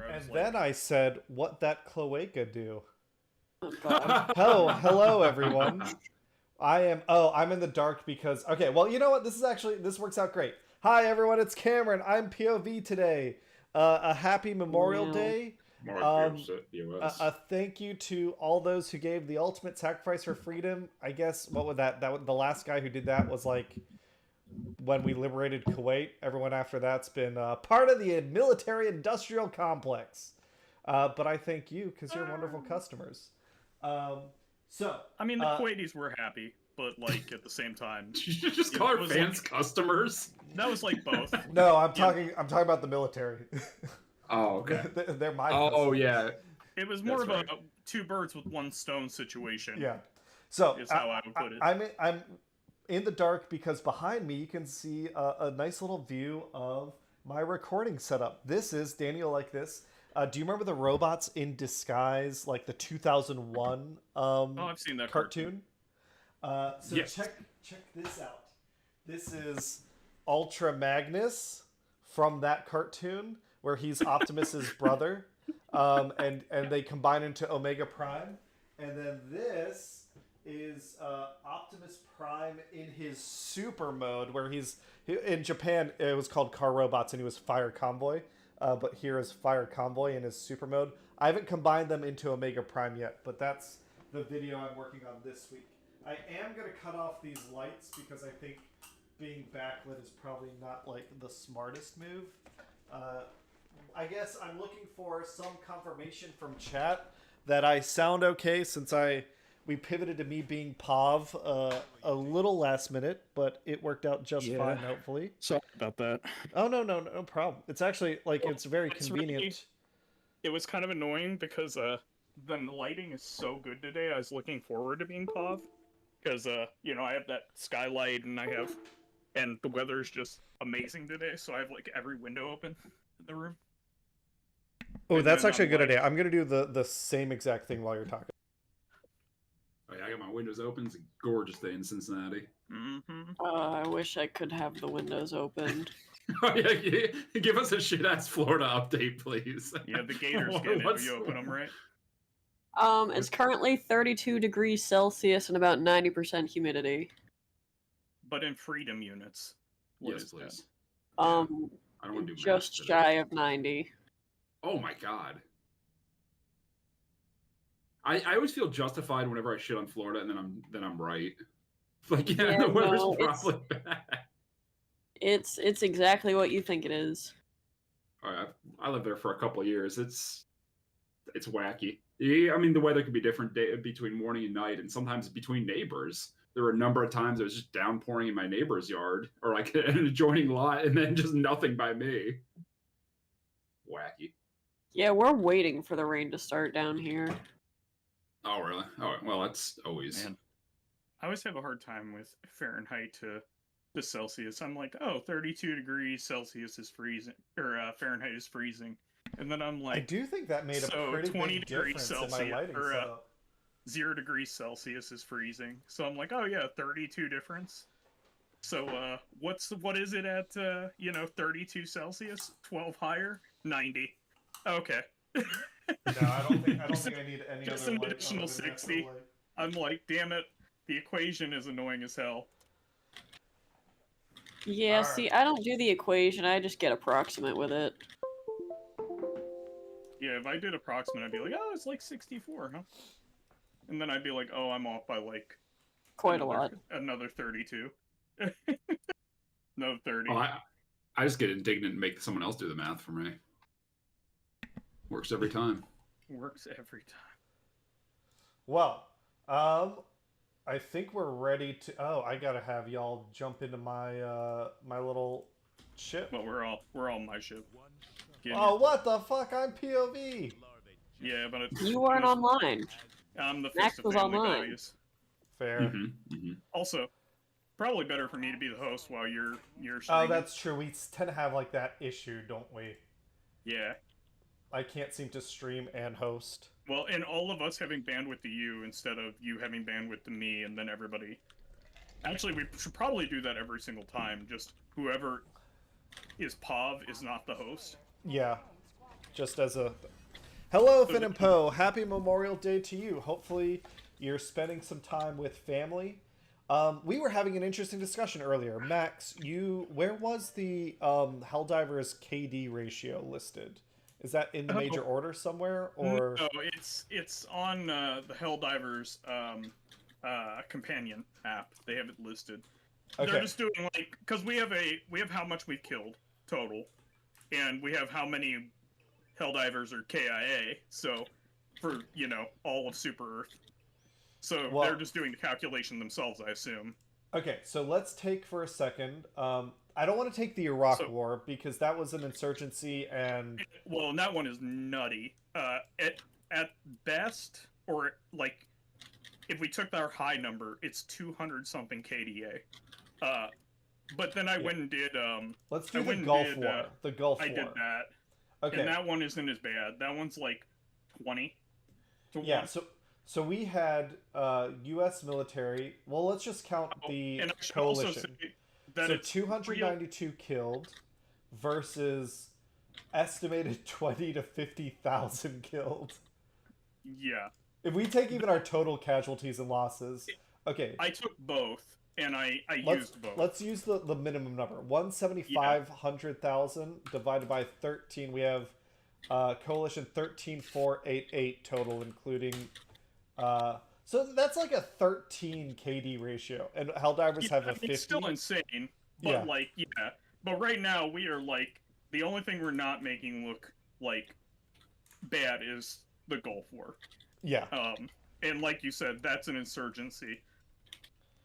I was And like, then I said, "What that cloaca do?" Oh god. Hello everyone. I'm in the dark because okay, well, you know what? This works out great. Hi everyone, it's Cameron. I'm POV today. A happy Memorial Wow. Day. More A thank you to all those who gave the ultimate sacrifice for freedom. I guess what would the last guy who did that was like when we liberated Kuwait. Everyone after that's been part of the military-industrial complex. But I thank you because you're wonderful customers. Um, so, I mean, the Kuwaitis were happy, but like at the same time, you should just call our fans customers. That was like both. no, I'm talking about the military. Oh, okay. They're my Oh, customers. yeah. It was more of a two birds with one stone situation. Yeah. So is how I would put it. I'm in the dark because behind me you can see a nice little view of my recording setup. This is Daniel like this. Do you remember the Robots in Disguise, like the 2001 I've seen that cartoon? So yes. check this out. This is Ultra Magnus from that cartoon where he's Optimus's brother, and they combine into Omega Prime. And then this is Optimus Prime in his super mode, where in Japan it was called Car Robots and he was Fire Convoy. But here is Fire Convoy in his super mode. I haven't combined them into Omega Prime yet, but that's the video I'm working on this week. I am going to cut off these lights because I think being backlit is probably not like the smartest move. I guess I'm looking for some confirmation from chat that I sound okay since we pivoted to me being Pav a little last minute, but it worked out just fine, hopefully. Sorry about that. Oh, no problem. It's actually, like, it's very convenient. Really, it was kind of annoying because the lighting is so good today. I was looking forward to being Pav. Because, you know, I have that skylight and the weather's just amazing today, so I have, like, every window open in the room. Oh, that's actually a good idea. I'm going to do the same exact thing while you're talking. Oh, yeah, I got my windows open. It's a gorgeous day in Cincinnati. Mm-hmm. I wish I could have the windows opened. Oh, yeah, give us a shit-ass Florida update, please. Yeah, the Gators get it if you open them, right? It's currently 32 degrees Celsius and about 90% humidity. But in freedom units. Yes, please. I don't want to do just shy of 90. Oh my god. I always feel justified whenever I shit on Florida, and then I'm right. Like, yeah, the weather's probably bad. It's exactly what you think it is. I lived there for a couple of years. It's wacky. Yeah, I mean, the weather could be different between morning and night, and sometimes between neighbors. There were a number of times it was just downpouring in my neighbor's yard, or like an adjoining lot, and then just nothing by me. Wacky. Yeah, we're waiting for the rain to start down here. Oh, really? Oh, well, that's always... Man. I always have a hard time with Fahrenheit to Celsius. I'm like, oh, 32 degrees Celsius is freezing, or Fahrenheit is freezing. And then I'm like, I do think that made a pretty 20 big degrees difference Celsius, in my lighting or, setup. 0 degrees Celsius is freezing. So I'm like, oh yeah, 32 difference. So what is it at 32 Celsius? 12 higher? 90. Okay. No, I don't think I need any just other an light additional other than 60. light. I'm like, damn it, the equation is annoying as hell. Yeah, see, I don't do the equation, I just get approximate with it. Yeah, if I did approximate, I'd be like, oh, it's like 64, huh? And then I'd be like, oh, I'm off by like... Quite a lot. Another 32. No 30. Oh, I just get indignant and make someone else do the math for me. Works every time. Works every time. Well, I think we're ready to... Oh, I gotta have y'all jump into my my little ship. Well, we're all my ship. What the fuck? I'm POV. Yeah, but you weren't online. I'm the Max fist was of family online. values. Fair. Also, probably better for me to be the host while you're streaming. Oh, that's true. We tend to have like that issue, don't we? Yeah. I can't seem to stream and host. Well, and all of us having bandwidth to you instead of you having bandwidth to me, and then everybody... Actually, we should probably do that every single time. Just whoever is POV is not the host. Yeah. just as a hello, Finn and Poe. Happy Memorial Day to you. Hopefully, you're spending some time with family. We were having an interesting discussion earlier. Max, where was the Helldivers KD ratio listed? Is that in the major order somewhere, or no? It's on the Helldivers companion app. They have it listed. Okay. They're just doing like because we have how much we've killed total, and we have how many Helldivers are KIA. So for all of Super Earth. So they're just doing the calculation themselves, I assume. Okay, so let's take for a second. I don't want to take the Iraq War because that was an insurgency and. Well, and that one is nutty. At best, or like, if we took our high number, it's 200 something KDA. But then I went and did. Let's do the Gulf War. The Gulf War. I did that. Okay. And that one isn't as bad. That one's like 20. Yeah. So we had U.S. military. Well, let's just count the coalition. So 292 killed versus estimated 20 to 50,000 killed. Yeah. If we take even our total casualties and losses, okay. I took both, and I used both. Let's use the minimum number. 175,000 divided by 13. We have coalition 13,488 total, including. So that's like a 13 KD ratio, and Helldivers have a 50. It's still insane, but But right now we are like the only thing we're not making look like bad is the Gulf War. Yeah. And like you said, that's an insurgency.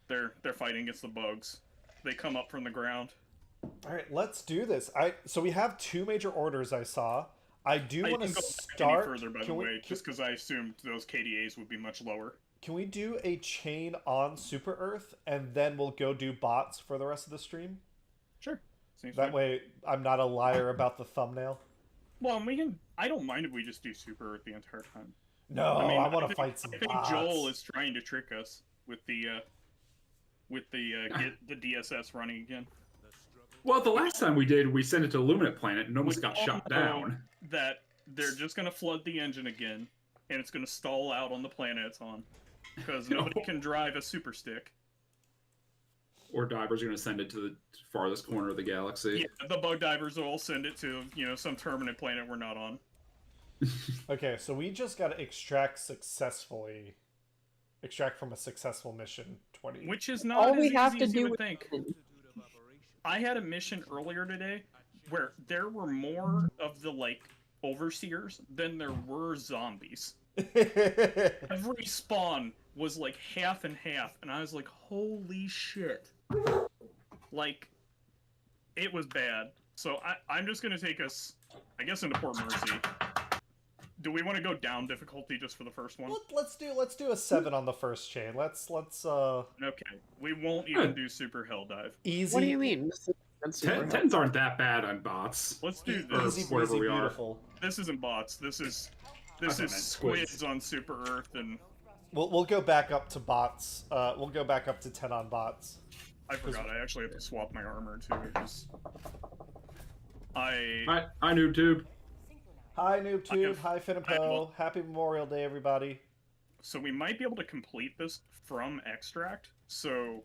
They're fighting against the bugs. They come up from the ground. All right, let's do this. So we have two major orders I saw. I do want to start further, by the way, just because I assumed those KDAs would be much lower. Can we do a chain on Super Earth, and then we'll go do bots for the rest of the stream? Sure. Seems that fine. way, I'm not a liar about the thumbnail. Well, we can. I don't mind if we just do Super Earth the entire time. No, I want to fight some bots. I think Joel is trying to trick us with the get the DSS running again. Well, the last time we did, we sent it to Luminate Planet and almost got shot down. That they're just going to flood the engine again, and it's going to stall out on the planet it's on. Because nobody can drive a super stick. Or divers are going to send it to the farthest corner of the galaxy. Yeah, the bug divers will send it to, some permanent planet we're not on. Okay, so we just got to extract from a successful mission 20. Which is not all as we easy have to as you do would think. I had a mission earlier today where there were more of the, overseers than there were zombies. Every spawn was, half and half, and I was like, holy shit. It was bad. So I'm just going to take us, I guess, into Port Mercy. Do we want to go down difficulty just for the first one? Let's do a 7 on the first chain. Let's Okay. We won't even do Super Hell Dive. Easy. What do you mean? Tens aren't that bad on bots. Let's do this. Easy, wherever we beautiful. This isn't bots. This is squids on Super Earth, and we'll go back up to bots. We'll go back up to 10 on bots. I forgot. I actually have to swap my armor too. Hi, NoobTube. Hi, NoobTube. Hi, Finn and Poe. Happy Memorial Day, everybody. So we might be able to complete this from extract. So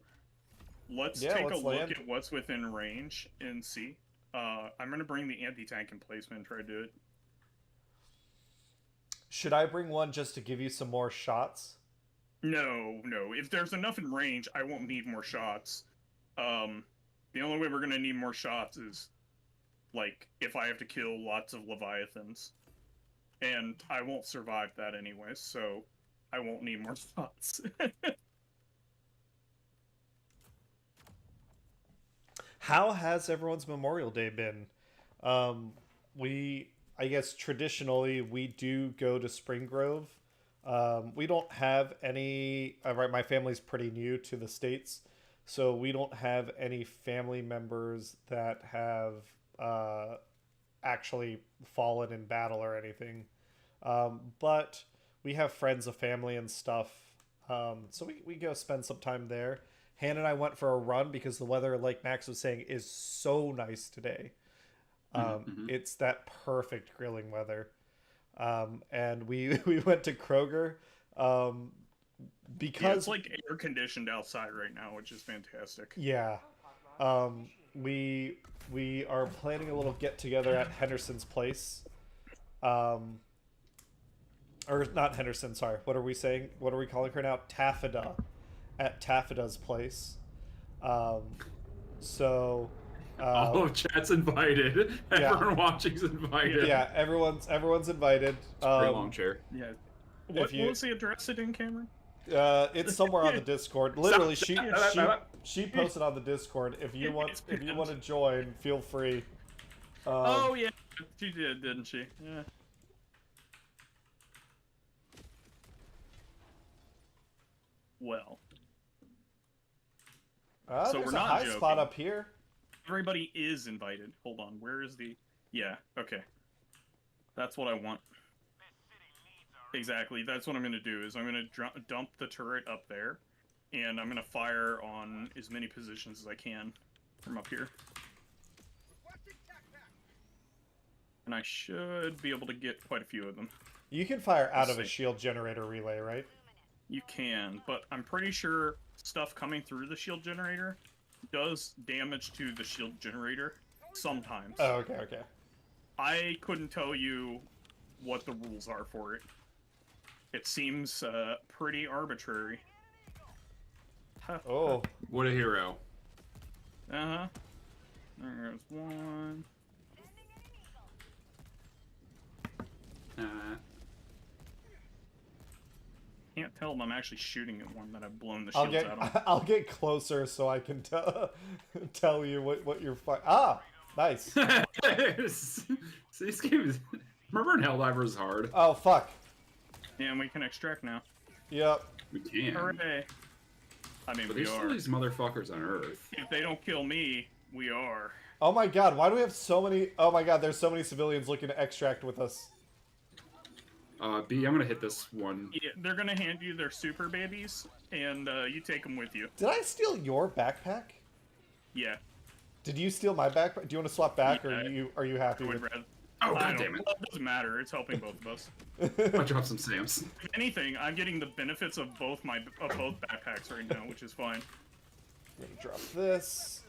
let's take a look at what's within range and see. I'm going to bring the anti-tank emplacement and try to do it. Should I bring one just to give you some more shots? No. If there's enough in range, I won't need more shots. The only way we're going to need more shots is if I have to kill lots of Leviathans. And I won't survive that anyway, so I won't need more shots. How has everyone's Memorial Day been? I guess traditionally we do go to Spring Grove. We don't have any, right, my family's pretty new to the States, so we don't have any family members that have actually fallen in battle or anything. But we have friends of family and stuff. So we go spend some time there. Han and I went for a run because the weather, like Max was saying, is so nice today. It's that perfect grilling weather. And we we went to Kroger because Yeah, it's like air conditioned outside right now, which is fantastic. yeah, we are planning a little get together at Henderson's place. Or not Henderson, sorry. What are we saying? What are we calling her now? Taffeta. At Taffeta's place. So All of chat's invited. yeah. Everyone watching's invited. yeah, everyone's invited. Very long chair. Yeah. What was the address it in, Cameron? It's somewhere on the Discord. Literally, she posted on the Discord. If you want to join, feel free. Oh yeah, she did, didn't she? Yeah. Well. So there's we're a not high joking. spot up here. Everybody is invited. Hold on, where is the... Yeah, okay. That's what I want. Exactly, that's what I'm going to do, is I'm going to dump the turret up there, and I'm going to fire on as many positions as I can from up here. And I should be able to get quite a few of them. You can fire out of a shield generator relay, right? You can, but I'm pretty sure stuff coming through the shield generator does damage to the shield generator sometimes. Oh, okay. I couldn't tell you what the rules are for it. It seems pretty arbitrary. Oh. What a hero. Uh-huh. There's one. Can't tell them I'm actually shooting at one that I've blown the shields out on. I'll get closer so I can tell you what you're fighting. Ah, nice. See, this game is... Remember in Helldivers was hard? Oh, fuck. Yeah, and we can extract now. Yep. We can. Hooray. I mean, But we there's are. still these motherfuckers on Earth. If they don't kill me, we are. Oh my god, why do we have so many... Oh my god, there's so many civilians looking to extract with us. B, I'm gonna hit this one. Yeah, they're gonna hand you their super babies, and you take them with you. Did I steal your backpack? Yeah. Did you steal my backpack? Do you want to swap back, Yeah, or are you happy I with... would rather. Oh, god damn it. Well, it doesn't matter. It's helping both of us. I dropped some Sams. If anything, I'm getting the benefits of both backpacks right now, which is fine. I'm gonna drop this.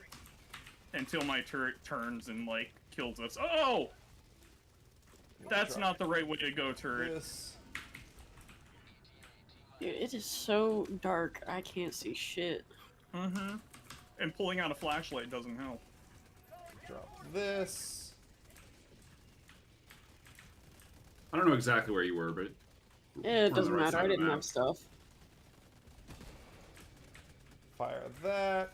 Until my turret turns and, like, kills us. Oh! That's Drop not the right way to go, turret. this. Dude, it is so dark, I can't see shit. Mm-hmm. And pulling out a flashlight doesn't help. Drop this. I don't know exactly where you were, but... It doesn't right matter, side I of the didn't map. have stuff. Fire that.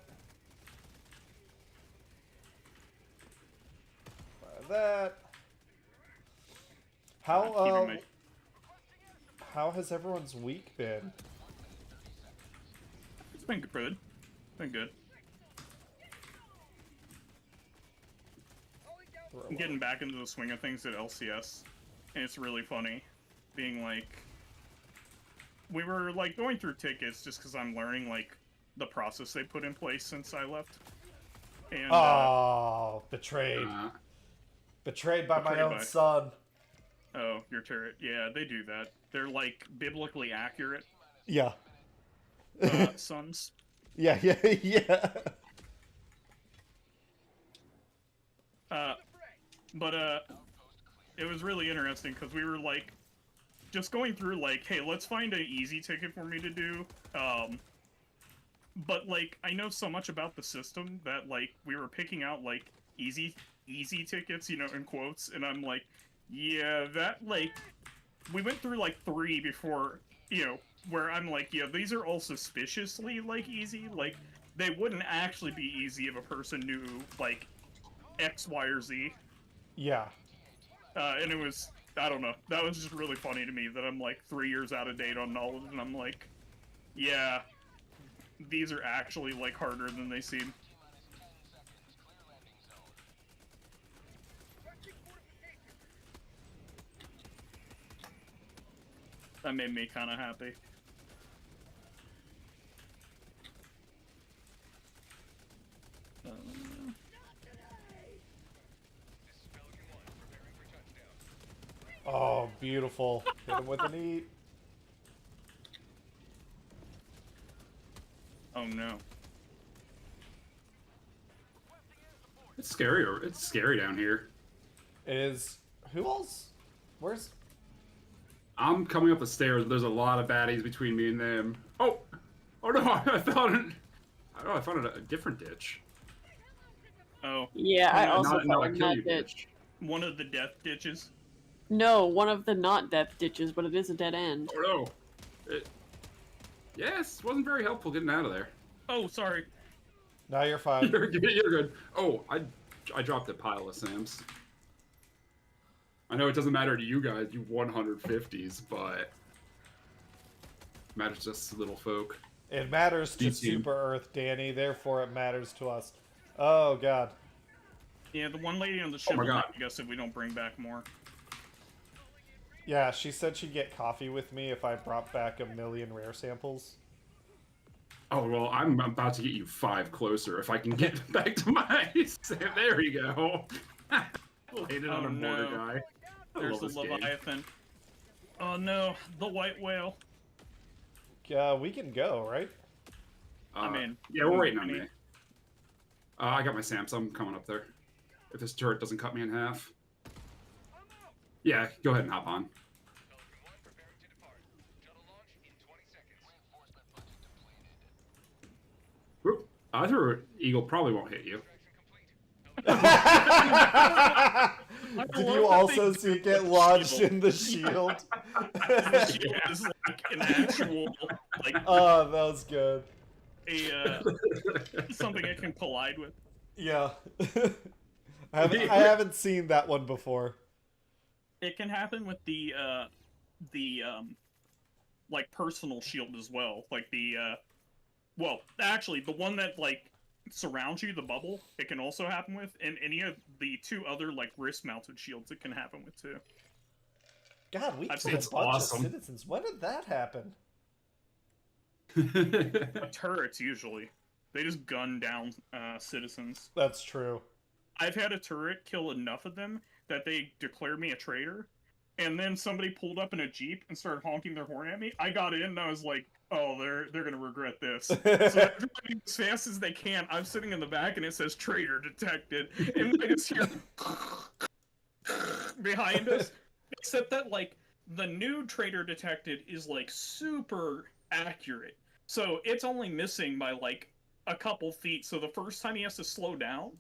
Fire that. How has everyone's week been? It's been good. It's been good. I'm getting back into the swing of things at LCS, and it's really funny, being like, we were like going through tickets just because I'm learning like the process they put in place since I left. And Oh, betrayed. Betrayed by my own son. Oh, your turret. Yeah, they do that. They're like biblically accurate Yeah. sons. Yeah. But it was really interesting because we were like just going through like, hey, let's find an easy ticket for me to do. But like I know so much about the system that like we were picking out like easy tickets, you know, in quotes, and I'm like, yeah, that like we went through like 3 before, you know, where I'm like, yeah, these are all suspiciously like easy, like they wouldn't actually be easy if a person knew like X, Y, or Z. Yeah. And it was, I don't know, that was just really funny to me that I'm like 3 years out of date on knowledge, and I'm like, yeah, these are actually like harder than they seem. That made me kind of happy. Oh, beautiful. Hit him with an eat. Oh no. It's scary. It's scary down here. Is who else? Where's? I'm coming up the stairs. There's a lot of baddies between me and them. Oh, oh no! I found it. I don't know. I found a different ditch. Oh, Yeah, I also not a found kill that you ditch. one of the death ditches. No, one of the not death ditches, but it is a dead end. Oh no! Yes, wasn't very helpful getting out of there. Oh, sorry. Now you're fine. You're good. Oh, I dropped a pile of Sams. I know it doesn't matter to you guys, you 150s, but it matters just to little folk. It matters to DT. Super Earth, Danny. Therefore, it matters to us. Oh God. Yeah, the one lady on the ship my will God. I guess if we don't bring back more. Yeah, she said she'd get coffee with me if I brought back 1,000,000 rare samples. Oh, well, I'm about to get you 5 closer if I can get back to my Sam. There you go. Laid it on Oh, a no. border guy. I There's love the this game. Leviathan. Oh no, the white whale. We can go, right? I'm in. Yeah, we're waiting on me. I got my Sam, so I'm coming up there. If this turret doesn't cut me in half. Yeah, go ahead and hop on. Whoop. I threw Eagle probably won't hit you. Did you also see it get lodged in the shield? The shield is like an actual, like, Oh, that was good. something it can collide with. Yeah. I haven't seen that one before. It can happen with the like personal shield as well. Like well, actually, the one that like surrounds you, the bubble, it can also happen with, and any of the 2 other like wrist-mounted shields, it can happen with too. God, we I've killed seen a bunch awesome. of citizens. When did that happen? Turrets usually, they just gun down citizens. That's true. I've had a turret kill enough of them that they declare me a traitor, and then somebody pulled up in a Jeep and started honking their horn at me. I got in and I was like, oh, they're gonna regret this. So they're driving as fast as they can. I'm sitting in the back and it says traitor detected, and I just hear behind us. Except that like the new traitor detected is like super accurate, so it's only missing by like a couple feet. So the first time he has to slow down,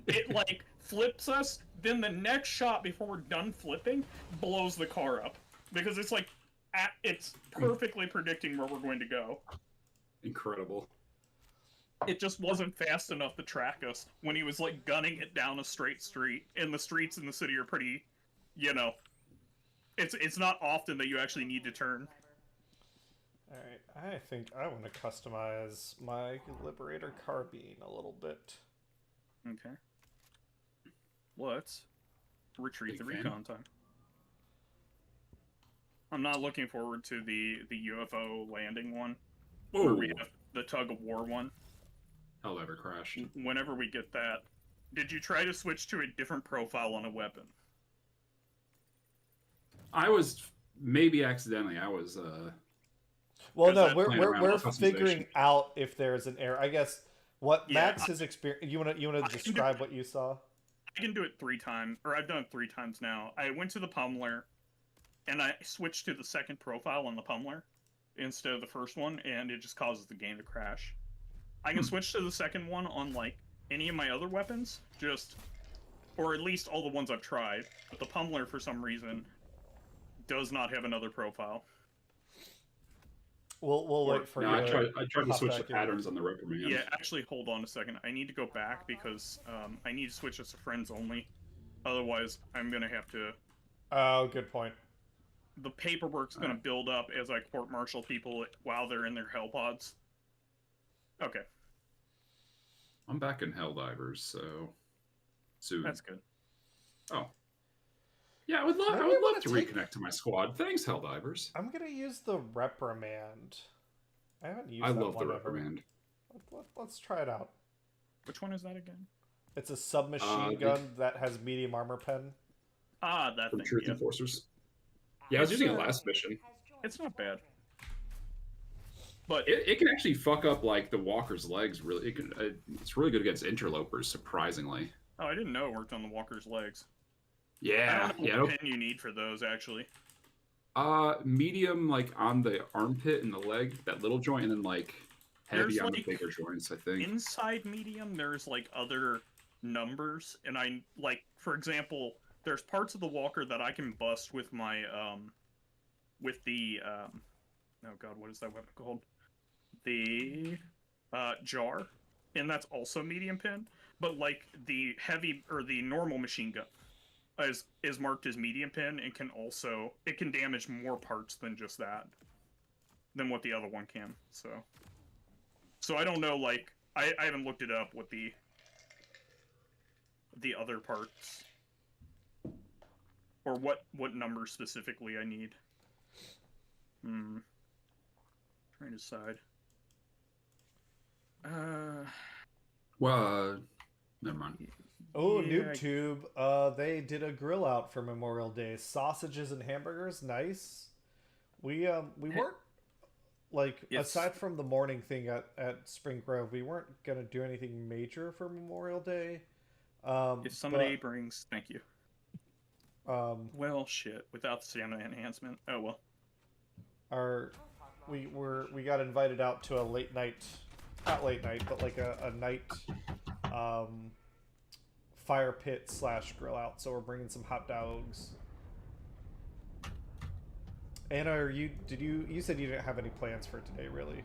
it like flips us, then the next shot before we're done flipping blows the car up because it's like it's perfectly predicting where we're going to go. Incredible. It just wasn't fast enough to track us when he was like gunning it down a straight street, and the streets in the city are pretty, you know, it's not often that you actually need to turn. Alright, I think I want to customize my Liberator carbine a little bit. Okay. Let's retreat Big the fan. recon time. I'm not looking forward to the UFO landing one. Where we have the tug of war one. Hell ever crashed. Whenever we get that. Did you try to switch to a different profile on a weapon? I was maybe accidentally. Well, no, that we're playing around we're with customization. figuring out if there's an error. I guess what Yeah, Max has experienced. You wanna can do- describe what you saw? I can do it 3 times, or I've done it 3 times now. I went to the pummeler, and I switched to the second profile on the pummeler instead of the first one, and it just causes the game to crash. I can switch to the second one on like any of my other weapons, or at least all the ones I've tried. But the pummeler, for some reason, does not have another profile. We'll wait for No, you. I tried to hop switch the back in. patterns on the reprimand. Yeah, actually, hold on a second. I need to go back because I need to switch this to friends only. Otherwise, I'm gonna have to. Oh, good point. The paperwork's gonna build up as I court-martial people while they're in their hell pods. Okay, I'm back in Helldivers, so soon. that's good. Oh. Yeah, I would love Maybe I wanna to take- reconnect to my squad. Thanks, Helldivers. I'm gonna use the reprimand. I haven't used I that love the one ever. reprimand. Let's try it out. Which one is that again? It's a submachine the- gun that has medium armor pen. Ah, that from thing. Truth Yeah. Enforcers. Yeah, I was It's, using it last mission. It's not bad. But It can actually fuck up like the walker's legs. Really, it's really good against interlopers. Surprisingly. oh, I didn't know it worked on the walker's legs. I Yeah, don't know yeah. what pin you need for those actually. Medium like on the armpit and the leg, that little joint, and then like heavy There's, on the like, bigger joints. I think. Inside medium, there's like other numbers, and I like, for example, there's parts of the walker that I can bust with my with the oh god, what is that weapon called? The jar, and that's also medium pin. But like the heavy or the normal machine gun is marked as medium pin and it can damage more parts than just that, than what the other one can. So I don't know, like I haven't looked it up what the other parts or what number specifically I need. Trying to decide. Well, never mind. Oh, Yeah, NoobTube. They did a grill out for Memorial Day. Sausages and hamburgers, nice. We weren't like Yes. aside from the morning thing at Spring Grove, we weren't gonna do anything major for Memorial Day. If somebody brings, thank you. But, Well, shit. Without the stamina enhancement, oh well. we got invited out to a late night, not late night, but like a night fire pit / grill out. So we're bringing some hot dogs. Anna, you said you didn't have any plans for today, really?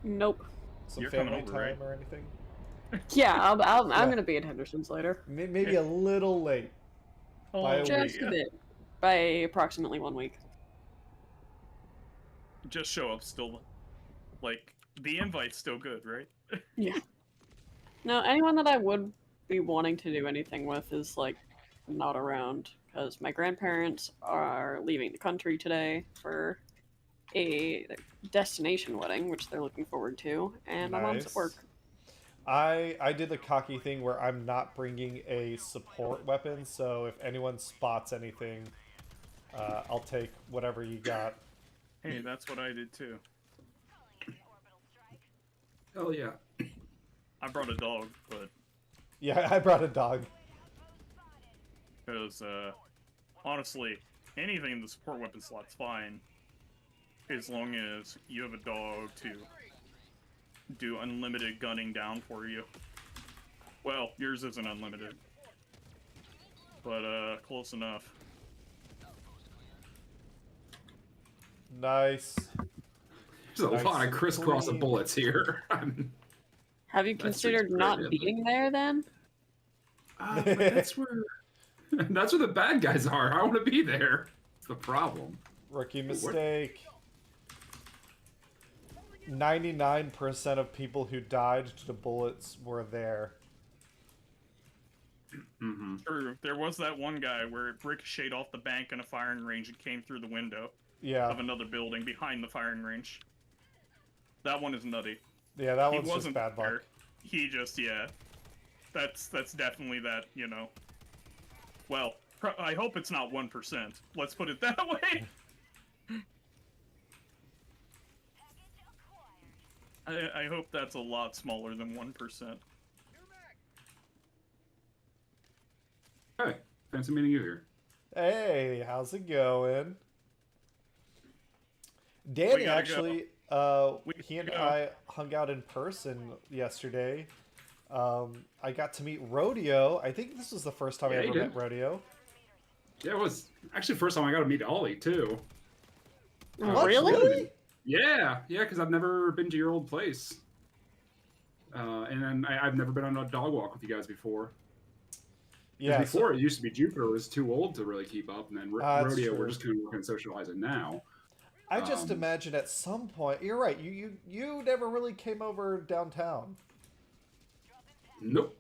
Nope. Some You're family coming over, time right? or anything? Yeah, I'm Yeah. gonna be at Henderson's later. Maybe a little late. By a Just week. a bit. By approximately 1 week. Just show up still. Like, the invite's still good, right? Yeah. No, anyone that I would be wanting to do anything with is, like, not around. Because my grandparents are leaving the country today for a destination wedding, which they're looking forward to, and my mom's at work. I did the cocky thing where I'm not bringing a support weapon, so if anyone spots anything, I'll take whatever you got. Hey, that's what I did too. Hell yeah. I brought a dog, but Yeah, I brought a dog. because honestly, anything in the support weapon slot's fine, as long as you have a dog to do unlimited gunning down for you. Well, yours isn't unlimited, but close enough. Nice. There's a Nice lot of and crisscross of clean. bullets here. Have you That's considered just not brilliant. being there then? But that's where the bad guys are. I want to be there. It's the problem. Rookie mistake. 99% of people who died to the bullets were there. Mm-hmm. True, there was that one guy where it ricocheted off the bank in a firing range and came through the window Yeah. of another building behind the firing range. That one is nutty. Yeah, that He one's just wasn't bad there. luck. He just, yeah. That's definitely that, you know. Well, I hope it's not 1%. Let's put it that way. I hope that's a lot smaller than 1%. Hey, fancy meeting you here. Hey, how's it going? Danny gotta actually, he and go. I hung out in person yesterday. I got to meet Rodeo. I think this was the first time I Yeah, ever you met did. Rodeo. Yeah, it was actually the first time I got to meet Ollie too. What, Really? Yeah, because I've never been to your old place. And then I've never been on a dog walk with you guys before. 'Cause Yeah, before it used to be Jupiter was too old to really keep up, and then That's Rodeo true. we're just kind of working socializing now. I just Um, imagine at some point. You're right. You never really came over downtown. Nope.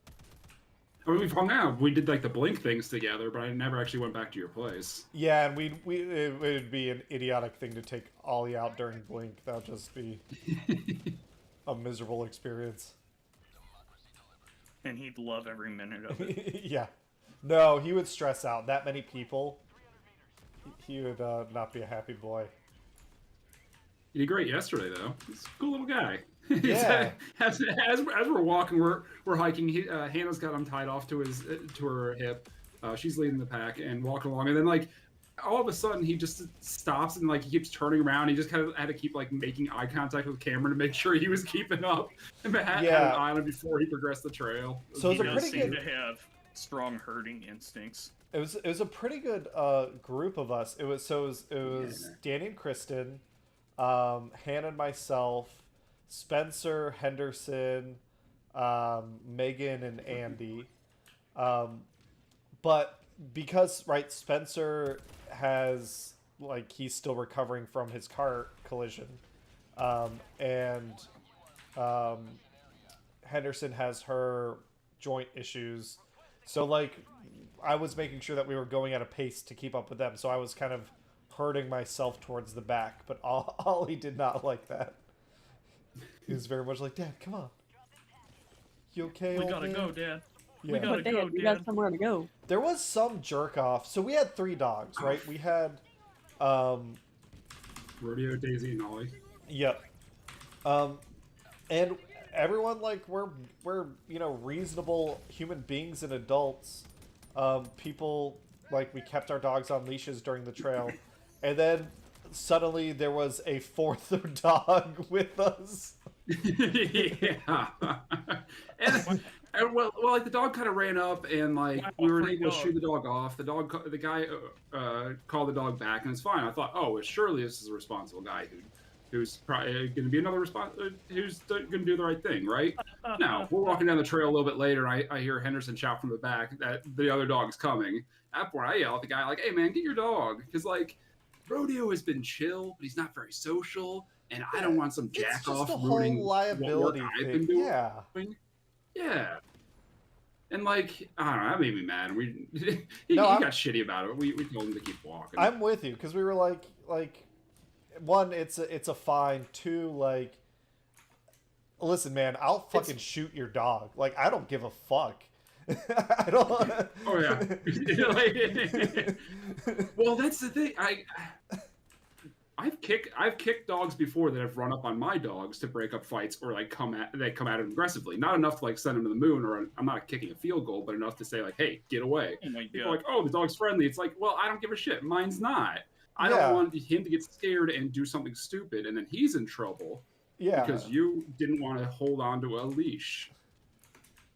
I mean, we've hung out. We did like the Blink things together, but I never actually went back to your place. Yeah, and it would be an idiotic thing to take Ollie out during Blink. That would just be a miserable experience. And he'd love every minute of it. Yeah. No, he would stress out. That many people, he would not be a happy boy. He did great yesterday, though. He's a cool little guy. Yeah. as we're walking, we're hiking. Hannah's got him tied off to her hip. She's leading the pack and walking along, and then like all of a sudden he just stops and like he keeps turning around. He just kind of had to keep like making eye contact with Cameron to make sure he was keeping up and had an eye on him before he progressed the trail. So it was he a does seem pretty good. to have strong herding instincts. It was a pretty good group of us. It was Danny and Kristen, Hannah and myself, Spencer, Henderson, Megan and Andy. But because Spencer has he's still recovering from his car collision, and Henderson has her joint issues. So I was making sure that we were going at a pace to keep up with them. So I was kind of herding myself towards the back, but Ollie did not like that. He was very much like, Dad, come on. You okay? We gotta go, Dad. Yeah. We gotta go, You Dad. got somewhere to go. There was some jerk off. So we had 3 dogs, right? We had, Rodeo, Daisy, and Ollie. Yep. And everyone we're reasonable human beings and adults. People we kept our dogs on leashes during the trail, and then suddenly there was a 4th dog with us. Yeah. And well, the dog kind of ran up, and we were able to shoot the dog off. The guy called the dog back, and it's fine. I thought, oh, well, surely this is a responsible guy who's probably going to be another who's going to do the right thing, right? Now we're walking down the trail a little bit later, and I hear Henderson shout from the back that the other dog's coming. At that point, I yell at the guy "Hey man, get your dog," because Rodeo has been chill, but he's not very social, and I don't want some jack off ruining liability what I've thing. been doing. Yeah. Yeah. And I don't know, that made me mad. He got shitty about it. We told him to keep walking. I'm with you because we were like, one, it's a fine. 2, listen, man, I'll fucking shoot your dog. I don't give a fuck. I don't. Oh yeah. Well, that's the thing. I've kicked dogs before that have run up on my dogs to break up fights or come at them aggressively. Not enough to send them to the moon, or I'm not kicking a field goal, but enough to say hey, get away. Oh my People God. oh, the dog's friendly. It's well, I don't give a shit. Mine's not. I don't want him to get scared and do something stupid, and then he's in trouble. Yeah. Because you didn't want to hold on to a leash.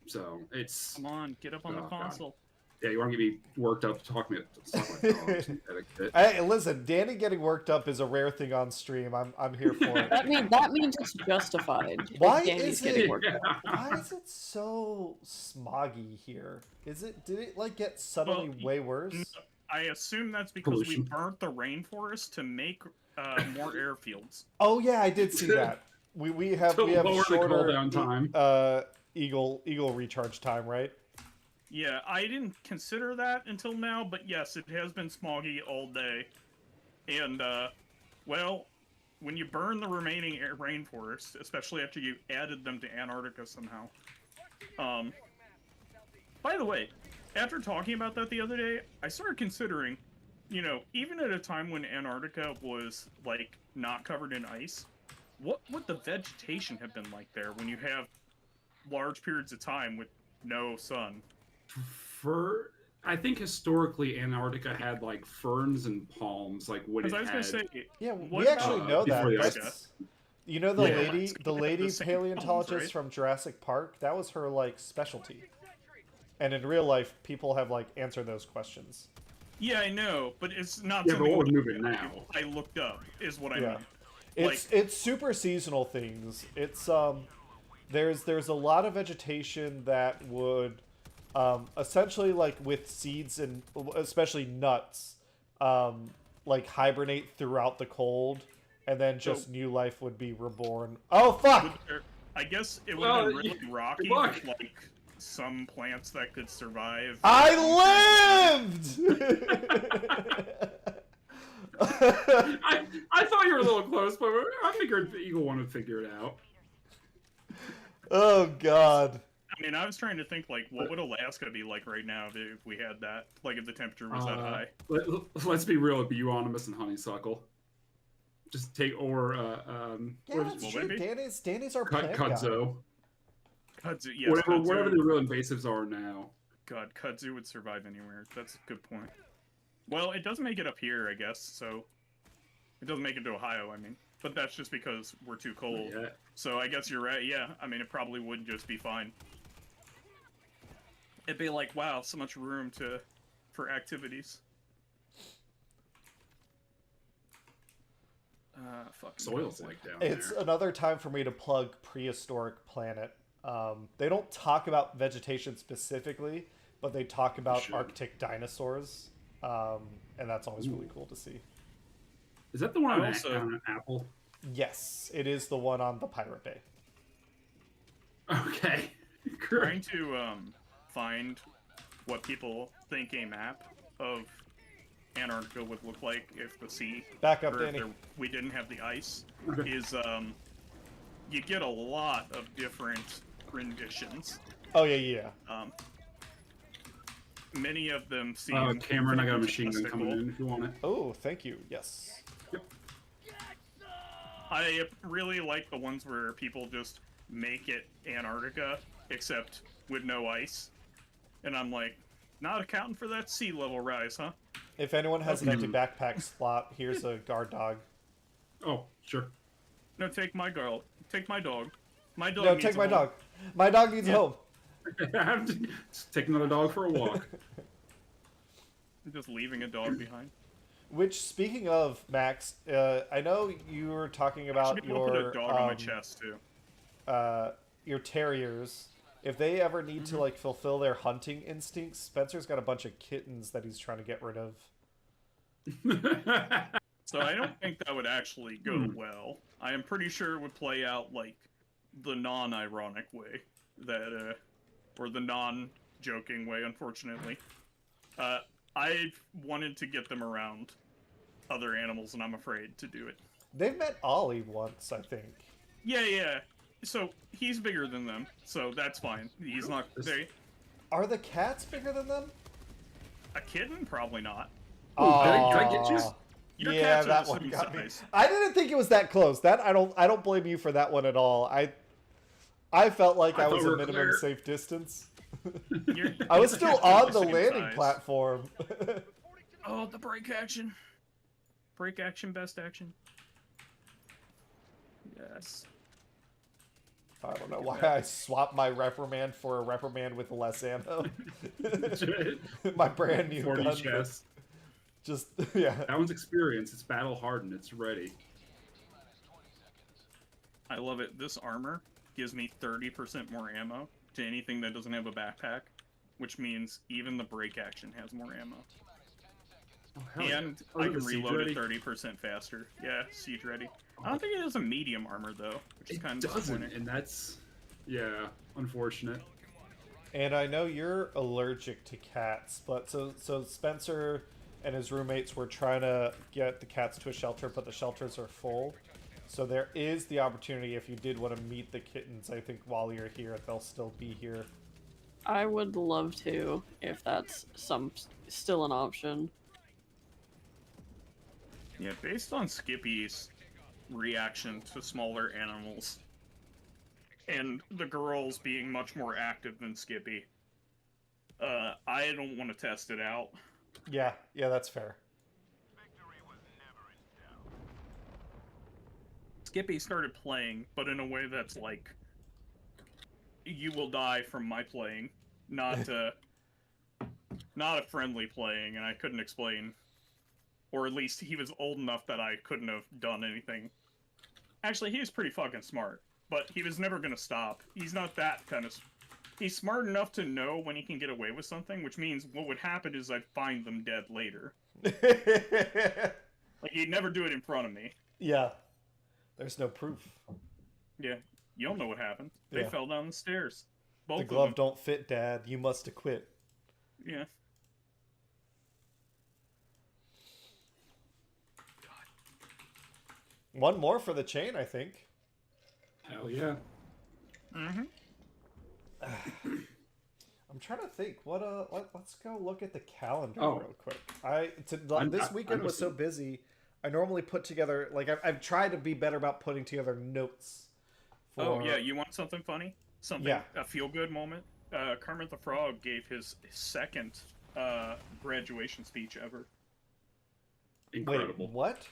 So it's. Come on, get up on the console. God. Yeah, you want to get me worked up? Talk about dogs and etiquette. Hey, listen, Danny getting worked up is a rare thing on stream. I'm here for it. That means it's justified. Why Danny's is getting it? worked up. Why is it so smoggy here? Did it get suddenly way worse? I assume that's because Pollution. we burnt the rainforest to make more airfields. Oh yeah, I did see that. We have lower the shorter cooldown time. eagle recharge time, right? Yeah, I didn't consider that until now, but yes, it has been smoggy all day. And, well, when you burn the remaining rainforest, especially after you added them to Antarctica somehow. By the way, after talking about that the other day, I started considering, even at a time when Antarctica was, not covered in ice, what would the vegetation have been like there when you have large periods of time with no sun? I think historically Antarctica had ferns and palms, when it I was had. gonna say, Yeah, what we actually about- know before that. the ice That's, the lady, The same paleontologist palms, right? from Jurassic Park. That was her specialty. And in real life, people have answered those questions. Yeah, I know, but it's not Yeah, but something what would move it now? I looked up, is what I Yeah. meant. It's super seasonal things. It's there's a lot of vegetation that would essentially with seeds and especially nuts hibernate throughout the cold, and then just new life would be reborn. Oh fuck! I guess it would have been really rocky luck. with some plants that could survive. I lived. I thought you were a little close, but I figured the Eagle one would figure it out. Oh god. I mean, I was trying to think, like, what would Alaska be like right now if we had that? Like, if the temperature was that high? Let's be real, it'd be Euonymus and Honeysuckle. Just take, or, Yeah, what that's would true. it be? Danny's our plant guy. Kudzu. Kudzu, yes, Whatever Kudzu. the real invasives are now. God, Kudzu would survive anywhere. That's a good point. Well, it does make it up here, I guess, so... It doesn't make it to Ohio, I mean. But that's just because we're too cold. Yeah. So I guess you're right, yeah. I mean, it probably would just be fine. It'd be like, wow, so much room for activities. Fucking Soil's hell. like down It's there. another time for me to plug Prehistoric Planet. They don't talk about vegetation specifically, but they talk about Sure. Arctic dinosaurs, and that's always really cool to see. Is that the one I on, also- on Apple? Yes, it is the one on the Pirate Bay. Okay. Trying to find what people think a map of Antarctica would look like if the sea, Back up, or if Danny. we didn't have the ice, Okay. is you get a lot of different renditions. Oh yeah. Many of them seem. Cameron, I got a machine gun fantastical. coming in if you want it. Oh, thank you. Yes. I really like the ones where people just make it Antarctica, except with no ice. And I'm like, not accounting for that sea level rise, huh? If anyone has an empty backpack slot, here's a guard dog. Oh, sure. No, take my girl. Take my dog. My dog No, needs take a my home. dog. My dog needs a Yeah. home. Just take another dog for a walk. I'm just leaving a dog behind. Which, speaking of, Max, I know you were talking about Should be able to put your a dog on my chest too. your terriers. If they ever need to like fulfill their hunting instincts, Spencer's got a bunch of kittens that he's trying to get rid of. So I don't think that would actually go well. I am pretty sure it would play out like the non-ironic way, that or the non-joking way. Unfortunately, I've wanted to get them around other animals, and I'm afraid to do it. They've met Ollie once, I think. Yeah. So he's bigger than them, so that's fine. He's not. They, Are the cats bigger than them? a kitten, probably not. Oh, can I get you? Aw. Your Yeah, cats are that the one same got me. size. I didn't think it was that close. That I don't blame you for that one at all. I felt like I was thought we a were minimum clear. safe distance. Your I was cats still are on the same landing size. platform. Oh, the break action. Break action, best action. Yes. I don't know why I swapped my reprimand for a reprimand with less ammo. My brand new 40 gun. chest. Just yeah. That one's experience. It's battle hardened. It's ready. I love it. This armor gives me 30% more ammo to anything that doesn't have a backpack, which means even the break action has more ammo. Oh, hell yeah. And Oh, I look, can the siege reload ready. it 30% faster. Yeah, siege ready. I don't think it has a medium armor though, which is It kind of doesn't, disappointing. and that's yeah, unfortunate. And I know you're allergic to cats, but so Spencer and his roommates were trying to get the cats to a shelter, but the shelters are full. So there is the opportunity if you did want to meet the kittens. I think while you're here, they'll still be here. I would love to, if that's still an option. Yeah, based on Skippy's reaction to smaller animals, and the girls being much more active than Skippy, I don't want to test it out. Yeah, that's fair. Skippy started playing, but in a way that's like, you will die from my playing, not not a friendly playing, and I couldn't explain. Or at least he was old enough that I couldn't have done anything. Actually, he was pretty fucking smart, but he was never gonna stop. He's not that kind of... He's smart enough to know when he can get away with something, which means what would happen is I'd find them dead later. Like, he'd never do it in front of me. Yeah. There's no proof. Yeah, you don't know what happened. They Yeah. fell down the stairs. Both The of glove them. don't fit, Dad. You must acquit. Yeah. One more for the chain, I think. Hell yeah. Mm-hmm. I'm trying to think. Let's go look at the calendar Oh. real quick. This weekend was so busy. I normally put together I've tried to be better about putting together notes. Oh yeah, you want something funny? Something Yeah. a feel good moment? Kermit the Frog gave his second graduation speech ever. Incredible. Wait, what?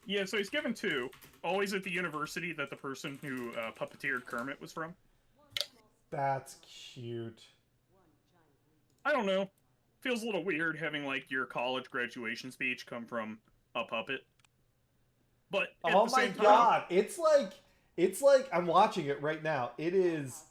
Yeah, so he's given two. Always at the university that the person who puppeteered Kermit was from. That's cute. I don't know. Feels a little weird having like your college graduation speech come from a puppet. But at Oh the my same time, god, it's like I'm watching it right now. It's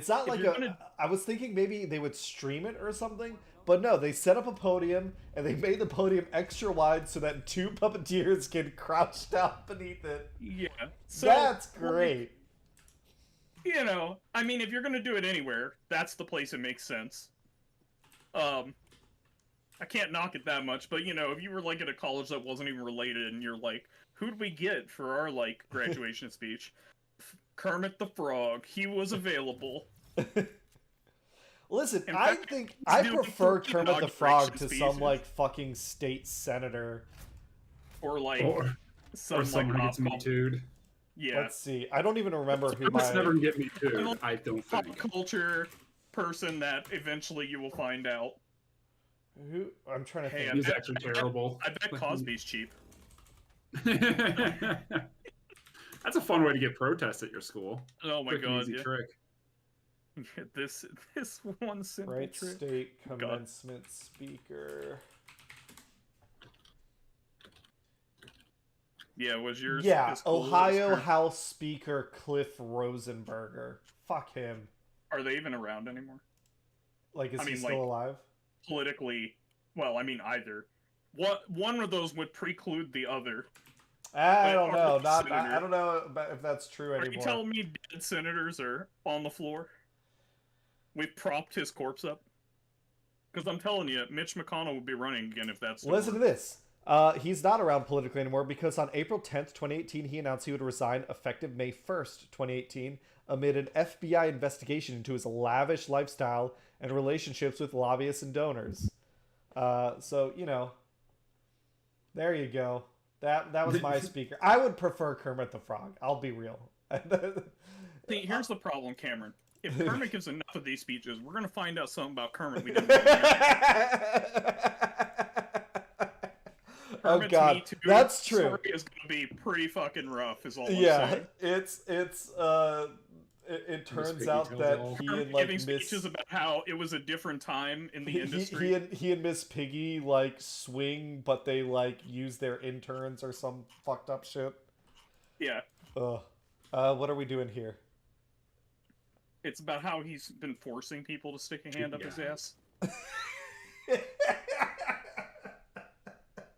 not If like you're gonna- I was thinking maybe they would stream it or something, but no, they set up a podium and they made the podium extra wide so that two puppeteers can crouch down beneath it. yeah. So, That's great. You know, I mean, if you're gonna do it anywhere, that's the place it makes sense. I can't knock it that much, but you know, if you were like at a college that wasn't even related, and you're like, who'd we get for our like graduation speech? Kermit the Frog. He was available. Listen, In I fact, think he's I doing prefer the Kermit the Frog to inauguration some speeches. like fucking state senator. Or like Or some someone like gets me too'd. Yeah, Let's see. I don't even remember who Kermit's my never gonna get me too'd, I don't pop think. culture person that eventually you will find out. who I'm trying to Hey, think. He's actually terrible. I bet Cosby's cheap. That's a fun way to get protests at your school. Oh my Quick and god, easy yeah. trick. This one simple Right trick. state commencement speaker. Yeah, was yours? Yeah, as cool as Ohio her? House Speaker Cliff Rosenberger. Fuck him. Are they even around anymore? Like, is I he mean, still like- alive? Politically, well, I mean either. One of those would preclude the other. I Wait, don't are know. they Not. senator? I don't know if that's true Are you anymore. telling me dead senators are on the floor? We've propped his corpse up? Because I'm telling you, Mitch McConnell would be running again if that's. Listen to this. He's not around politically anymore because on April 10th, 2018, he announced he would resign effective May 1st, 2018, amid an FBI investigation into his lavish lifestyle and relationships with lobbyists and donors. So, you know, there you go. That was my speaker. I would prefer Kermit the Frog. I'll be real. See, here's the problem, Cameron. If Kermit gives enough of these speeches, we're gonna find out something about Kermit we didn't know. Oh Kermit's god, Me Too that's true. story is gonna be pretty fucking rough. Is all I'm Yeah, saying. it turns Piggy out tells that all. he Kermit and like giving Miss speeches about how it was a different time in the industry. he and Miss Piggy like swing, but they like use their interns or some fucked up shit. Yeah, Ugh. What are we doing here? it's about how he's been forcing people to stick a hand up his Yeah. ass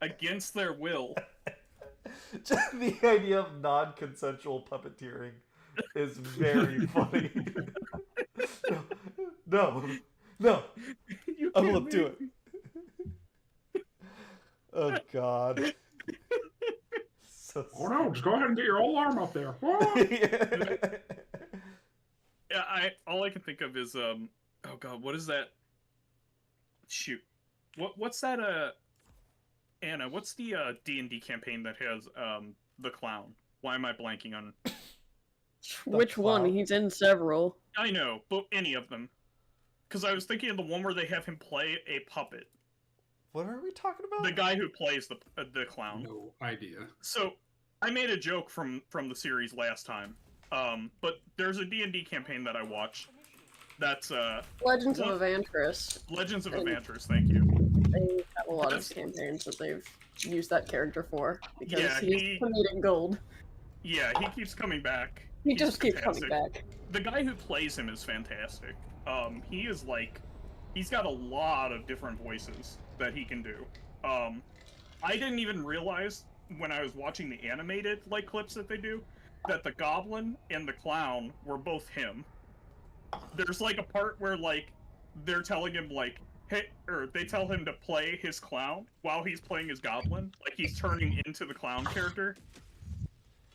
against their will. Just the idea of non-consensual puppeteering is very funny. No, You I can't won't do make it. Oh god. So Oh no, just go ahead and get your whole arm up there. Oh. Yeah, all I can think of is oh god, what is that? Shoot, what's that? Anna, what's the D&D campaign that has the clown? Why am I blanking on? Which one? clown. He's in several. I know, but any of them. Because I was thinking of the one where they have him play a puppet. What are we talking about? The guy who plays the clown. No idea. So, I made a joke from the series last time. But there's a D&D campaign that I watched. That's Legends What? of Evantris. Legends of And- Evantris. Thank you. They have a lot of That's- campaigns that they've used that character for because Yeah, he's he- comedic gold. Yeah, he keeps coming back. He He's just keeps coming fantastic. back. The guy who plays him is fantastic. He is like, he's got a lot of different voices that he can do. I didn't even realize when I was watching the animated like clips that they do that the goblin and the clown were both him. There's like a part where like they're telling him like, hey, or they tell him to play his clown while he's playing his goblin, like he's turning into the clown character.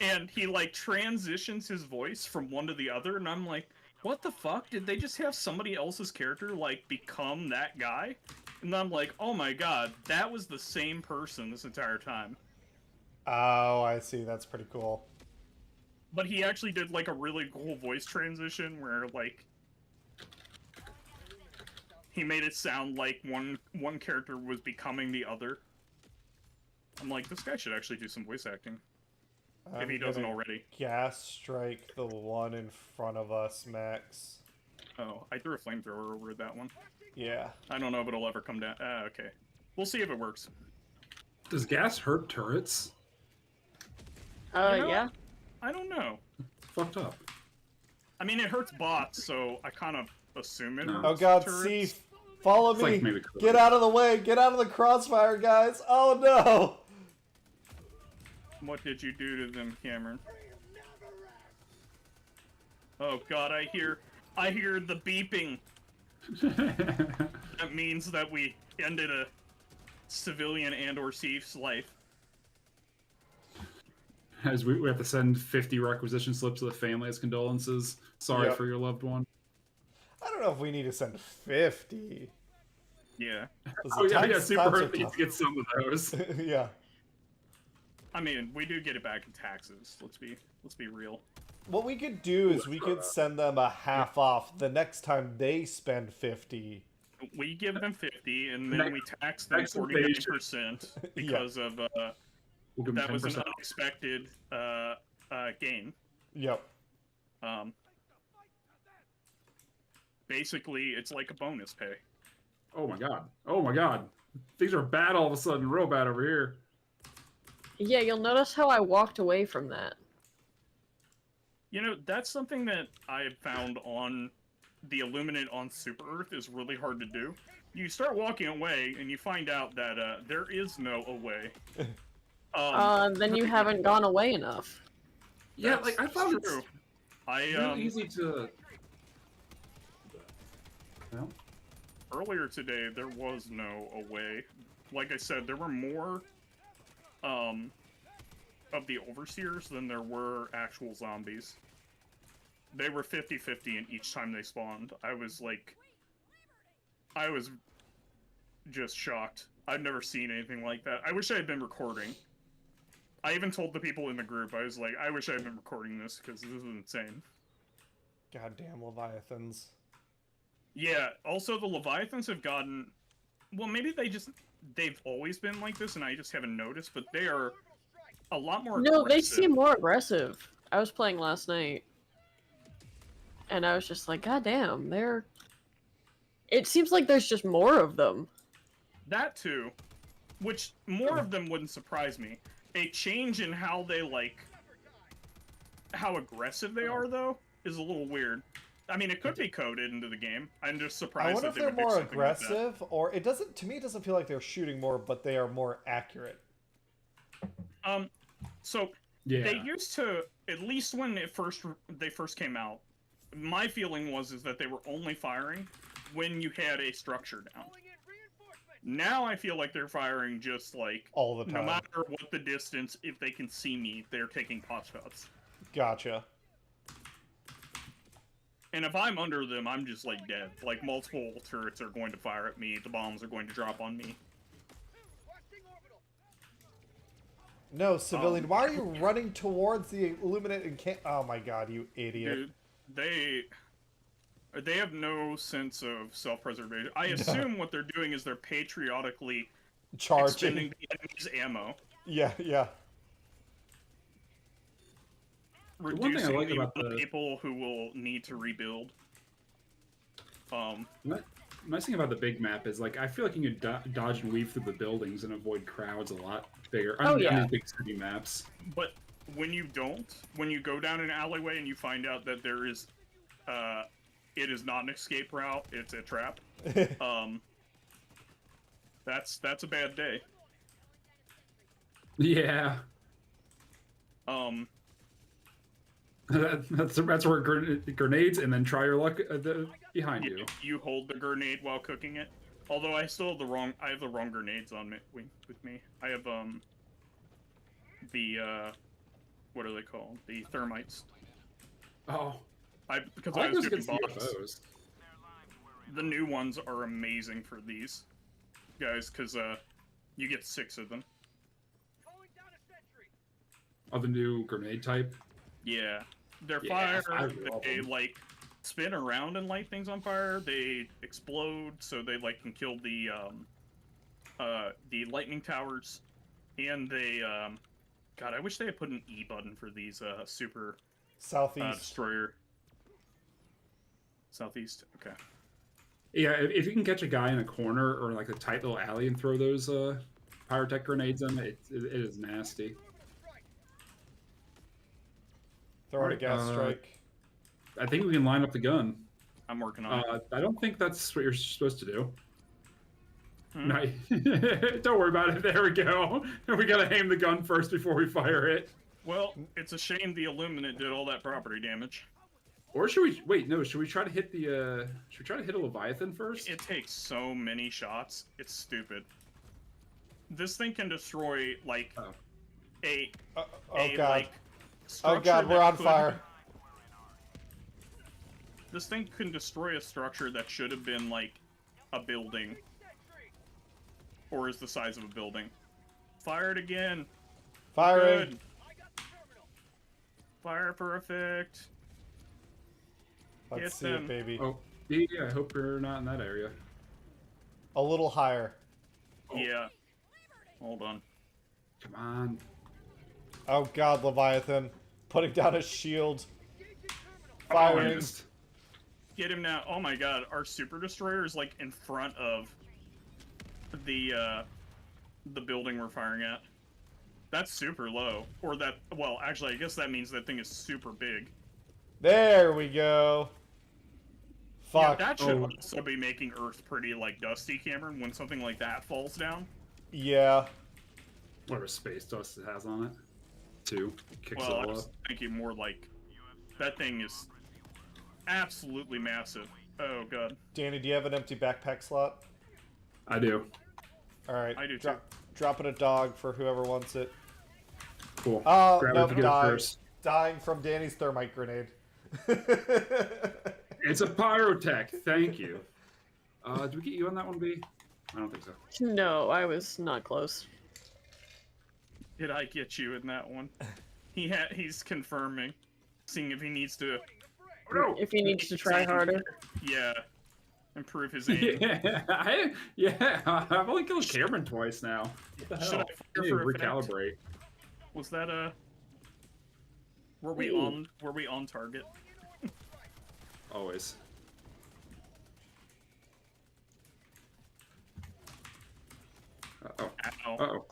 And he like transitions his voice from one to the other, and I'm like, what the fuck? Did they just have somebody else's character, like, become that guy? And I'm like, oh my god, that was the same person this entire time. Oh, I see. That's pretty cool. But he actually did, like, a really cool voice transition where, like, he made it sound like one character was becoming the other. I'm like, this guy should actually do some voice acting. If he doesn't already. Gas strike the one in front of us, Max. Oh, I threw a flamethrower over that one. Yeah. I don't know if it'll ever come down. Okay. We'll see if it works. Does gas hurt turrets? You know, Yeah. I don't know. It's fucked up. I mean, it hurts bots, so I kind of assume it hurts Oh god, turrets. see, follow It's me. like maybe Get out of the way. Get out of the crossfire, guys. Oh no. What did you do to them, Cameron? Oh god, I hear the beeping. That means that we ended a civilian and/or thief's life. As we have to send 50 requisition slips to the family as condolences. Sorry Yep. for your loved one. I don't know if we need to send 50. Yeah. Oh yeah, Times Super are Earth needs tough. to get some of those. Yeah. I mean, we do get it back in taxes. Let's be real. What we could do is we could send them a half off the next time they spend 50. We give them 50, and then we tax them Next 49% because of We'll give them that was an 10%. unexpected gain. Yep. Basically, it's like a bonus pay. Oh my god. Oh my god. Things are bad all of a sudden, real bad over here. Yeah, you'll notice how I walked away from that. You know, that's something that I have found on the Illuminate on Super Earth is really hard to do. You start walking away, and you find out that there is no away. Then you haven't gone away enough. Yeah, like I thought it's true. really easy to. Well, Earlier today, there was no away. Like I said, there were more of the Overseers than there were actual zombies. They were 50-50 in each time they spawned. I was just shocked. I've never seen anything like that. I wish I had been recording. I even told the people in the group, I was like, I wish I had been recording this, because this is insane. Goddamn Leviathans. Yeah, also the Leviathans have gotten... Well, maybe they've always been like this, and I just haven't noticed, but they are a lot more No, they aggressive. seem more aggressive. I was playing last night, and I was just like, God damn, they're... It seems like there's just more of them. That too. Which, more of them wouldn't surprise me. A change in how they, how aggressive they are, though, is a little weird. I mean, it could be coded into the game. I'm just I surprised wonder that if they they're would do more something like that. aggressive, or it doesn't. To me, it doesn't feel like they're shooting more, but they are more accurate. So yeah. they used to, at least when they first came out, my feeling was that they were only firing when you had a structure down. Now I feel like they're firing just all the time. no matter what the distance, if they can see me, they're taking pot shots. Gotcha. And if I'm under them, I'm just dead. Multiple turrets are going to fire at me, the bombs are going to drop on me. No, civilian. Why are you running towards the Illuminate and can't? Oh my god, you idiot! Dude, they have no sense of self-preservation. I assume what they're doing is they're patriotically expending Charging. the enemy's ammo. Yeah, yeah. one thing I Reducing like the about amount of the- people who will need to rebuild. Nice thing about the big map is I feel like you can dodge and weave through the buildings and avoid crowds a lot bigger. Oh, on yeah. these big city maps. But when you don't, when you go down an alleyway and you find out that there is, it is not an escape route, it's a trap. That's a bad day. Yeah. That's where grenades and then try your luck behind you. You hold the grenade while cooking it. Although I still have the wrong grenades on me with me. I have the what are they called? The thermites. Oh. Because I I like was those doing against bots. UFOs. The new ones are amazing for these guys, because you get 6 of them. Oh, the new grenade type. Yeah, they're Yeah, I fire. love They them. like spin around and light things on fire. They explode, so they like can kill the lightning towers, and they God, I wish they had put an E button for these super Southeast. destroyer. Southeast. Okay. Yeah, if you can catch a guy in a corner or like a tight little alley and throw those pyrotech grenades in, it is nasty. Throwing a Alright, gas strike. I think we can line up the gun. I'm working on it. I don't think that's what you're supposed to do. Hmm? No, don't worry about it. There we go. We gotta aim the gun first before we fire it. Well, it's a shame the Illuminate did all that property damage. Or should we wait? No, should we try to hit the? Should we try to hit a Leviathan first? It takes so many shots. It's stupid. This thing can destroy like Oh. a Oh a god. like Oh structure god, we're that on could- fire. This thing can destroy a structure that should have been like a building, or is the size of a building. Fire it again. Firing. Good. Fire perfect. Let's Get see them. it, baby. Oh, yeah. I hope you're not in that area. A little higher. Yeah. Hold on. Come on. Oh god, Leviathan. Putting down a shield. Oh, Firing. I missed. Get him now. Oh my god, our super destroyer is like in front of the building we're firing at. That's super low. Or that, well, actually I guess that means that thing is super big. There we go. Fuck. Yeah, that should Oh. also be making Earth pretty like dusty, Cameron, when something like that falls down. Yeah. Whatever space dust it has on it. 2. Kicks Well, I it all was up. thinking more like that thing is absolutely massive. Oh god. Danny, do you have an empty backpack slot? I do. Alright. I do too. Dropping a dog for whoever wants it. Cool. Oh, Grab no, it if you get it dying. first. Dying from Danny's thermite grenade. It's a pyrotech. Thank you. Did we get you on that one, B? I don't think so. No, I was not close. Did I get you in that one? He's confirming. Seeing if he needs to No. If he needs to try harder. Yeah. Improve his aim. I've only killed Cameron twice now. What the Should hell? I fire for effect? Recalibrate. Was that a were we Ooh. on target? Always. Uh-oh. Ow. Uh-oh.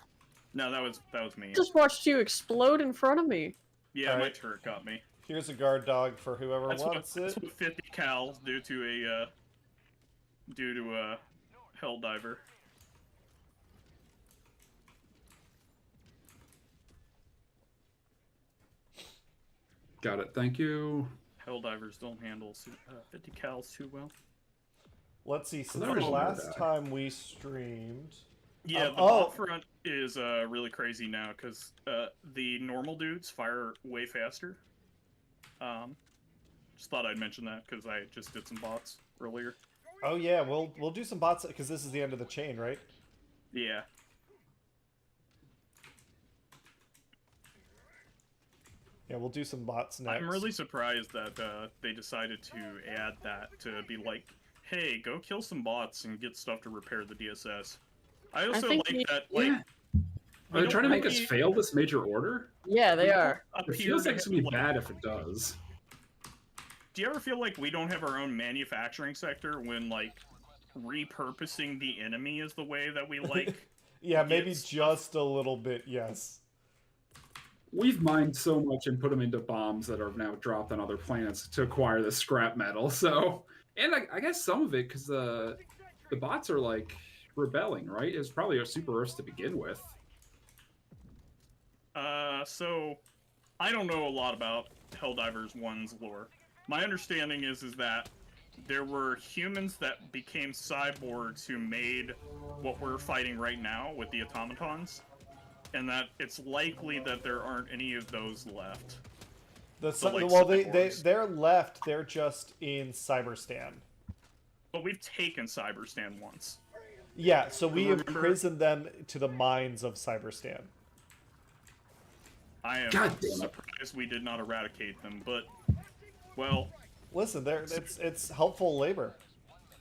No, that was me. Just watched you explode in front of me. Yeah, my Alright. turret got me. Here's a guard dog for whoever That's wants what 50 cals do to a Helldiver. Got it. Thank you. Helldivers don't handle 50 cals too well. Let's see, since There the was last that. time we streamed... Yeah, the oh. bot front is really crazy now because the normal dudes fire way faster. Just thought I'd mention that because I just did some bots earlier. Oh yeah, we'll do some bots, because this is the end of the chain, right? Yeah. Yeah, we'll do some bots next. I'm really surprised that they decided to add that to be like, hey, go kill some bots and get stuff to repair the DSS. I also think like we- that, like, Yeah. Are they trying to make us really- fail this major order? Yeah, they are. It appear feels to like it's gonna be have, bad if it does. Do you ever feel like we don't have our own manufacturing sector when, like, repurposing the enemy is the way that we like? Yeah, maybe Yes. just a little bit, yes. We've mined so much and put them into bombs that are now dropped on other planets to acquire the scrap metal. So, and I guess some of it because the bots are like rebelling, right? It's probably a super Earth to begin with. So I don't know a lot about Helldivers 1's lore. My understanding is that there were humans that became cyborgs who made what we're fighting right now with the automatons, and that it's likely that there aren't any of those left. But, like, well, cyborgs. they're left. They're just in Cyberstan. But we've taken Cyberstan once. Yeah, so we Remember? imprisoned them to the mines of Cyberstan. I am God damn it. surprised we did not eradicate them, but, well, Listen, it's helpful labor.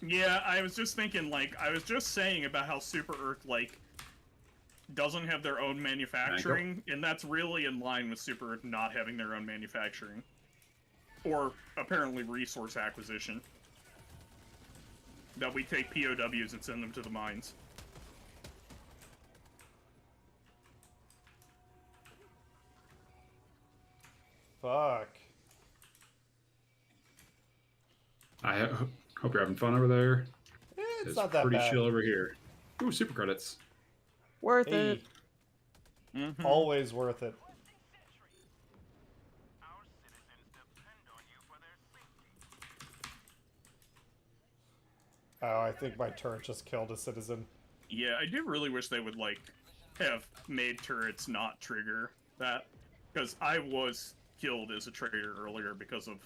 yeah, I was just thinking, like, I was just saying about how Super Earth, like, doesn't have their own manufacturing, and that's really in line with Super Earth not having their own manufacturing. Or, apparently, resource acquisition. That we take POWs and send them to the mines. Fuck. I hope you're having fun over there. It's not that pretty bad. chill over here. Ooh, super credits. Worth Hey, it. Mm-hmm. always worth it. Oh, I think my turret just killed a citizen. Yeah, I do really wish they would, like, have made turrets not trigger that. Because I was killed as a traitor earlier because of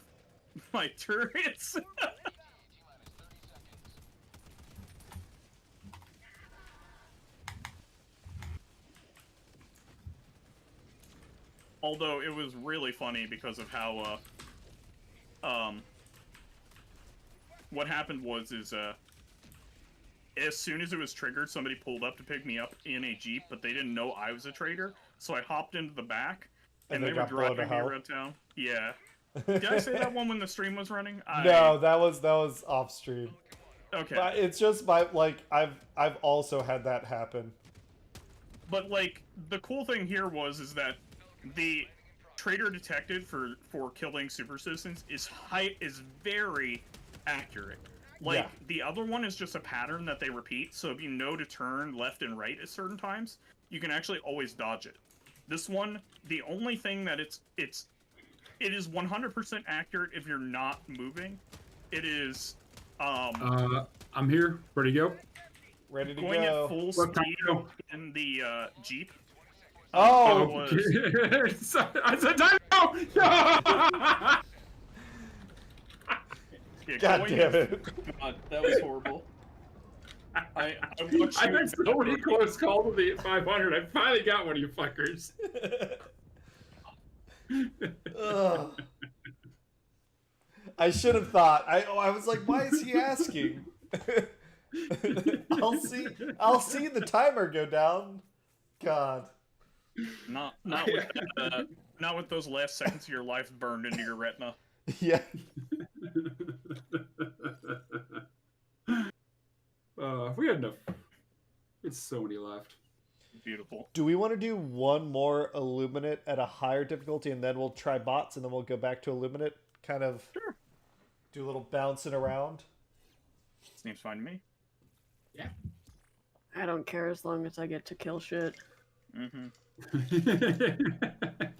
my turrets. Although it was really funny because of how, what happened was, as soon as it was triggered, somebody pulled up to pick me up in a Jeep, but they didn't know I was a traitor, so I hopped into the back, and they were got blown to driving me hell? around town. Yeah. Did I say that one when the stream was running? No, that was off stream. Okay. But it's just I've also had that happen. But, like, the cool thing here is that the traitor detected for killing super citizens is very accurate. Like, Yeah. the other one is just a pattern that they repeat, so if you know to turn left and right at certain times, you can actually always dodge it. This one, the only thing that it is 100% accurate if you're not moving. It is, I'm here. Ready to go? Ready to going go. at full What time speed to go? in the, Jeep. Oh! I said time now! Yeah, God going damn at- it. God, that was horrible. I watched I've you had so many close calls with the 500. I finally got one of you fuckers. Ugh. I should have thought. I was like, why is he asking? I'll see the timer go down. God. Not with those last seconds of your life burned into your retina. Yeah. We had enough. It's so many left. Beautiful. Do we want to do one more Illuminate at a higher difficulty and then we'll try bots and then we'll go back to Illuminate? Kind of Sure. do a little bouncing around. Seems fine to me. Yeah. I don't care as long as I get to kill shit. Mm-hmm.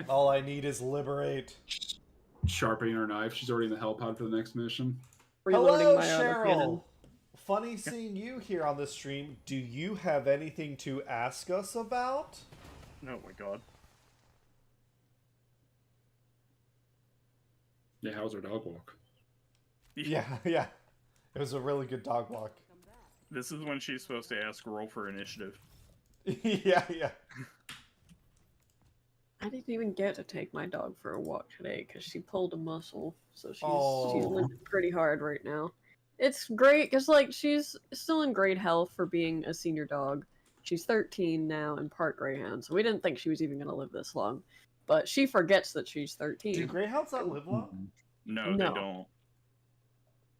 All I need is liberate. Sharpening her knife. She's already in the hell pod for the next mission. Reloading Hello, my autocannon. Cheryl. Funny seeing you here on the stream. Do you have anything to ask us about? Oh my god. Yeah, how's her dog walk? Yeah. It was a really good dog walk. This is when she's supposed to ask roll for initiative. yeah. I didn't even get to take my dog for a walk today because she pulled a muscle, so she's Oh. limping pretty hard right now. It's great because like she's still in great health for being a senior dog. She's 13 now and part greyhound, so we didn't think she was even gonna live this long. But she forgets that she's 13. Do greyhounds not live long? No, No. they don't.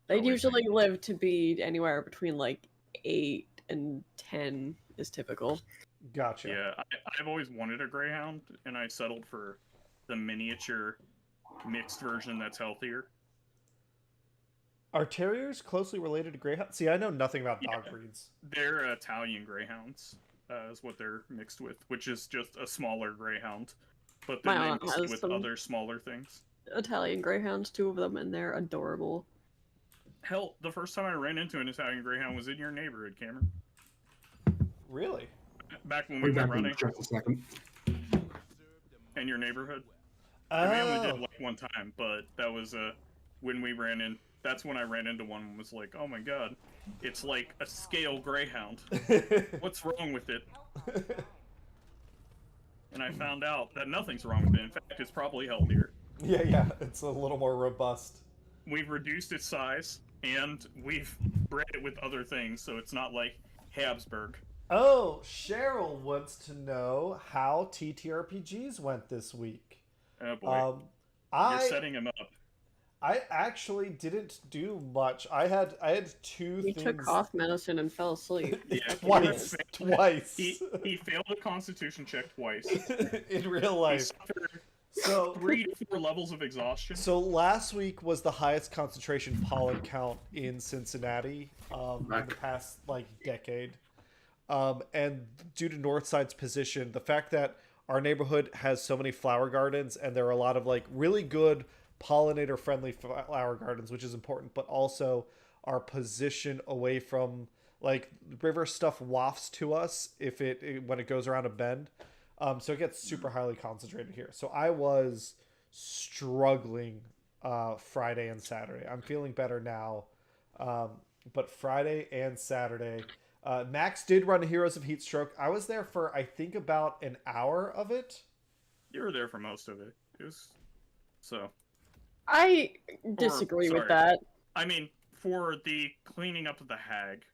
They Always usually live to be anywhere between like 8 and 10 is typical. Gotcha. Yeah, I've always wanted a greyhound, and I settled for the miniature mixed version that's healthier. Are terriers closely related to greyhounds? See, I know nothing about dog Yeah. breeds. They're Italian greyhounds, is what they're mixed with, which is just a smaller greyhound. But then My they aunt mix has with some- other smaller things. Italian greyhounds, 2 of them, and they're adorable. Hell, the first time I ran into an Italian greyhound was in your neighborhood, Cameron. Really? Back when We'll we be were back in running just a second. in your neighborhood. And we only did Oh. like one time, but that was when we ran in. That's when I ran into one and was like, oh my god, it's like a scale greyhound. What's wrong with it? And I found out that nothing's wrong with it. In fact, it's probably healthier. Yeah, it's a little more robust. We've reduced its size, and we've bred it with other things, so it's not like Habsburg. Oh, Cheryl wants to know how TTRPGs went this week. Oh boy, you're setting him up. I actually didn't do much. I had two He things. took cough medicine and fell asleep. Yeah, twice. He failed a Constitution check twice. In real life. So 3 to 4 levels of exhaustion. So last week was the highest concentration pollen count in Cincinnati in the past decade. And due to Northside's position, the fact that our neighborhood has so many flower gardens and there are a lot of really good pollinator friendly flower gardens, which is important, but also our position away from river stuff wafts to us if when it goes around a bend. So it gets super highly concentrated here. So I was struggling Friday and Saturday. I'm feeling better now. But Friday and Saturday, Max did run Heroes of Heatstroke. I was there for, I think, about an hour of it. You were there for most of it. It was... So... I disagree with that. I mean, for the cleaning up of the hag.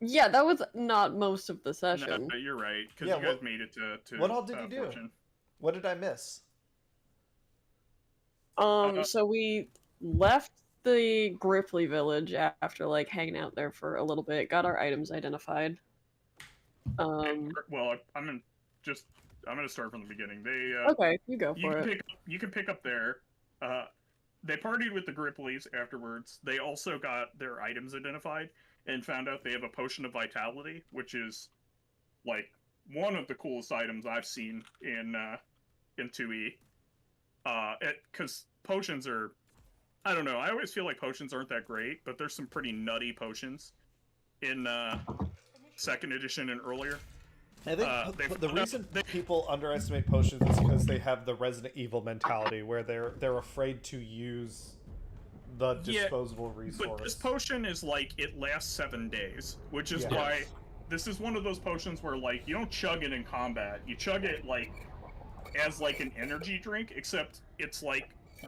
Yeah, that was not most of the session. No, you're right, because you guys made it to what all did you do? What did I miss? So we left the Griffley village after hanging out there for a little bit, got our items identified. Well, I'm gonna start from the beginning. Okay, you go for it. You can pick up there. They partied with the Gripleys afterwards. They also got their items identified and found out they have a potion of vitality, which is one of the coolest items I've seen in 2E. Because potions are, I don't know. I always feel like potions aren't that great, but there's some pretty nutty potions in 2nd edition and earlier. I think the reason people underestimate potions is because they have the Resident Evil mentality, where they're afraid to use the disposable resource. But this potion is it lasts 7 days, which is why this is one of those potions where you don't chug it in combat. You chug it as an energy drink, except it's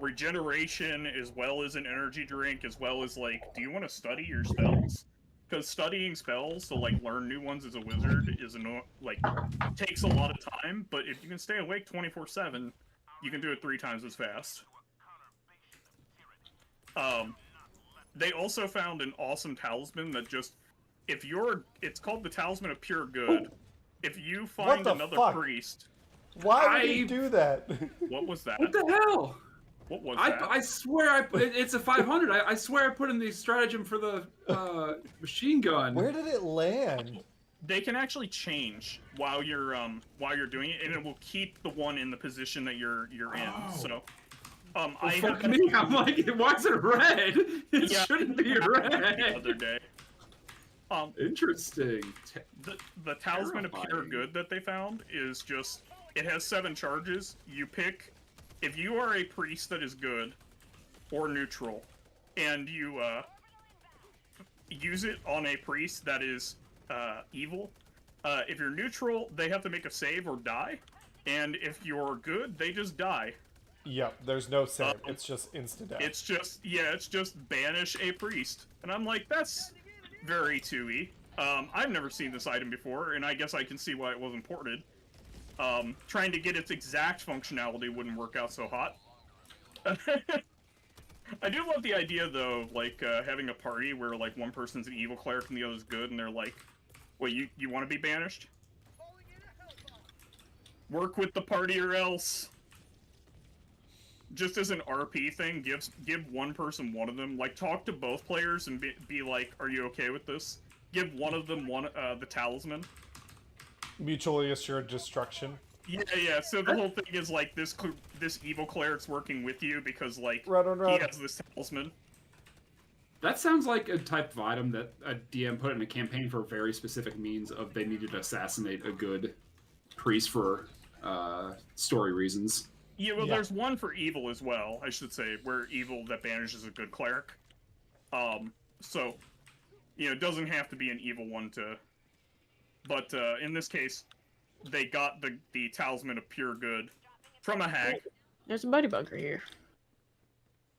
regeneration as well as an energy drink, as well as do you want to study your spells? Because studying spells to learn new ones as a wizard is takes a lot of time, but if you can stay awake 24/7, you can do it 3 times as fast. They also found an awesome talisman that it's called the Talisman of Pure Good. If you find another priest... Why would you do that? What was that? What the hell? What was that? I swear it's a 500. I swear I put in the stratagem for the machine gun. Where did it land? They can actually change while you're doing it, and it will keep the one in the position that you're in. So, I'm like, why is it red? It shouldn't be red. The other day. Interesting. The Talisman of Pure Good that they found is just, it has 7 charges. You pick, if you are a priest that is good or neutral, and you use it on a priest that is evil, if you're neutral, they have to make a save or die, and if you're good, they just die. Yep, there's no save. It's just instant death. It's just banish a priest. And I'm like, that's very 2E. I've never seen this item before, and I guess I can see why it wasn't ported. Trying to get its exact functionality wouldn't work out so hot. I do love the idea, though, having a party where, one person's an evil cleric and the other's good, and they're like, wait, you want to be banished? Work with the party or else. Just as an RP thing, give one person one of them. Talk to both players and be like, are you okay with this? Give one of them the talisman. Mutually assured destruction. Yeah. So the whole thing is this evil cleric's working with you because run. He has this talisman. That sounds like a type of item that a DM put in a campaign for a very specific means of they needed to assassinate a good priest for story reasons. Yeah, well, Yeah. there's one for evil as well, I should say, where evil that banishes a good cleric. So, you know, it doesn't have to be an evil one to... But, in this case, they got the Talisman of Pure Good from a hag, There's a buddy bugger here.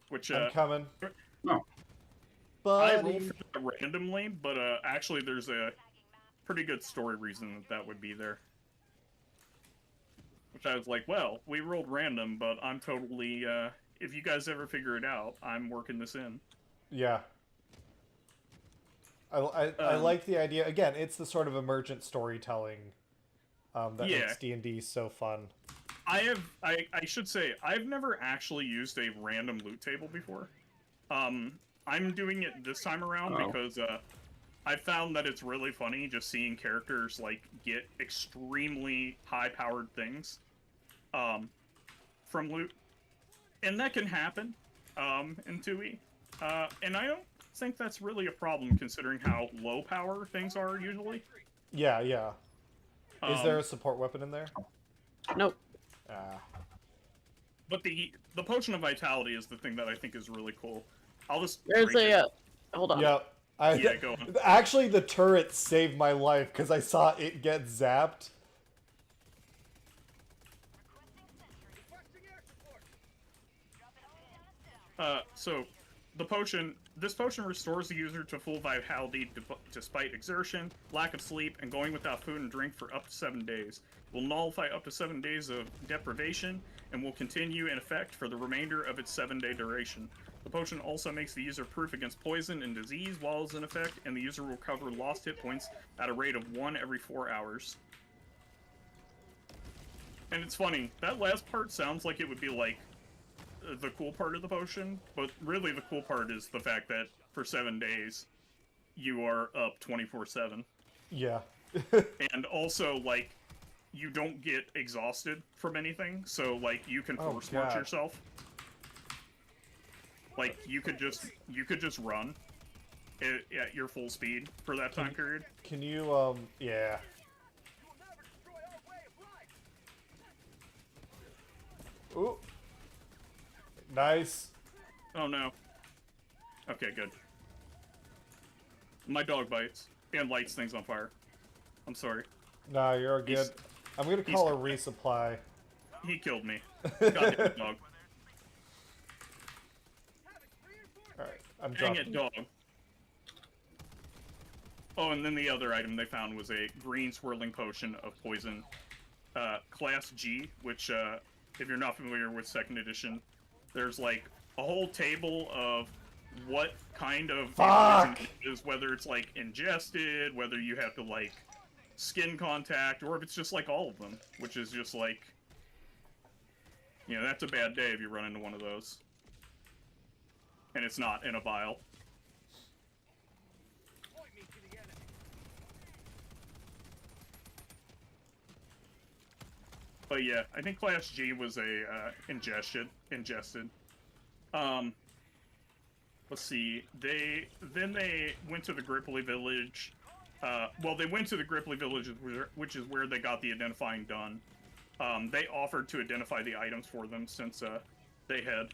which, I'm coming. No. I rolled Buddy. for that randomly, but, actually there's a pretty good story reason that would be there. Which I was like, well, we rolled random, but I'm totally, if you guys ever figure it out, I'm working this in. Yeah. I like the idea. Again, it's the sort of emergent storytelling that Yeah. makes D&D so fun. I should say, I've never actually used a random loot table before. I'm doing it this time around because, I found that it's really funny just seeing characters, like, get extremely high-powered things, from loot. And that can happen, in 2E. And I don't think that's really a problem considering how low power things are usually. Yeah, yeah. Is there a support weapon in there? Nope. Ah. But the Potion of Vitality is the thing that I think is really cool. I'll just... There's break a. it. Hold on. Yep. Yeah, go on. Actually, the turret saved my life because I saw it get zapped. So, this potion restores the user to full vitality despite exertion, lack of sleep, and going without food and drink for up to 7 days. Will nullify up to 7 days of deprivation, and will continue in effect for the remainder of its 7-day duration. The potion also makes the user proof against poison and disease while it's in effect, and the user will recover lost hit points at a rate of 1 every 4 hours. And it's funny, that last part sounds like it would be like the cool part of the potion, but really the cool part is the fact that for 7 days, you are up 24/7. Yeah. And also, like, you don't get exhausted from anything, so, like, you can Oh, force march God. yourself. Like, you could just run at your full speed for that time period. Can you, yeah. Ooh. Nice. Oh no. Okay, good. My dog bites and lights things on fire. I'm sorry. Nah, you're good. He's- I'm gonna call a resupply. He killed me. Goddamn dog. Alright, I'm Dang dropping. it, dog. Oh, and then the other item they found was a green swirling potion of poison. Class G, which, if you're not familiar with 2nd edition, there's, like, a whole table of what kind of poison it is, whether it's, like, ingested, whether you have to, like, skin contact, or if it's just, like, all of them, which is just, like, you know, that's a bad day if you run into one of those. And it's not in a vial. But yeah, I think Class G was a ingested. Let's see. They went to the Gripply village. Well, they went to the Gripply village, which is where they got the identifying done. They offered to identify the items for them since they had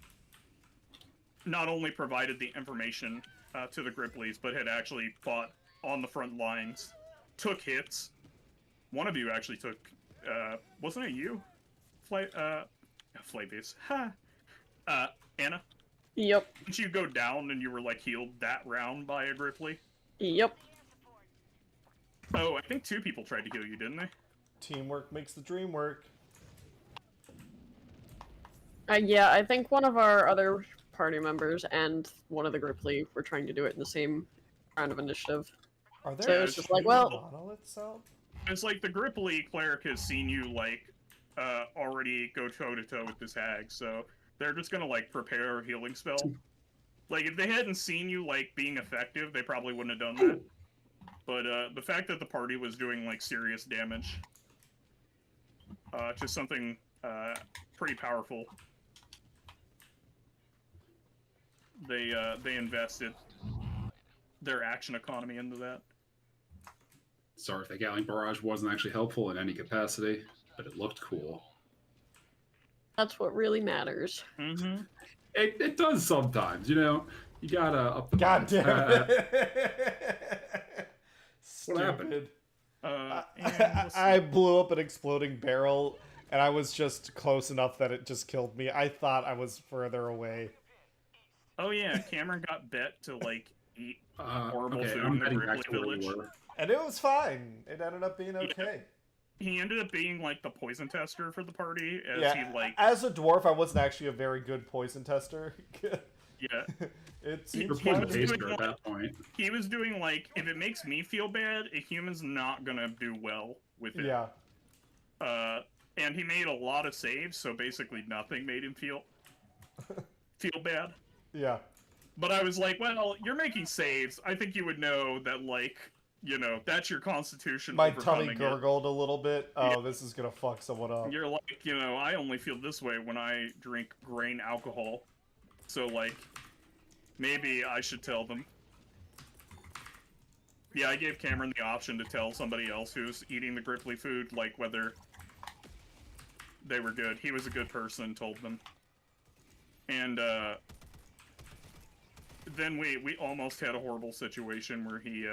not only provided the information to the Gripplies, but had actually fought on the front lines, took hits. One of you actually took. Wasn't it you? Flavius. Ha! Anna? Yep. Didn't you go down and you were, like, healed that round by a Gripply? Yep. Oh, I think 2 people tried to heal you, didn't they? Teamwork makes the dream work. Yeah, I think one of our other party members and one of the Gripply were trying to do it in the same round of initiative. Are there So it was just like, well, monoliths out? It's like the Gripply cleric has seen you, like, already go toe-to-toe with this hag, so they're just gonna, like, prepare a healing spell. Like, if they hadn't seen you, like, being effective, they probably wouldn't have done that. But, the fact that the party was doing, like, serious damage, just something, pretty powerful. They invested their action economy into that. Sorry if the Gatling barrage wasn't actually helpful in any capacity, but it looked cool. That's what really matters. Mm-hmm. It does sometimes, you know. You gotta up the God bar. damn it! What happened? Stupid. And I blew up an exploding barrel, and I was just close enough that it just killed me. I thought I was further away. oh yeah, Cameron got bet to like eat horrible Okay, food I'm in the heading Ripley back to where we village. were. And it was fine. It ended up being okay. He ended up being like the poison tester for the party, as Yeah, he like as a dwarf, I wasn't actually a very good poison tester. yeah. It You're seems He poison was fine. doing taster at that point. He was doing like, if it makes me feel bad, a human's not gonna do well with it. Yeah. And he made a lot of saves, so basically nothing made him feel bad. Yeah. But I was like, well, you're making saves. I think you would know that, like, you know, that's your constitution. My tummy overcoming it. gurgled a little bit. Oh, Yeah. this is gonna fuck someone up. You're like, you know, I only feel this way when I drink grain alcohol. So, like, maybe I should tell them. Yeah, I gave Cameron the option to tell somebody else who's eating the Gripply food, like, whether they were good. He was a good person, told them. And, then we almost had a horrible situation where he,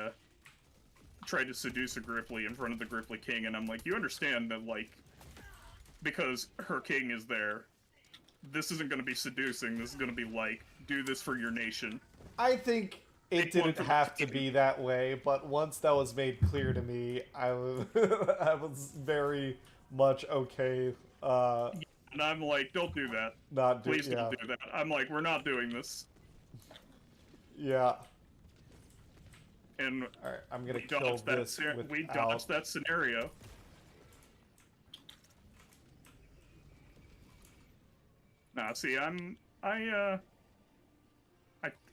tried to seduce a Gripply in front of the Gripply king, and I'm like, you understand that, like, because her king is there, this isn't gonna be seducing, this is gonna be like, do this for your nation. I think it Take one didn't for the have to team. be that way, but once that was made clear to me, I was I was very much okay. And I'm like, don't do that. Not do, Please yeah, don't do that. I'm like, we're not doing this. yeah. And All right, I'm gonna we kill dodged that, this we without. dodged that scenario. Nah, see, I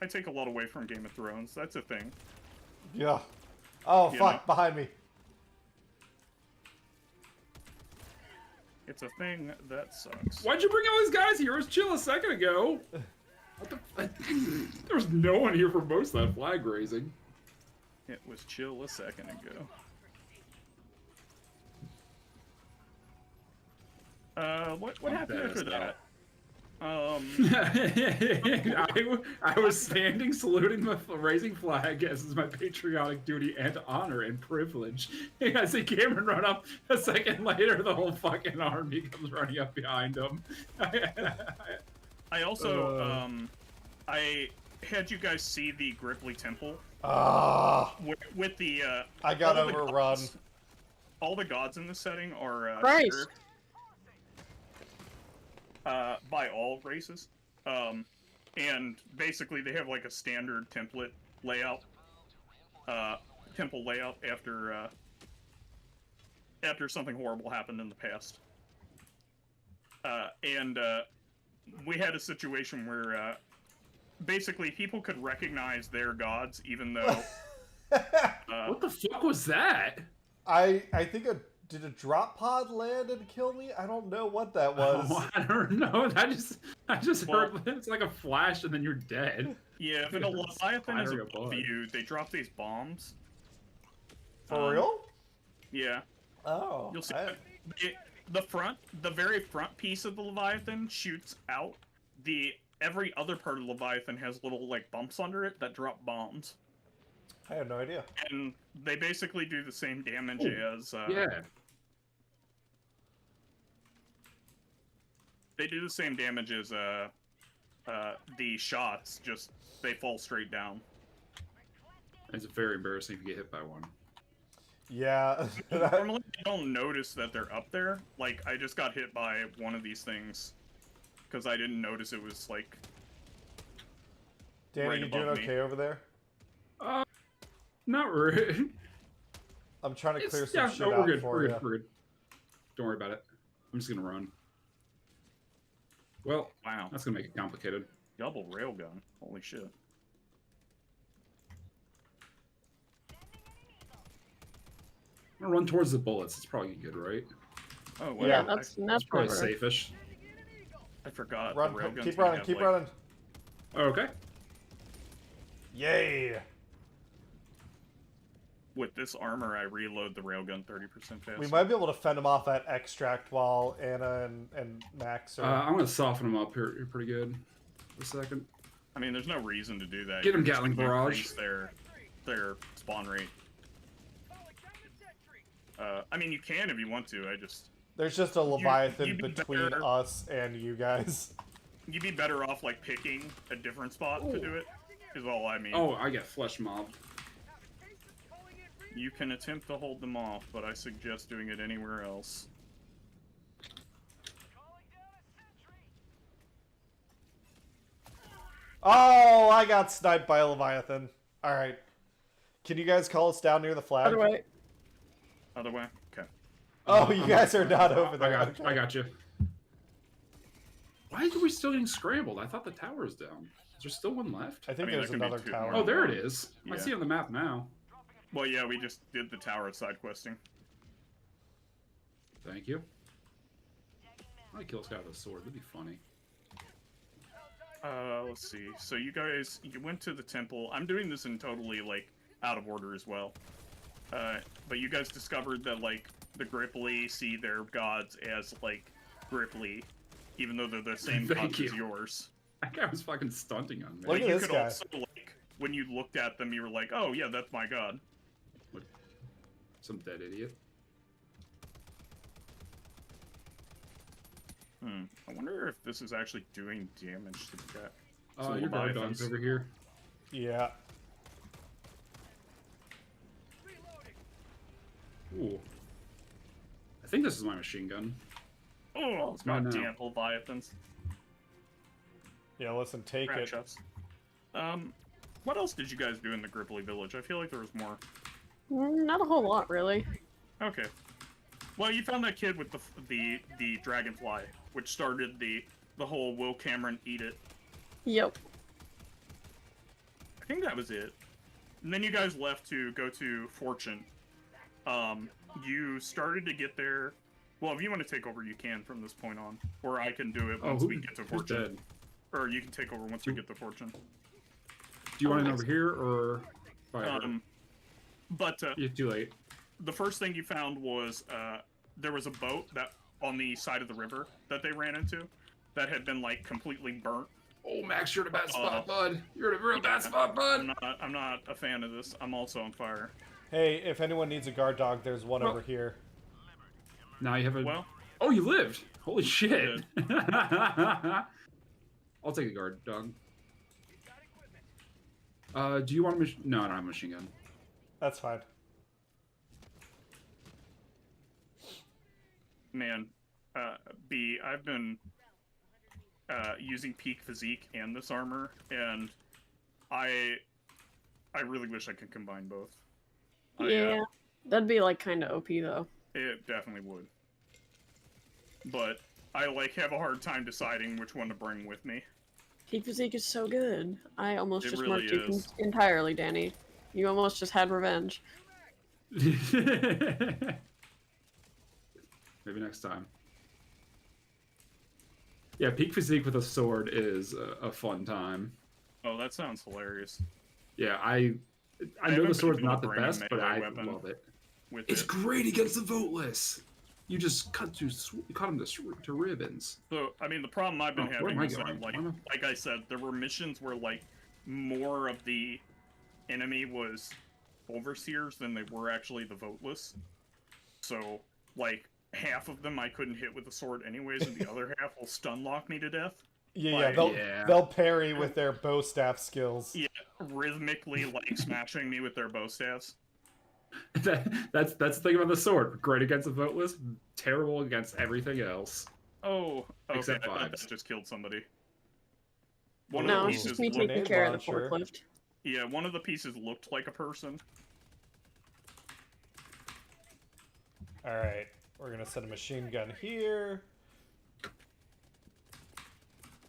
take a lot away from Game of Thrones. That's a thing. Yeah. Oh You fuck! know. Behind me. It's a thing that sucks. Why'd you bring all these guys here? It was chill a second ago. What the? There was no one here for most of that flag raising. It was chill a second ago. What happened after that? I was standing saluting the raising flag as is my patriotic duty and honor and privilege. And I see Cameron run up. A second later, the whole fucking army comes running up behind him. I also, I had you guys see the Gripply Temple Ah! with the, I got all the overrun. gods- all the gods in this setting are, Christ. shared, by all races. And basically they have like a standard template layout, temple layout after something horrible happened in the past. And we had a situation where basically people could recognize their gods even though What the fuck was that? I think did a drop pod land and kill me? I don't know what that was. Oh, I don't know. I just Well- heard it's like a flash and then you're dead. yeah, if a Leviathan is Firing above above. you, they drop these bombs. For real? Yeah. Oh. You'll see the very front piece of the Leviathan shoots out. Every other part of the Leviathan has little like bumps under it that drop bombs, I had no idea. and they basically do the same damage Ooh, as Yeah. they do the same damage as the shots. Just they fall straight down. It's very embarrassing if you get hit by one. Yeah. Normally, I don't notice that they're up there. Like I just got hit by one of these things because I didn't notice it was like. Danny, right you doing above me. okay over there? Not really. I'm trying to It's- clear some yeah, shit no, we're out good. for We're you. good. We're good. Don't worry about it. I'm just gonna run. Well, Wow, that's gonna make it complicated. double railgun. Holy shit. I'm gonna run towards the bullets. It's probably good, right? Oh Yeah, Yeah, wow. that's Probably better. safe-ish. I forgot. Run, the railguns keep can running, have, keep like, running. Oh, okay. Yay! with this armor, I reload the railgun 30% faster. We might be able to fend them off at extract while Anna and Max are. I'm gonna soften them up here pretty good. For a second. I mean, there's no reason to do that. Get 'em, You're just Gatling gonna barrage. increase their spawn rate. I mean, you can if you want to. I just There's just a Leviathan you'd be between better- us and you guys. you'd be better off like picking a different spot to do it. Is all I mean. Oh, I get flesh mobbed. You can attempt to hold them off, but I suggest doing it anywhere else. Oh, I got sniped by a Leviathan. Alright. Can you guys call us down near the flag? Other way. Other way? Okay. Oh, you guys are not over there. I got you. Why are we still getting scrambled? I thought the tower was down. Is there still one left? I think I mean, there's there could be another two tower. more. Oh, there it is. I Yeah. see it on the map now. Well, yeah, we just did the tower side questing. Thank you. I might kill this guy with a sword. That'd be funny. Let's see. So you guys, you went to the temple. I'm doing this in totally, like, out of order as well. But you guys discovered that, like, the Gripply see their gods as, like, Gripply, even though they're the same Thank gods you. as yours. That guy was fucking stunting on me. Look at you this could guy. also, like, when you looked at them, you were like, oh, yeah, that's my god. Some dead idiot. I wonder if this is actually doing damage to the cat. So Your guard Leviathans. dog's over here. Yeah. Ooh. I think this is my machine gun. Oh, mine now. goddamn Leviathans. Yeah, listen, take Rat it. shots. What else did you guys do in the Gripply village? I feel like there was more. Not a whole lot, really. Okay. Well, you found that kid with the dragonfly, which started the whole Will Cameron eat it. Yep. I think that was it. And then you guys left to go to Fortune. You started to get there. Well, if you want to take over, you can from this point on, or I can do it once we get to who's Fortune. dead? Or you can take over once we get to Fortune. Do you want it over here or fire? But You're too late. the first thing you found was there was a boat that on the side of the river that they ran into that had been like completely burnt. Oh, Max, you're in a bad spot, bud. You're in a real bad spot, bud. I'm not a fan of this. I'm also on fire. Hey, if anyone needs a guard dog, there's one over here. Now you have a. Well, Oh, you lived. Holy shit. I I'll take a guard dog. Do you want a machine? No, I don't have a machine gun. That's fine. Man, B, I've been using peak physique and this armor, and I really wish I could combine both. Yeah. That'd be, like, kind of OP, though. It definitely would. But I, like, have a hard time deciding which one to bring with me. Peak Physique is so good. I almost It just really marked you is. entirely, Danny. You almost just had revenge. Maybe next time. Yeah, peak physique with a sword is a fun time. Oh, that sounds hilarious. Yeah, I know haven't the sword's been able not to the bring a best, but melee I weapon. love it. With It's it. great against the voteless. You just cut them to ribbons. So, I mean, the problem I've been Oh, where having am I is that, going? like, Where am like I said, there were missions where, like, more of the enemy was overseers than they were actually the voteless. So, like, half of them I couldn't hit with the sword anyways, and the other half will stun lock me to death. Yeah, Like, they'll parry with their bow staff skills. Yeah, rhythmically, like, smashing me with their bow staffs. That's the thing about the sword. Great against the voteless, terrible against everything else. Oh, okay, Except I thought vibes. that just killed somebody. One No, of the it's just pieces me looked, taking care of the launcher. forklift. yeah, one of the pieces looked like a person. Alright, we're gonna set a machine gun here.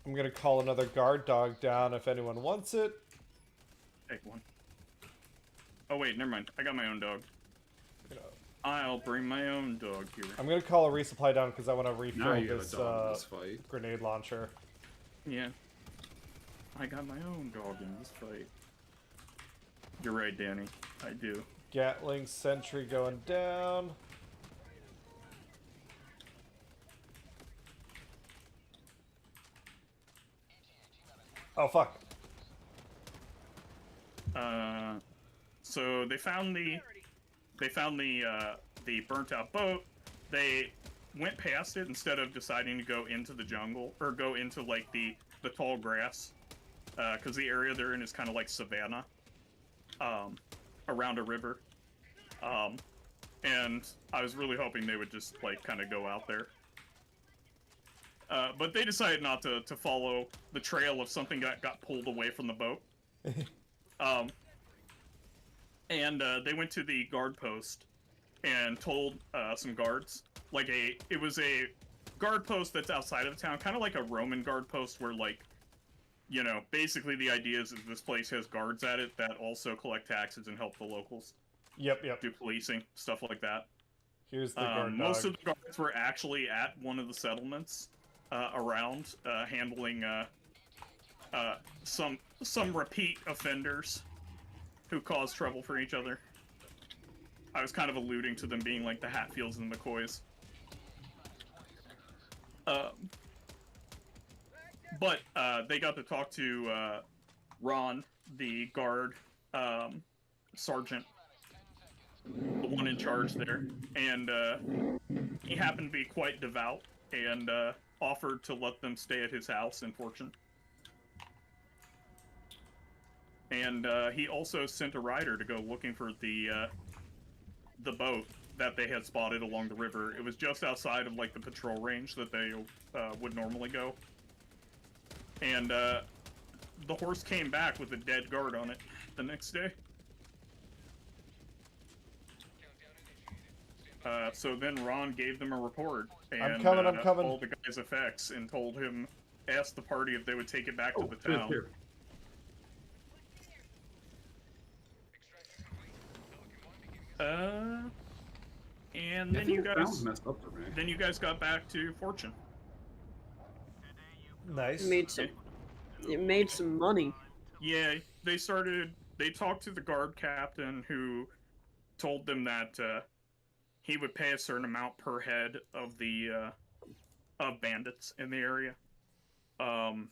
I'm gonna call another guard dog down if anyone wants it. Take one. Oh wait, never mind. I got my own dog. I'll bring my own dog here. I'm gonna call a resupply down because I want to Now refill you have this a dog in this fight. grenade launcher. Yeah. I got my own dog in this fight. You're right, Danny. I do. Gatling sentry going down. Oh fuck. So they found the burnt out boat. They went past it instead of deciding to go into the jungle or go into like the tall grass, because the area they're in is kind of like savanna, around a river. And I was really hoping they would just like kind of go out there. But they decided not to follow the trail of something that got pulled away from the boat. And they went to the guard post and told some guards, like it was a guard post that's outside of town, kind of like a Roman guard post where, like, you know, basically the idea is that this place has guards at it that also collect taxes and help the locals. Yep. Do policing, stuff like that. Here's the guard dog. Most of the guards were actually at one of the settlements around, handling some repeat offenders who cause trouble for each other. I was kind of alluding to them being like the Hatfields and the McCoys. But they got to talk to Ron, the guard sergeant, the one in charge there, and he happened to be quite devout and offered to let them stay at his house in Fortune. And he also sent a rider to go looking for the boat that they had spotted along the river. It was just outside of like the patrol range that they would normally go. And the horse came back with a dead guard on it the next day. So then Ron gave them a report and I'm coming. all the guy's effects and asked the party if they would take it back to the town. Here. And then you guys messed up for me. Then you guys got back to Fortune. Nice. It made some money. Yeah, they talked to the guard captain who told them that he would pay a certain amount per head of the of bandits in the area. And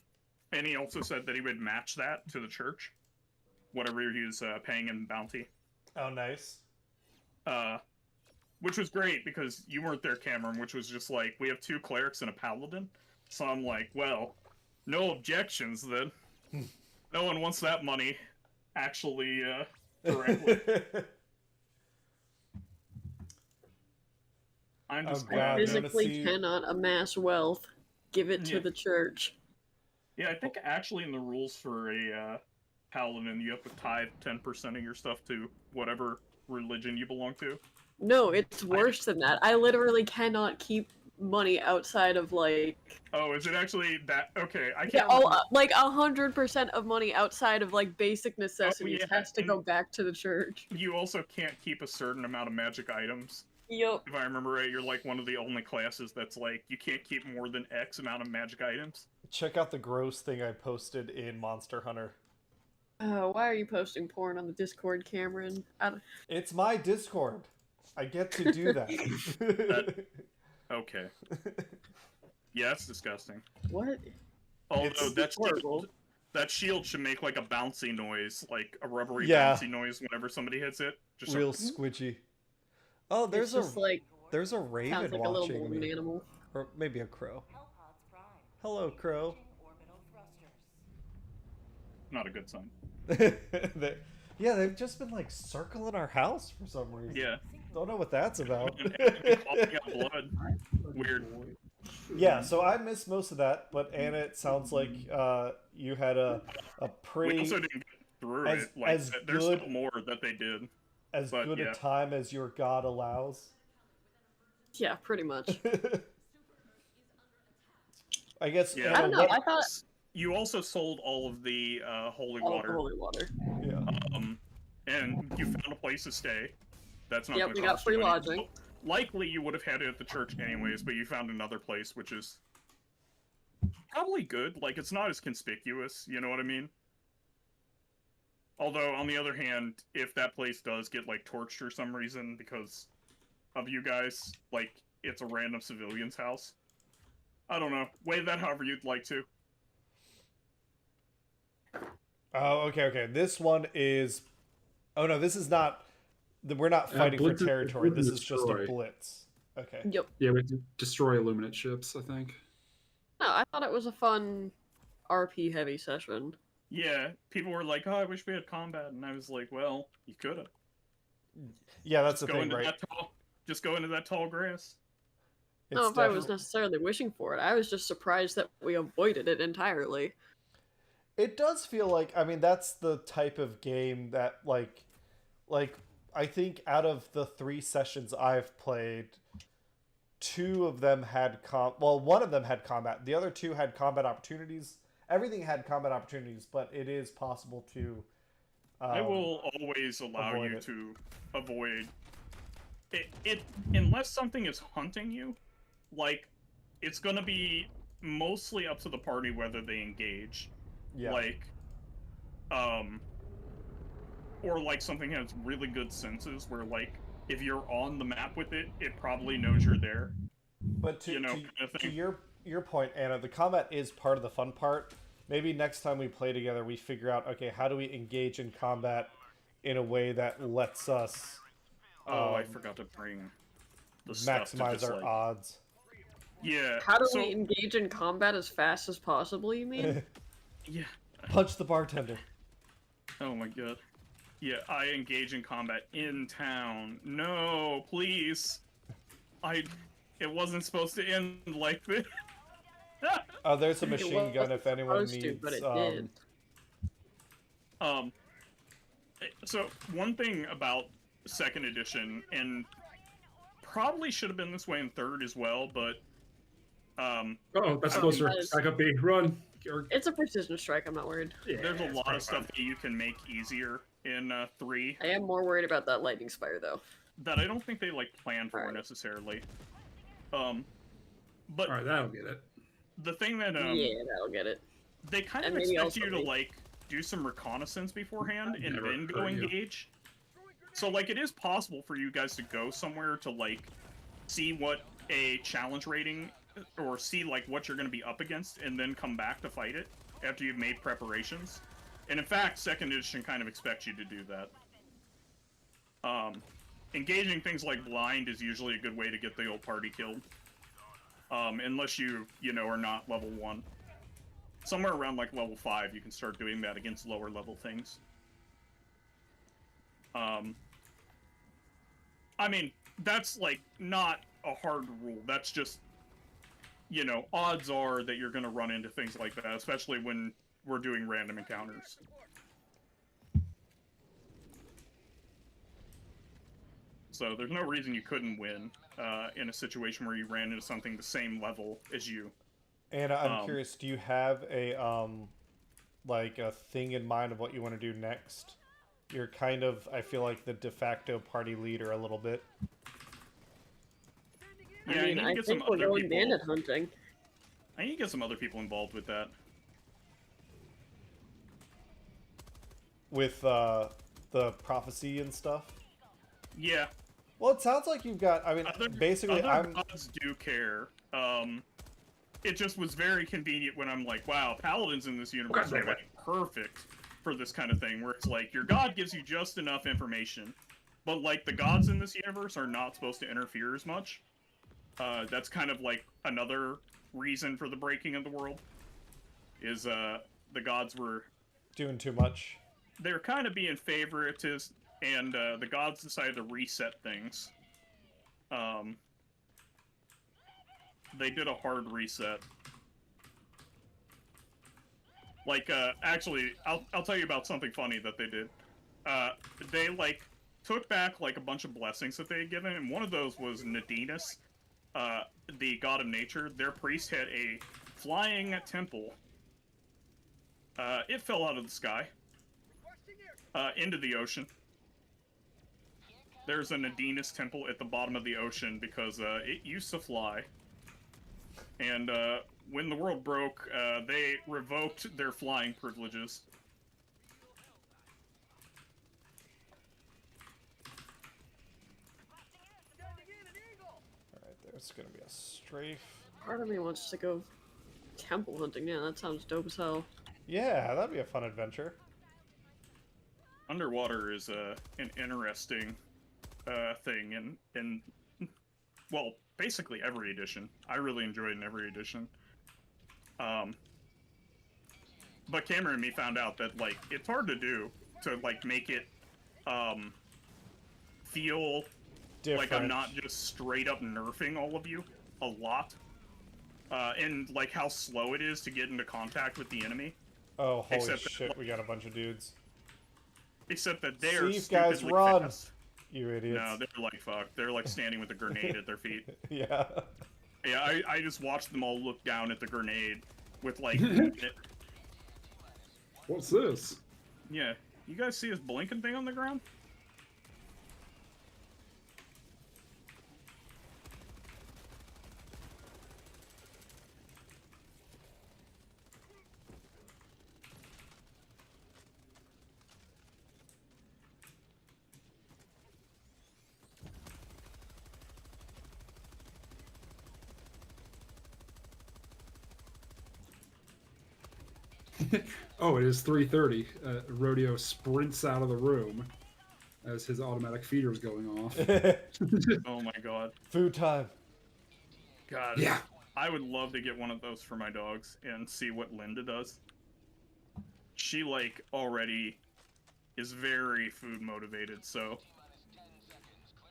he also said that he would match that to the church, whatever he was paying in bounty. Oh, nice. Which was great because you weren't there, Cameron, which was just like, we have 2 clerics and a paladin. So I'm like, well, no objections then. No one wants that money, actually, directly. I'm just glad. Physically cannot amass wealth. Give it to the church. Yeah, I think actually in the rules for a paladin, you have to tithe 10% of your stuff to whatever religion you belong to. No, it's worse than that. I literally cannot keep money outside of, like... Oh, is it actually that? Okay, I can't... Yeah, like 100% of money outside of, like, basic necessities has to go back to the church. You also can't keep a certain amount of magic items. Yep. If I remember right, you're like one of the only classes that's like, you can't keep more than X amount of magic items. Check out the gross thing I posted in Monster Hunter. Why are you posting porn on the Discord, Cameron? It's my Discord. I get to do that. Okay. Yeah, that's disgusting. What? Although that shield should make like a bouncy noise, like a rubbery bouncy noise whenever somebody hits it. Just real squidgy. Oh, there's a raven sounds like watching a little golden me. animal. Or maybe a crow. Hello, crow. Not a good sign. Yeah, they've just been like circling our house for some reason. Yeah. Don't know what that's about. Blood. Weird. Yeah, so I missed most of that, but Anna, it sounds like you had a pretty... We also didn't get through it. Like, there's still more that they did. As good a time as your god allows. Yeah, pretty much. I guess... Yeah. I don't know, I thought... You also sold all of the holy water. Holy water. Yeah. And you found a place to stay. That's not. Yep, we got free lodging. Likely, you would have had it at the church anyways, but you found another place, which is probably good. Like, it's not as conspicuous. You know what I mean? Although, on the other hand, if that place does get, like, torched for some reason because of you guys, like, it's a random civilian's house. I don't know. Weigh that however you'd like to. Oh, okay. This one is. Oh no, this is not. We're not fighting for blitz is- territory. blitz This and is just a destroy. blitz. Okay. Yep. Yeah, we have to destroy Illuminate ships, I think. No, I thought it was a fun RP heavy session. Yeah, people were like, "Oh, I wish we had combat," and I was like, "Well, you could have. Yeah, that's the Go thing, into right? that tall. Just go into that tall grass." No, It's if I was definitely- necessarily wishing for it, I was just surprised that we avoided it entirely. It does feel like, I mean, that's the type of game that like I think out of the 3 sessions I've played, 2 of them had one of them had combat. The other 2 had combat opportunities. Everything had combat opportunities, but it is possible to I will always allow avoid you it. to avoid it unless something is hunting you. Like, it's gonna be mostly up to the party whether they engage. yeah. Like, or like something has really good senses where, like, if you're on the map with it, it probably knows you're there. But to, You know, to, kind of to thing. your point, Anna, the combat is part of the fun part. Maybe next time we play together, we figure out, okay, how do we engage in combat in a way that lets us Oh, I forgot to bring the stuff to maximize just, our like, odds. Yeah. How do so, we engage in combat as fast as possible, you mean? Yeah. Punch the bartender. Oh my god. Yeah, I engage in combat in town. No, please. It wasn't supposed to end like this. Oh, there's a It machine wasn't gun if anyone supposed to, needs. but it did. So one thing about second edition, and probably should have been this way in third as well, but Oh, that's Oh, closer. nice. Back up B. Run. Or- It's a precision strike, I'm not worried. yeah, there's a it's lot probably of stuff fine. that you can make easier in 3 I am more worried about that lightning spire, though. that I don't think they like plan for Right. necessarily. But All right, that'll get it. the thing that Yeah, that'll get it. they kind of And maybe expect also you to me. like do some reconnaissance beforehand and Never then go hurt you. engage. So like it is possible for you guys to go somewhere to like see what a challenge rating or see like what you're going to be up against and then come back to fight it after you've made preparations. And in fact, second edition kind of expects you to do that. Engaging things like blind is usually a good way to get the old party killed. Unless you know, are not level 1. Somewhere around like level 5, you can start doing that against lower level things. I mean, that's like not a hard rule. That's just, you know, odds are that you're going to run into things like that, especially when we're doing random encounters. So there's no reason you couldn't win in a situation where you ran into something the same level as you. Anna, I'm curious. Do you have a like a thing in mind of what you want to do next? You're kind of, I feel like, the de facto party leader a little bit. Yeah, I mean, I think we're going bandit hunting. I need to get some other people involved with that. With the prophecy and stuff. Yeah. Well, it sounds like you've got. I mean, basically, other gods do care. It just was very convenient when I'm like, wow, paladins in this universe God are damn it. like perfect for this kind of thing, where it's like your god gives you just enough information, but like the gods in this universe are not supposed to interfere as much. That's kind of like another reason for the breaking of the world. Is the gods were doing too much. They were kind of being favoritist, and the gods decided to reset things. They did a hard reset. Like, actually, I'll tell you about something funny that they did. They, like, took back, like, a bunch of blessings that they had given, and one of those was Nadinus, the god of nature. Their priest had a flying temple. It fell out of the sky. Into the ocean. There's a Nadinus temple at the bottom of the ocean because it used to fly. And when the world broke, they revoked their flying privileges. There's gonna be a strafe. Part of me wants to go temple hunting. Yeah, that sounds dope as hell. Yeah, that'd be a fun adventure. Underwater is an interesting thing in well, basically every edition. I really enjoy it in every edition. But Cameron and me found out that like it's hard to do to like make it feel Different. like I'm not just straight up nerfing all of you a lot. And like how slow it is to get into contact with the enemy. Oh, holy Except that, shit, like, we got a bunch of dudes. Except that they're Thief guys, stupidly run! fast. You idiots. No, they're like fuck. They're like standing with a grenade at their feet. Yeah. Yeah, I just watched them all look down at the grenade with like What's this? yeah. You guys see this blinking thing on the ground? Oh, it is 3:30. Rodeo sprints out of the room as his automatic feeder is going off. Oh my god. Food time. God. Yeah. I would love to get one of those for my dogs and see what Linda does. She like already is very food motivated, so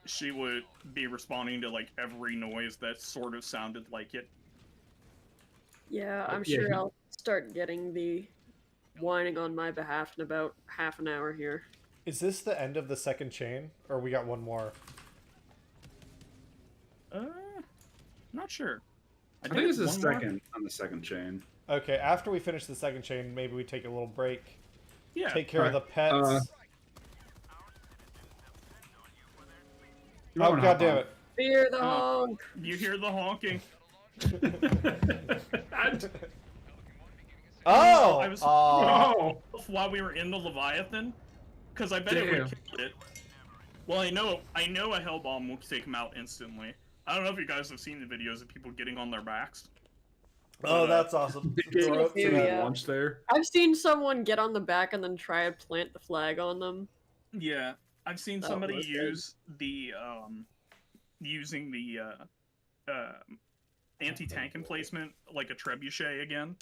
she would be responding to like every noise that sort of sounded like it. Yeah, I'm Yeah, sure he- I'll start getting the whining on my behalf in about half an hour here. Is this the end of the second chain? Or we got one more? Not sure. I think this is one more. second on the second chain. Okay, after we finish the second chain, maybe we take a little break. Yeah. Take care of the Alright, pets. You might Oh, wanna god hop damn on. it. Fear the Oh. honk! You hear the honking. Oh! I was Oh! while we were in the Leviathan, because I bet it Damn. would kill it. Well, I know a hell bomb will take him out instantly. I don't know if you guys have seen the videos of people getting on their backs. Oh, that's awesome. Did Throw it to Yeah. that. launch there? I've seen someone get on the back and then try to plant the flag on them. Yeah, I've seen That somebody was good. use the using the anti-tank emplacement like a trebuchet again.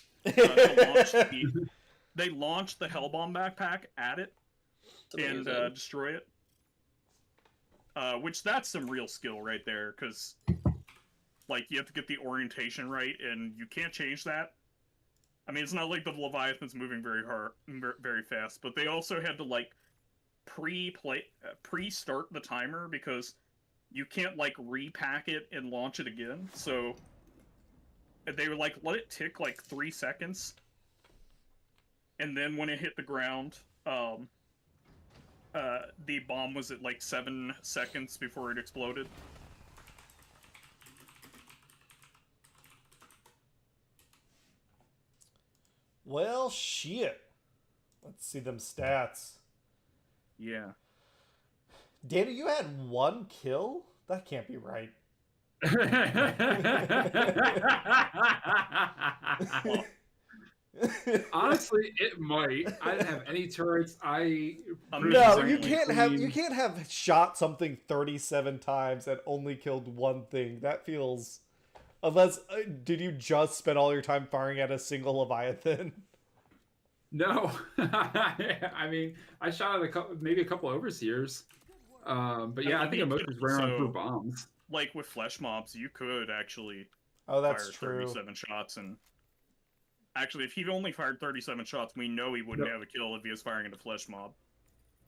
They launched the Hellbomb backpack at it It's and amazing. destroy it. Which that's some real skill right there, because like you have to get the orientation right, and you can't change that. I mean, it's not like the Leviathan's moving very fast, but they also had to like pre-start the timer because you can't like repack it and launch it again. So they would like let it tick like 3 seconds, and then when it hit the ground, the bomb was at like 7 seconds before it exploded. Well, shit. Let's see them stats. Yeah. Dana, you had 1 kill? That can't be right. Honestly, it might. I didn't have any turrets. No, you Amazingly can't have shot something 37 times and only killed one thing. That feels unless did you just spend all your time firing at a single Leviathan? No, I mean, I shot at maybe a couple overseers. But yeah, I think I mostly just ran around through bombs. Like with flesh mobs, you could actually Oh, that's fire true. 37 shots, and actually, if he only fired 37 shots, we know he wouldn't Yep. have a kill if he was firing at a flesh mob.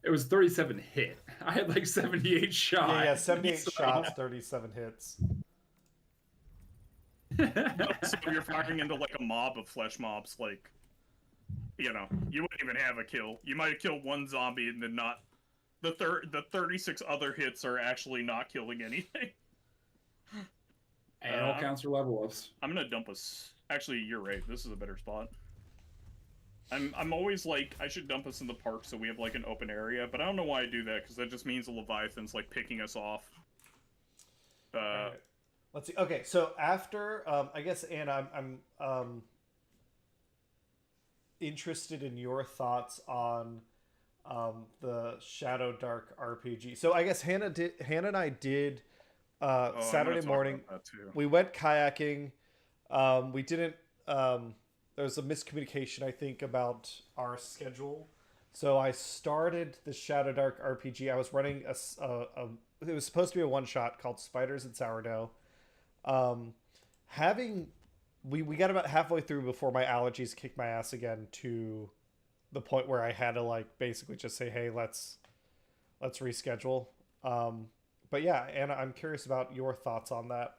It was 37 hit. I had like 78 shots. Yeah, 78 So- shots, 37 hits. So if you're firing into like a mob of flesh mobs, like, you know, you wouldn't even have a kill. You might have killed one zombie and then not. The 36 other hits are actually not killing anything. And all counts are level ups. I'm gonna dump us. Actually, you're right. This is a better spot. I'm always like, I should dump us in the park so we have like an open area, but I don't know why I do that, because that just means the Leviathan's like picking us off. Alright. Let's see. Okay, so after I guess Anna, I'm interested in your thoughts on the Shadow Dark RPG. So I guess Hannah and I did Oh, I want Saturday to talk morning. about that too. We went kayaking. We didn't. There was a miscommunication, I think, about our schedule. So I started the Shadow Dark RPG. I was running it was supposed to be a one shot called Spiders and Sourdough. Um, having we got about halfway through before my allergies kicked my ass again to the point where I had to like basically just say, hey, let's reschedule. But yeah, Anna, I'm curious about your thoughts on that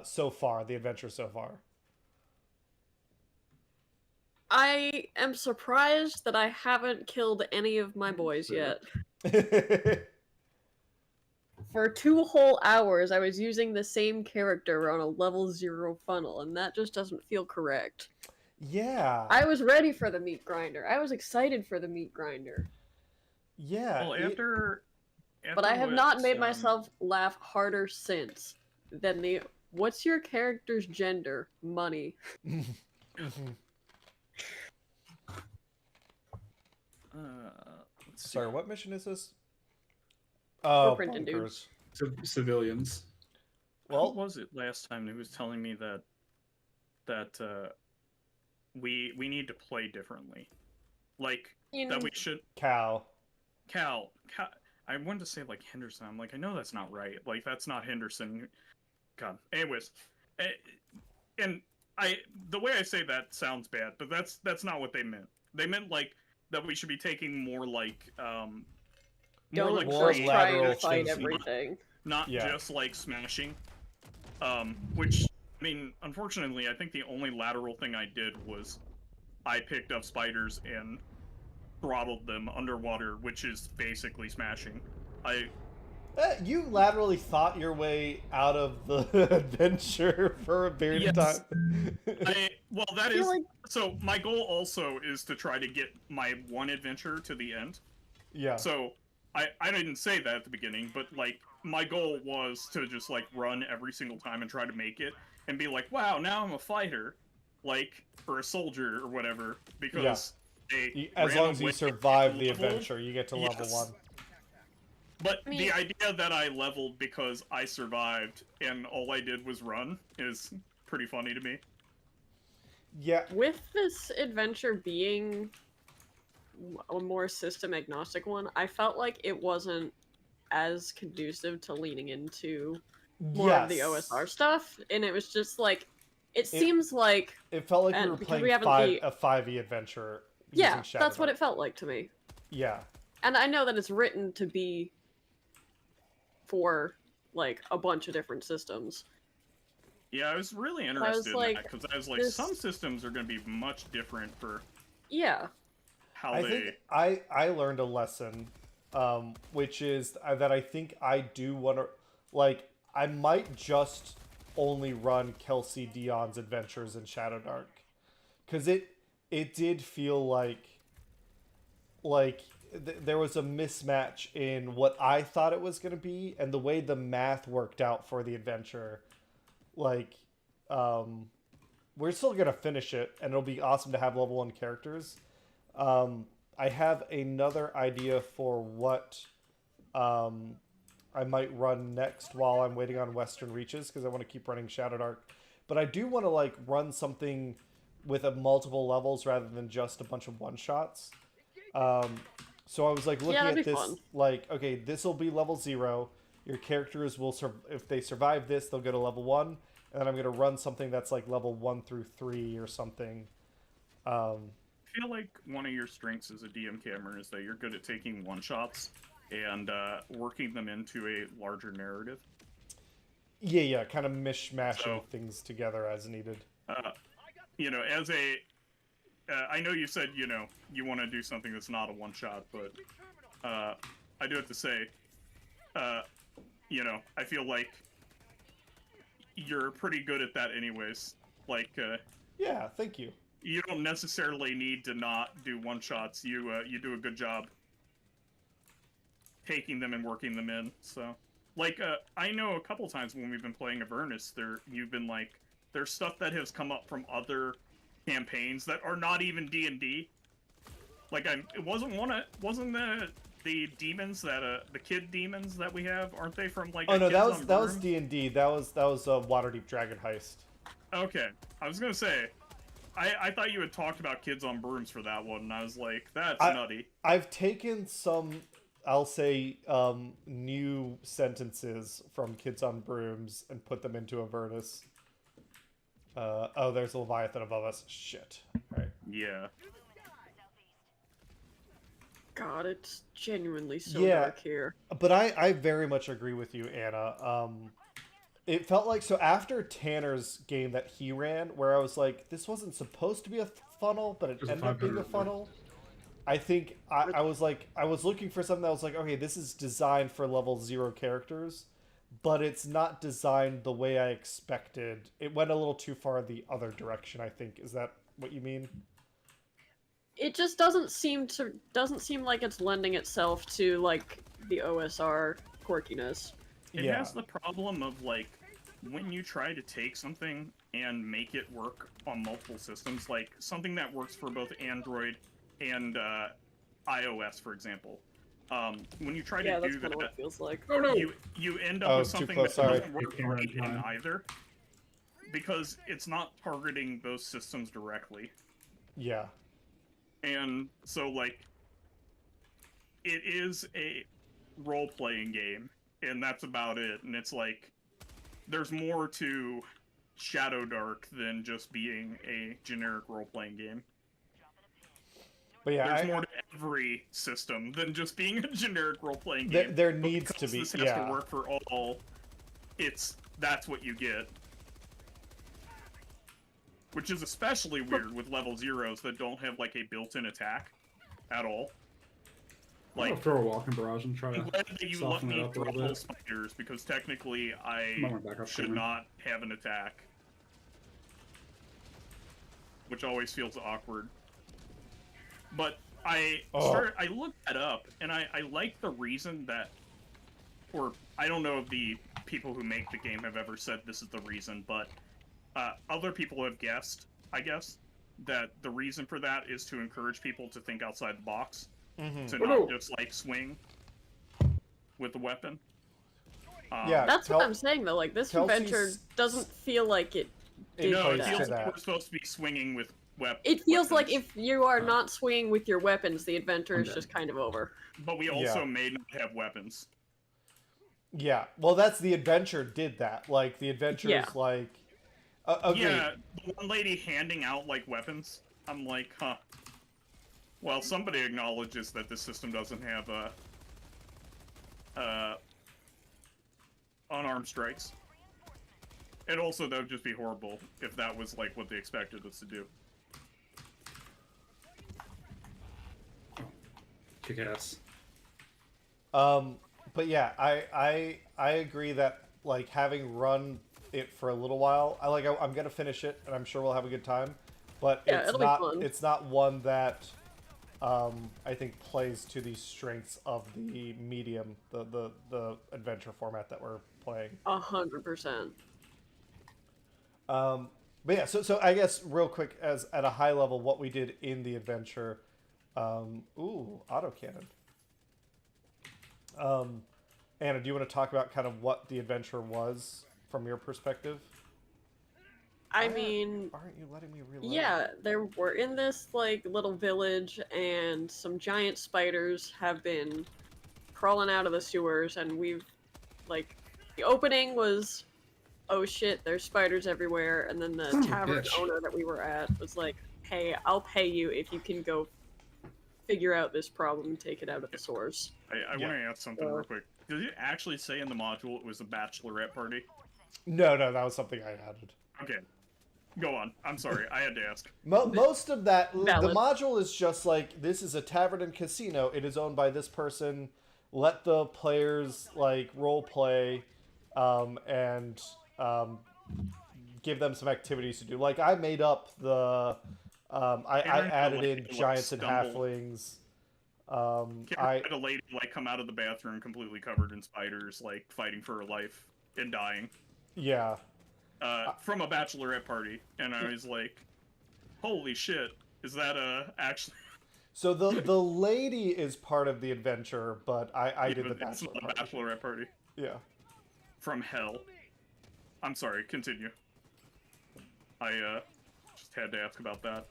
so far, the adventure so far. I am surprised that I haven't killed any of my boys yet. For 2 whole hours, I was using the same character on a level 0 funnel, and that just doesn't feel correct. Yeah. I was ready for the meat grinder. I was excited for the meat grinder. Yeah. Well, after But I have not made what, myself laugh harder since than the what's your character's gender? Money. let's Sorry, see. what mission is this? Printing bunkers. Civilians. What Well, was it last time? He was telling me that we need to play differently, like that we should. Cal. Cal. I wanted to say like Henderson. I'm like, I know that's not right. Like that's not Henderson. God. Anyways, and the way I say that sounds bad, but that's not what they meant. They meant like that we should be taking more like more Don't like more just try lateral and fight thinking. everything. not Yeah. just like smashing. Which I mean, unfortunately, I think the only lateral thing I did was I picked up spiders and throttled them underwater, which is basically smashing. You laterally thought your way out of the adventure for a period of Yes. time. Well, that I feel is like so. My goal also is to try to get my one adventure to the end. Yeah. So I didn't say that at the beginning, but like my goal was to just like run every single time and try to make it and be like, wow, now I'm a fighter, like or a soldier or whatever, because As long as you survive the level. adventure, you get to level Yes. 1. But I mean- the idea that I leveled because I survived and all I did was run is pretty funny to me. Yeah. with this adventure being a more system agnostic one, I felt like it wasn't as conducive to leaning into more of the OSR stuff, and it was just like it seems like It felt like we and were because playing we haven't a 5e adventure. yeah, using Shadow that's what Dark. it felt like to me. Yeah. And I know that it's written to be for like a bunch of different systems. Yeah, I was really I was interested in like, that because I was like, this- some systems are going to be much different for Yeah. how I they. think I learned a lesson, which is that I think I do want to, like, I might just only run Kelsey Dion's adventures in Shadow Dark, because it did feel like there was a mismatch in what I thought it was going to be and the way the math worked out for the adventure. Like, we're still going to finish it, and it'll be awesome to have level 1 characters. I have another idea for what I might run next while I'm waiting on Western Reaches, because I want to keep running Shadow Dark. But I do want to like run something with multiple levels rather than just a bunch of one-shots. So I was like looking that'd at be this, fun. like, okay, this will be level 0. Your characters will, if they survive this, they'll go to level 1. And then I'm going to run something that's like level 1 through 3 or something. I feel like one of your strengths as a DM camera is that you're good at taking one-shots and working them into a larger narrative. Yeah, kind of mishmashing So- things together as needed. You know, as a... I know you said, you know, you want to do something that's not a one-shot, but I do have to say, you know, I feel like you're pretty good at that anyways. Like, Yeah, thank you. you don't necessarily need to not do one-shots. You do a good job taking them and working them in, so... like I know a couple times when we've been playing Avernus, you've been like, there's stuff that has come up from other campaigns that are not even D&D. Like it wasn't the demons that the kid demons that we have, aren't they from like? Oh no, Kids on that was Broom? D&D. That was Waterdeep Dragon Heist. Okay, I was gonna say, I thought you had talked about Kids on Brooms for that one, and I was like, that's nutty. I've taken some, I'll say, new sentences from Kids on Brooms and put them into Avernus. Oh, there's a Leviathan above us. Shit. Right. Yeah. God, it's genuinely so Yeah. dark here. But I very much agree with you, Anna. It felt like, so after Tanner's game that he ran, where I was like, this wasn't supposed to be a funnel, but it ended up being a funnel. I think I was like, I was looking for something that was like, okay, this is designed for level 0 characters, but it's not designed the way I expected. It went a little too far the other direction, I think. Is that what you mean? It just doesn't seem like it's lending itself to like the OSR quirkiness. It has the problem of like when you try to take something and make it work on multiple systems, like something that works for both Android and iOS, for example. When you try to that's do kind of what that, it feels like. Oh no! you end up with too something close, that sorry. doesn't work right in either, because it's not targeting those systems directly. Yeah. And so, like, it is a role-playing game, and that's about it. And it's like, there's more to Shadow Dark than just being a generic role-playing game. But yeah, There's more to every system than just being a generic role-playing There game. But needs to because be, this has to work for all. That's what you get. Which is especially weird with level 0s that don't have like a built-in attack at all. I'm Like, gonna throw a walking barrage and try I'm to glad that you let soften it me up a little throttle bit. spiders, because technically I I'm on my backup should streamer. not have an attack. Which always feels awkward. But I looked that up, and I like the reason that, or I don't know if the people who make the game have ever said this is the reason, but other people have guessed, I guess, that the reason for that is to encourage people to think outside the box, to not just like swing with the weapon. Yeah, That's what I'm saying though. Like this Kelsey's- adventure doesn't feel like it. No, it that. feels like that. we're supposed to be swinging with weapons. It feels like if you are not swinging with your weapons, the adventure is Okay. just kind of over. But we also may not have weapons. Yeah, well, that's the adventure did that. Like, the adventure is like... okay. Yeah, the one lady handing out, like, weapons. I'm like, huh. Well, somebody acknowledges that this system doesn't have, unarmed strikes. And also, that would just be horrible if that was, like, what they expected us to do. Kick ass. But yeah, I agree that, like, having run it for a little while, I'm gonna finish it, and I'm sure we'll have a good time. But it's not one that I think plays to the strengths of the medium, the adventure format that we're playing. 100%. But yeah, so I guess real quick, as at a high level, what we did in the adventure. Ooh, autocannon. Anna, do you want to talk about kind of what the adventure was from your perspective? I mean, aren't you letting me reload? Yeah, we're in this like little village, and some giant spiders have been crawling out of the sewers, and we've like the opening was, oh shit, there's spiders everywhere, and then the tavern owner that we were at was like, hey, I'll pay you if you can go figure out this problem and take it out of the source. I want to ask something real quick. Did it actually say in the module it was a bachelorette party? No, that was something I added. Okay. Go on. I'm sorry. I had to ask. Most of that, Valid. the module is just like, this is a tavern and casino. It is owned by this person. Let the players, like, role play and give them some activities to do. Like, I made up the... I added in giants and halflings. I had a lady like come out of the bathroom completely covered in spiders, like fighting for her life and dying. yeah. From a bachelorette party, and I was like, "Holy shit! Is that actually?" So the lady is part of the adventure, but I did the It's bachelor not a party. bachelorette party Yeah. from hell. I'm sorry. Continue. I just had to ask about that.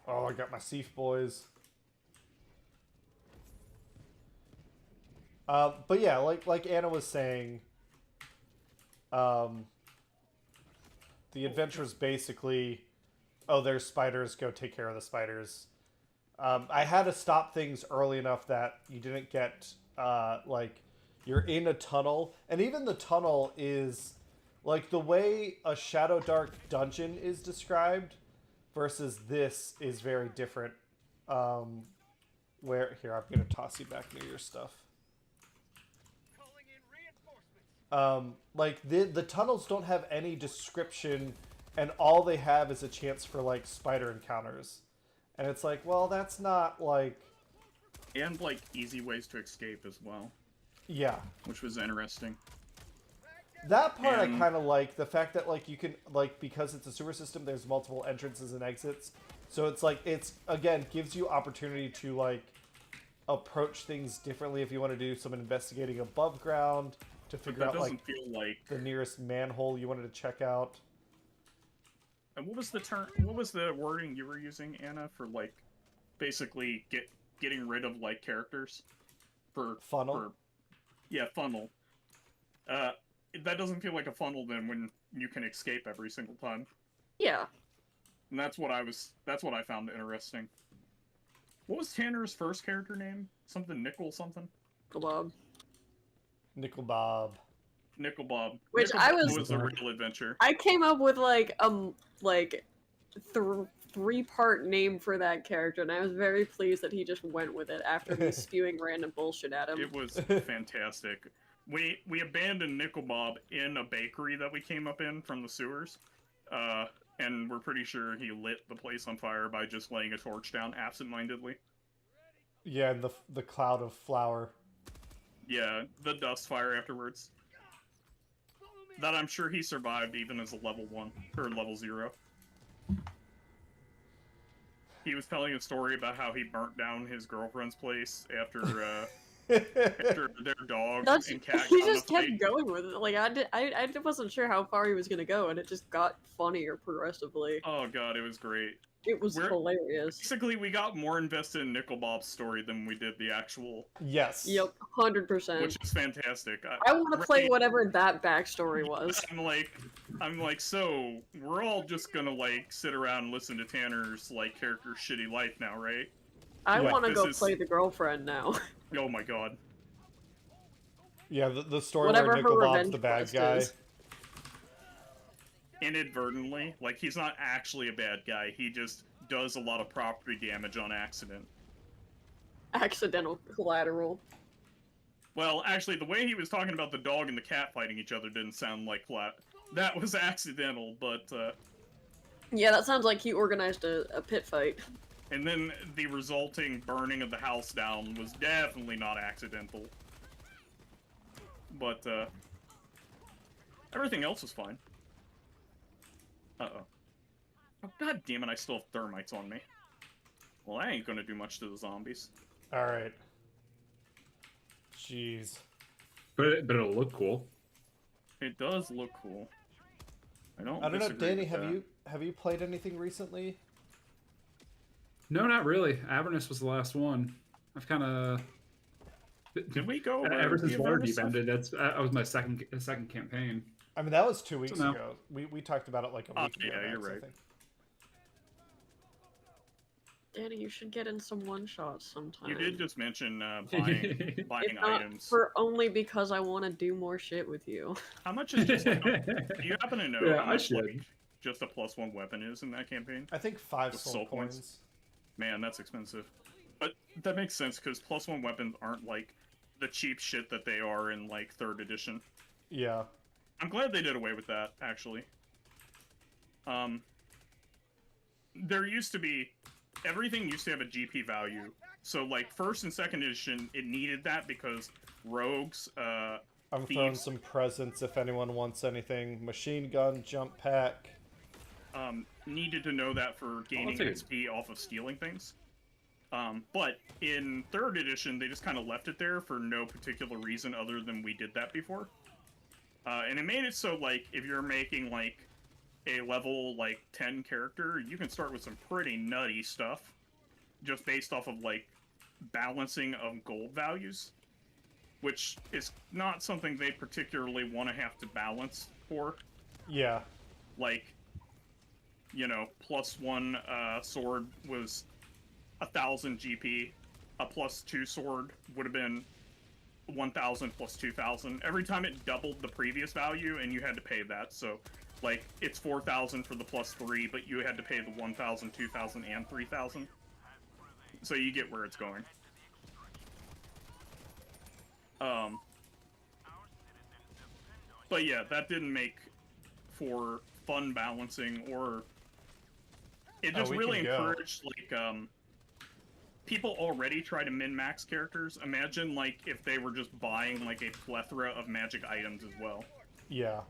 Oh, I got my Seaf boys. But yeah, like Anna was saying, the adventure is basically, oh, there's spiders, go take care of the spiders. I had to stop things early enough that you didn't get, like, you're in a tunnel, and even the tunnel is, like, the way a Shadow Dark dungeon is described versus this is very different. Where, here, I'm going to toss you back near your stuff. Like the tunnels don't have any description, and all they have is a chance for like spider encounters, and it's like, well, that's not like, And like easy ways to escape as well, yeah. which was interesting. That part And- I kind of like, the fact that like you can like, because it's a sewer system, there's multiple entrances and exits, so it's like, it's again gives you opportunity to like approach things differently if you want to do some investigating above ground to But figure that out doesn't like feel like. the nearest manhole you wanted to check out. And what was the term? What was the wording you were using, Anna, for like basically getting rid of like characters for Funnel? For, yeah, funnel. That doesn't feel like a funnel then when you can escape every single time. Yeah. And that's what I found interesting. What was Tanner's first character name? Something Nickel something? Glob. Nickel Bob. Nickel Bob. Which Nickel I Bob was- was a real adventure. I came up with like three-part name for that character, and I was very pleased that he just went with it after me spewing random bullshit at him. It was fantastic. We abandoned Nickel Bob in a bakery that we came up in from the sewers, and we're pretty sure he lit the place on fire by just laying a torch down absentmindedly. Yeah, and the cloud of flour. Yeah, the dust fire afterwards. That I'm sure he survived even as a level 1 or level 0. He was telling a story about how he burnt down his girlfriend's place after after their dog That's, and cat. he got in a just kept fight. going with it. Like I wasn't sure how far he was gonna go, and it just got funnier progressively. Oh god, it was great. It was We're- hilarious. Basically, we got more invested in Nickel Bob's story than we did the actual, Yes. Yep, 100%. which is fantastic. I want to play Right. whatever that backstory was. I'm like, so we're all just gonna like sit around and listen to Tanner's like character's shitty life now, right? I Yeah. want to This go is- play the girlfriend now. Oh my god. Yeah, the story Whatever where her Nickel Bob's revenge the bad quest guy. is. Inadvertently, like he's not actually a bad guy. He just does a lot of property damage on accident. Accidental collateral. Well, actually, the way he was talking about the dog and the cat fighting each other didn't sound like that was accidental, but Yeah, that sounds like he organized a pit fight. and then the resulting burning of the house down was definitely not accidental. But everything else was fine. Uh-oh. Oh, god damn it, I still have thermites on me. Well, I ain't gonna do much to the zombies. Alright. Jeez. But it'll look cool. It does look cool. I don't I don't know, disagree Danny, with that. have you played anything recently? No, not really. Avernus was the last one. I've kind of Did we go over ever since the Waterdeep Avernus stuff? ended. That was my second campaign. I mean, that was 2 weeks no. ago. We talked about it like a week ago. yeah, you're Max, I right. think. Danny, you should get in some one-shots sometime. You did just mention buying If not items. for only because I want to do more shit with you. How much is just like do you happen to know Yeah, how I much should. like, just a +1 weapon is in that campaign? I think 5 With soul soul coins. points. Man, that's expensive. But that makes sense because +1 weapons aren't like the cheap shit that they are in like 3rd edition. Yeah. I'm glad they did away with that, actually. there used to be, everything used to have a GP value. So like first and second edition, it needed that because rogues, I'm thieves, throwing some presents if anyone wants anything. Machine gun, jump pack. needed to know that for gaining take it. XP off of stealing things. But in third edition, they just kind of left it there for no particular reason other than we did that before. And it made it so, like, if you're making, like, a level, like, 10 character, you can start with some pretty nutty stuff, just based off of, like, balancing of gold values, which is not something they particularly want to have to balance for. Yeah. Like, you know, +1 sword was 1,000 GP. A +2 sword would have been 1,000 plus 2,000. Every time it doubled the previous value, and you had to pay that. So, like, it's 4,000 for the +3, but you had to pay the 1,000, 2,000, and 3,000. So you get where it's going. But yeah, that didn't make for fun balancing, or it just really encouraged, like, people already try to min-max characters. Imagine, like, if they were just buying, like, a plethora of magic items as well. Yeah.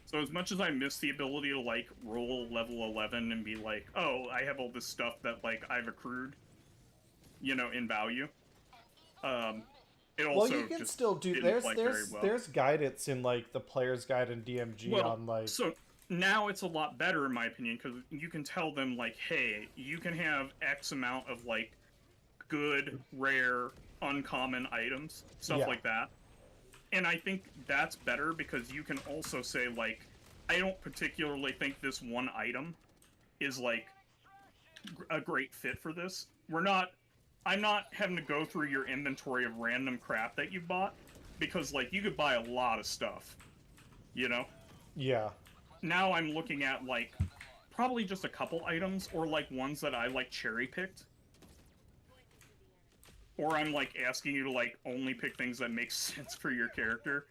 So as much as I miss the ability to, like, roll level 11 and be like, oh, I have all this stuff that, like, I've accrued, you know, in value, it also Well, you can just still do. There's guidance in like the player's guide in DMG on like. So now it's a lot better in my opinion because you can tell them like, hey, you can have X amount of like good, rare, uncommon items, stuff like that. And I think that's better because you can also say like, I don't particularly think this one item is like a great fit for this. I'm not having to go through your inventory of random crap that you bought, because, like, you could buy a lot of stuff, you know? Yeah. Now I'm looking at, like, probably just a couple items, or, like, ones that I, like, cherry-picked. Or I'm, like, asking you to, like, only pick things that make sense for your character,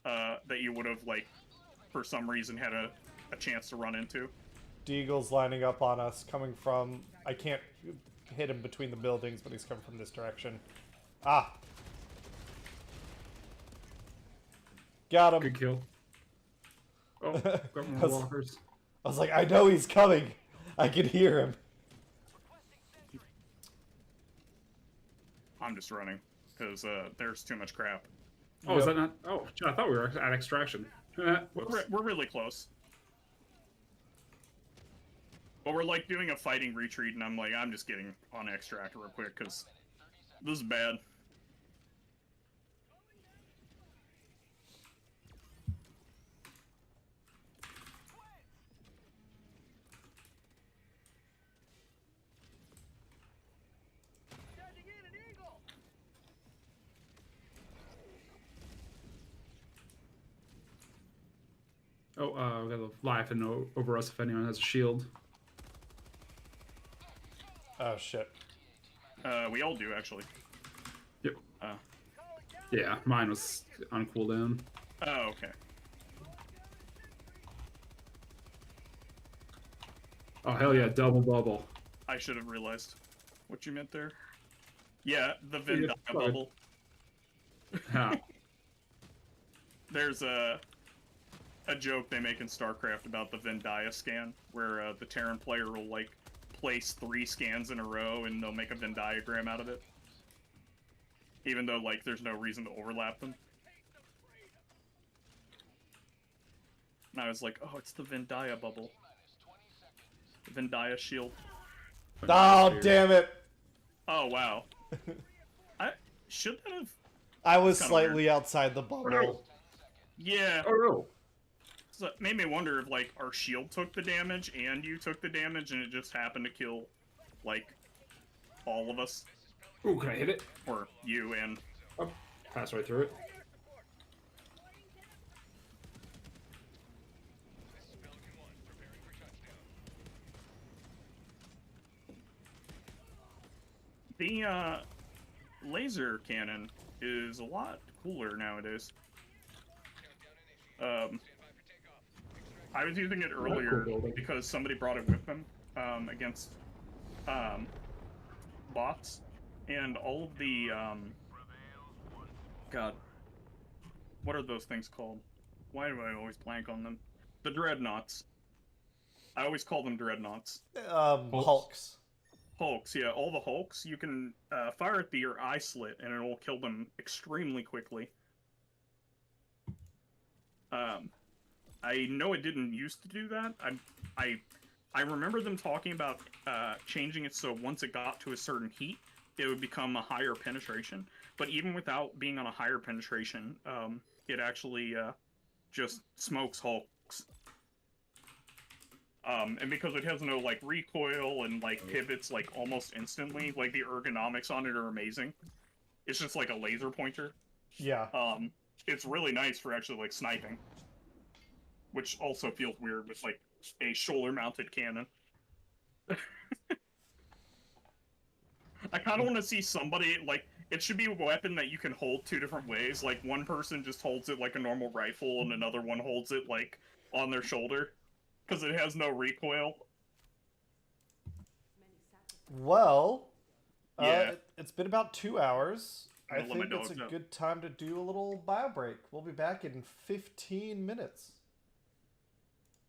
that you would have, like, for some reason had a chance to run into. Deagle's lining up on us, coming from... I can't hit him between the buildings, but he's coming from this direction. Ah! Got him! Good kill. Oh, got more walkers. I was like, I know he's coming! I can hear him. I'm just running, because there's too much crap. Oh, is that not... Oh, I thought we were at extraction. We're really close. But we're, like, doing a fighting retreat, and I'm like, I'm just getting on extract real quick, because this is bad. Oh, we got a life and over us if anyone has a shield. Oh, shit. We all do, actually. Yep. Yeah, mine was on cooldown. Oh, okay. Oh, hell yeah, double bubble. I should have realized what you meant there. Yeah, the Vendaya bubble. Huh. There's a joke they make in StarCraft about the Vendaya scan, where the Terran player will, like, place 3 scans in a row and they'll make a Venn diagram out of it. Even though, like, there's no reason to overlap them. And I was like, oh, it's the Vendaya bubble. The Vendaya shield. Oh, damn it! Oh, wow. Should that have... I was Kinda slightly weird. outside the bubble. no. Yeah. Oh, no. So it made me wonder if, like, our shield took the damage and you took the damage and it just happened to kill, like, all of us. Ooh, can I hit it? Or you and... Oh, pass right through it. The, laser cannon is a lot cooler nowadays. I was using it earlier because somebody brought it with them against bots, and all of the God, what are those things called? Why do I always blank on them? The dreadnoughts. I always call them dreadnoughts. Hulks. Hulks, yeah, all the Hulks. You can fire at your eye slit, and it will kill them extremely quickly. I know it didn't used to do that. I remember them talking about changing it so once it got to a certain heat, it would become a higher penetration. But even without being on a higher penetration, it actually just smokes Hulks. And because it has no like recoil and like pivots like almost instantly, like the ergonomics on it are amazing. It's just like a laser pointer. Yeah. It's really nice for actually like sniping, which also feels weird with like a shoulder-mounted cannon. I kind of want to see somebody like it should be a weapon that you can hold two different ways. Like one person just holds it like a normal rifle, and another one holds it like on their shoulder, because it has no recoil. Well, Yeah. it's been about 2 hours. I I'll let my think it's a dogs out. good time to do a little bio break. We'll be back in 15 minutes.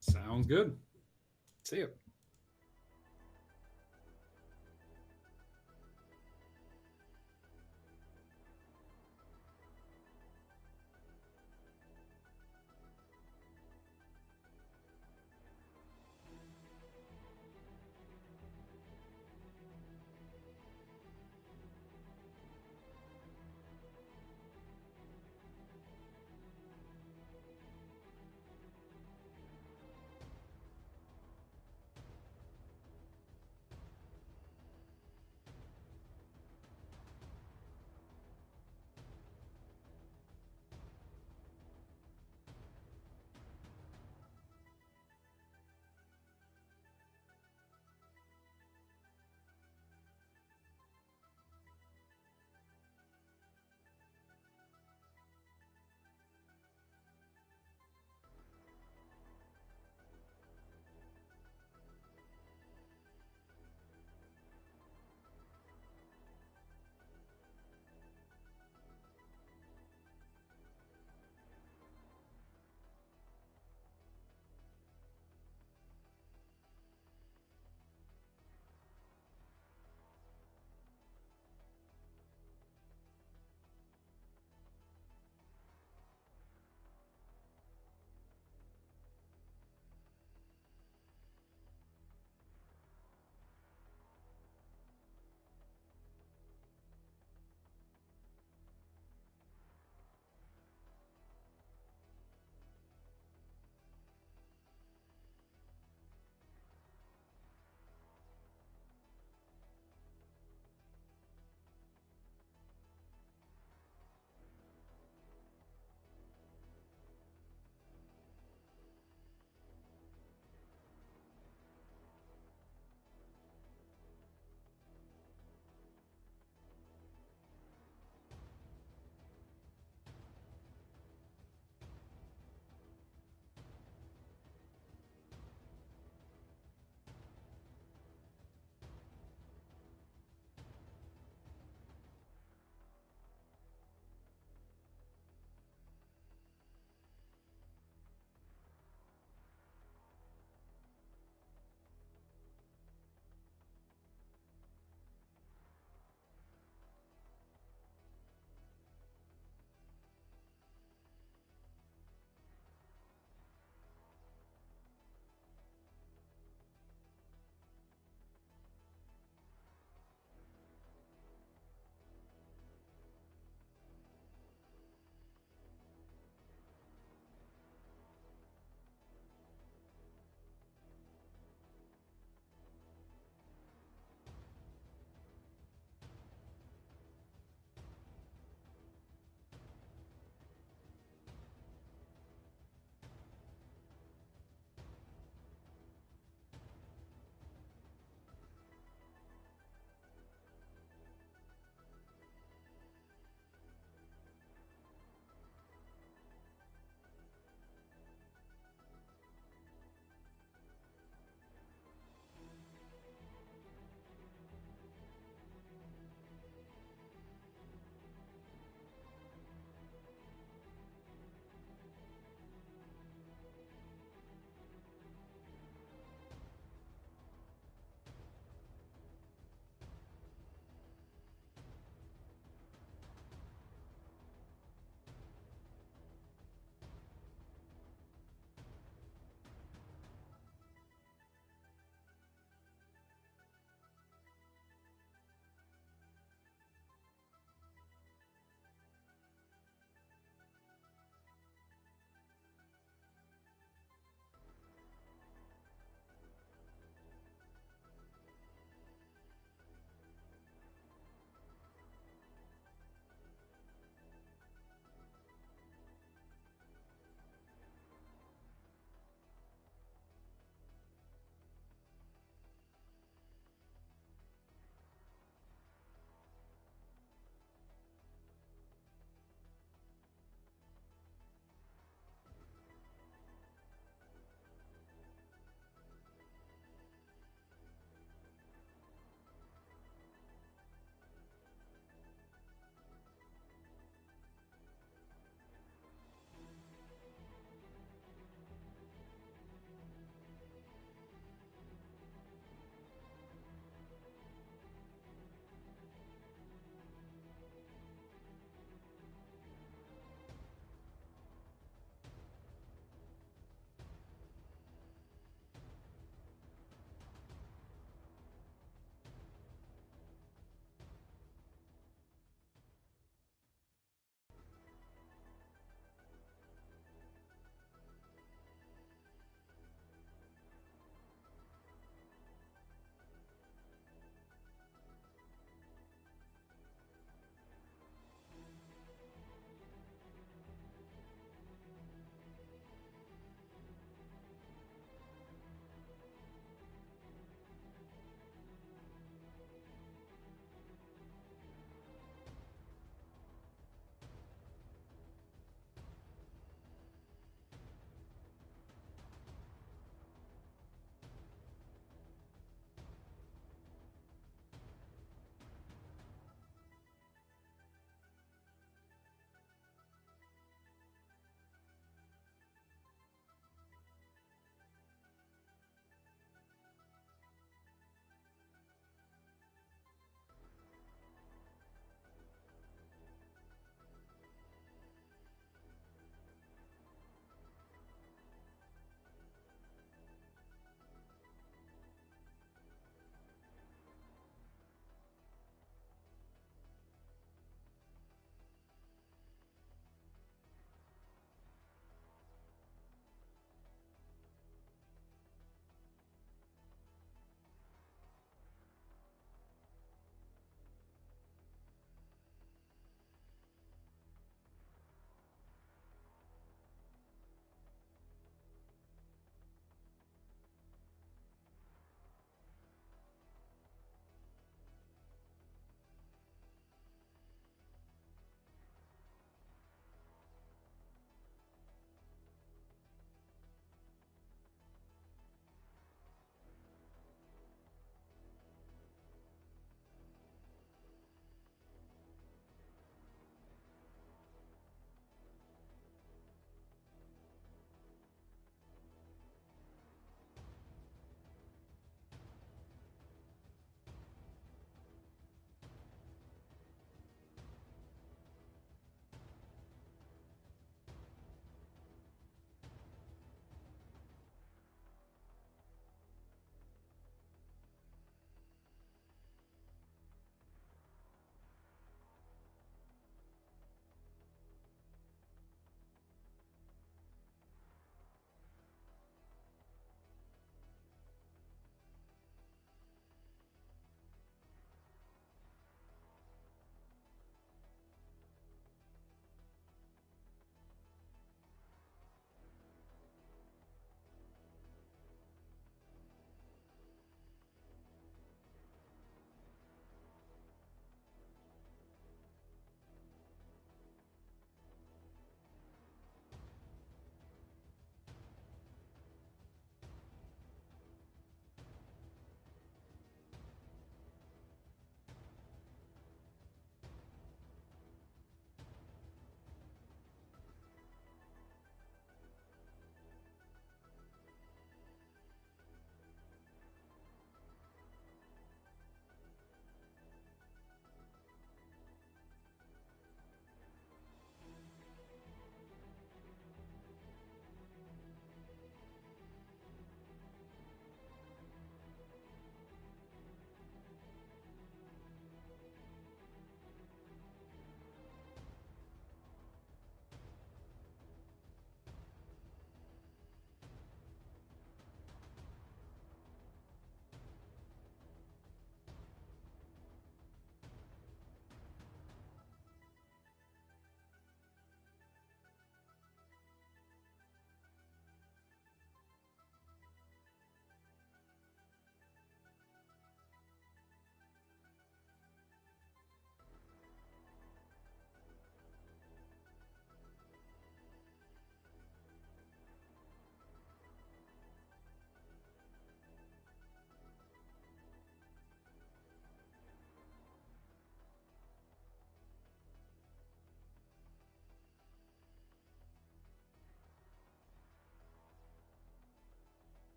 Sounds good. See you.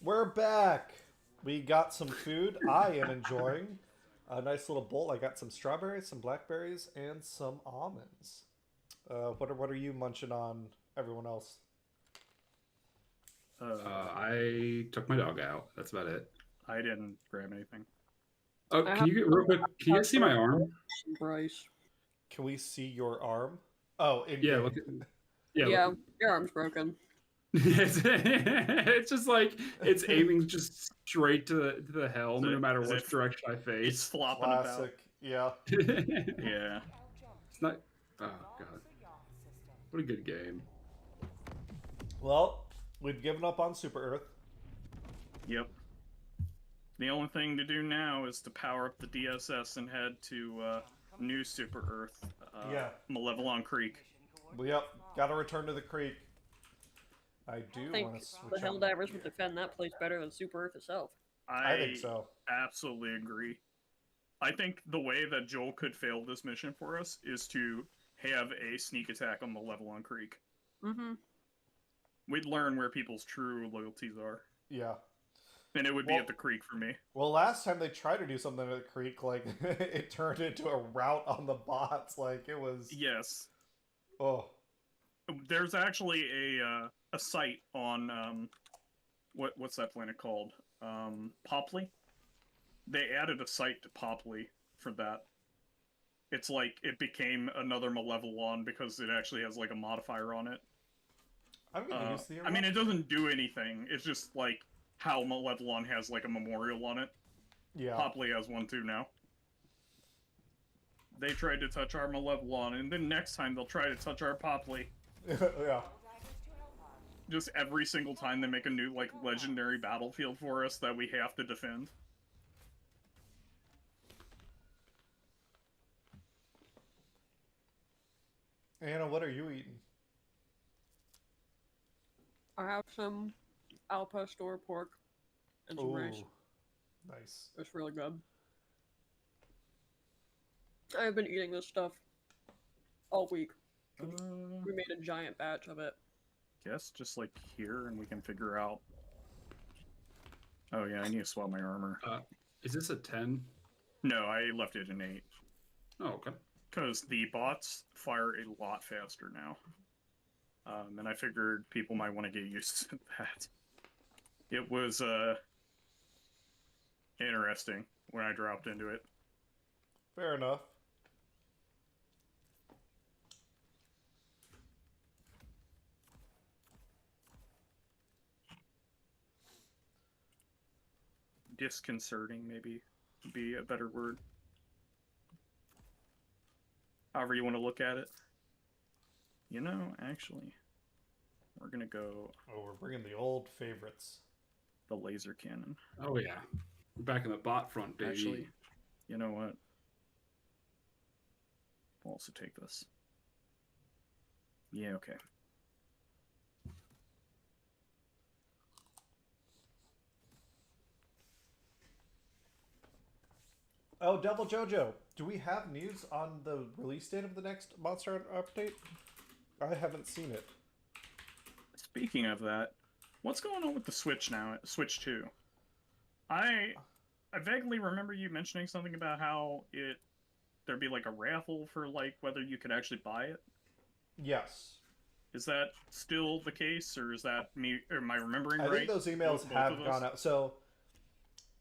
We're back. We got some food. I am enjoying a nice little bowl. I got some strawberries, some blackberries, and some almonds. What are you munching on, everyone else? I took my dog out. That's about it. I didn't grab anything. Oh, can you real quick? Can you guys see my arm? Bryce. Can we see your arm? Oh, in Yeah, game. look at. Yeah, Look your arm's broken. it's just like it's aiming just straight to the helm, no matter Is which it- direction I It's face. flopping Classic. Yeah. about. Yeah. It's not. Oh god, what a good game. Well, we've given up on Super Earth. Yep. The only thing to do now is to power up the DSS and head to New Super Earth. Yeah. Malevelon Creek. Yep. Gotta return to the creek. I do I think want to the switch on. Helldivers would defend that place better than Super Earth itself. I think so. Absolutely agree. I think the way that Joel could fail this mission for us is to have a sneak attack on Malevelon Creek. Mm-hmm. We'd learn where people's true loyalties are. Yeah. And it would be at the creek for me. Well, last time they tried to do something at the creek, like, it turned into a rout on the bots. Like, it was... Yes. Oh. There's actually a site on what's that planet called? Popley. They added a site to Popley for that. It's like it became another Malevelon because it actually has like a modifier on it. I'm gonna use the... I mean, it doesn't do anything. It's just like how Malevelon has like a memorial on it. Yeah. Popley has one too now. They tried to touch our Malevelon, and then next time they'll try to touch our Popley. Yeah. Just every single time they make a new, like, legendary battlefield for us that we have to defend. Anna, what are you eating? I have some al pastor pork and some rice. Ooh, nice. It's really good. I've been eating this stuff all week. We made a giant batch of it. Guess just, like, here, and we can figure out... Oh, yeah, I need to swap my armor. Is this a 10? No, I left it in 8. Oh, okay. Because the bots fire a lot faster now. And I figured people might want to get used to that. It was, interesting when I dropped into it. Fair enough. Disconcerting, maybe, would be a better word. However you want to look at it. You know, actually, we're gonna go Oh, we're bringing the old favorites. the laser cannon. Oh yeah, we're back in the bot front, baby. Actually, you know what? We'll also take this. Yeah, okay. Oh, Devil Jojo, do we have news on the release date of the next Monster Hunter update? I haven't seen it. Speaking of that, what's going on with the Switch now? Switch 2. I vaguely remember you mentioning something about how there'd be like a raffle for like whether you could actually buy it. Yes. Is that still the case, or is that me? Or am I remembering right? I think those emails Both have of gone those? out. So,